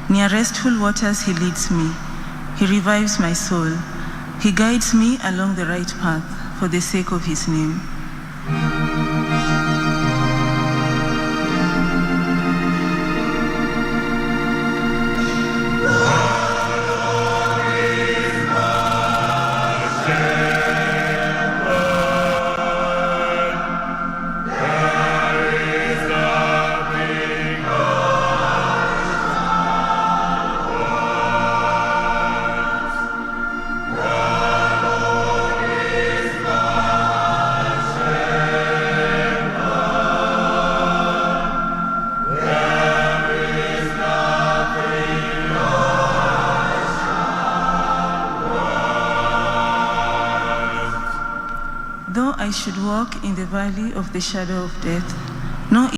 Near restful waters he leads me. He revives my soul. He guides me along the right path for the sake of his name. Though I should walk in the valley of the shadow of death, no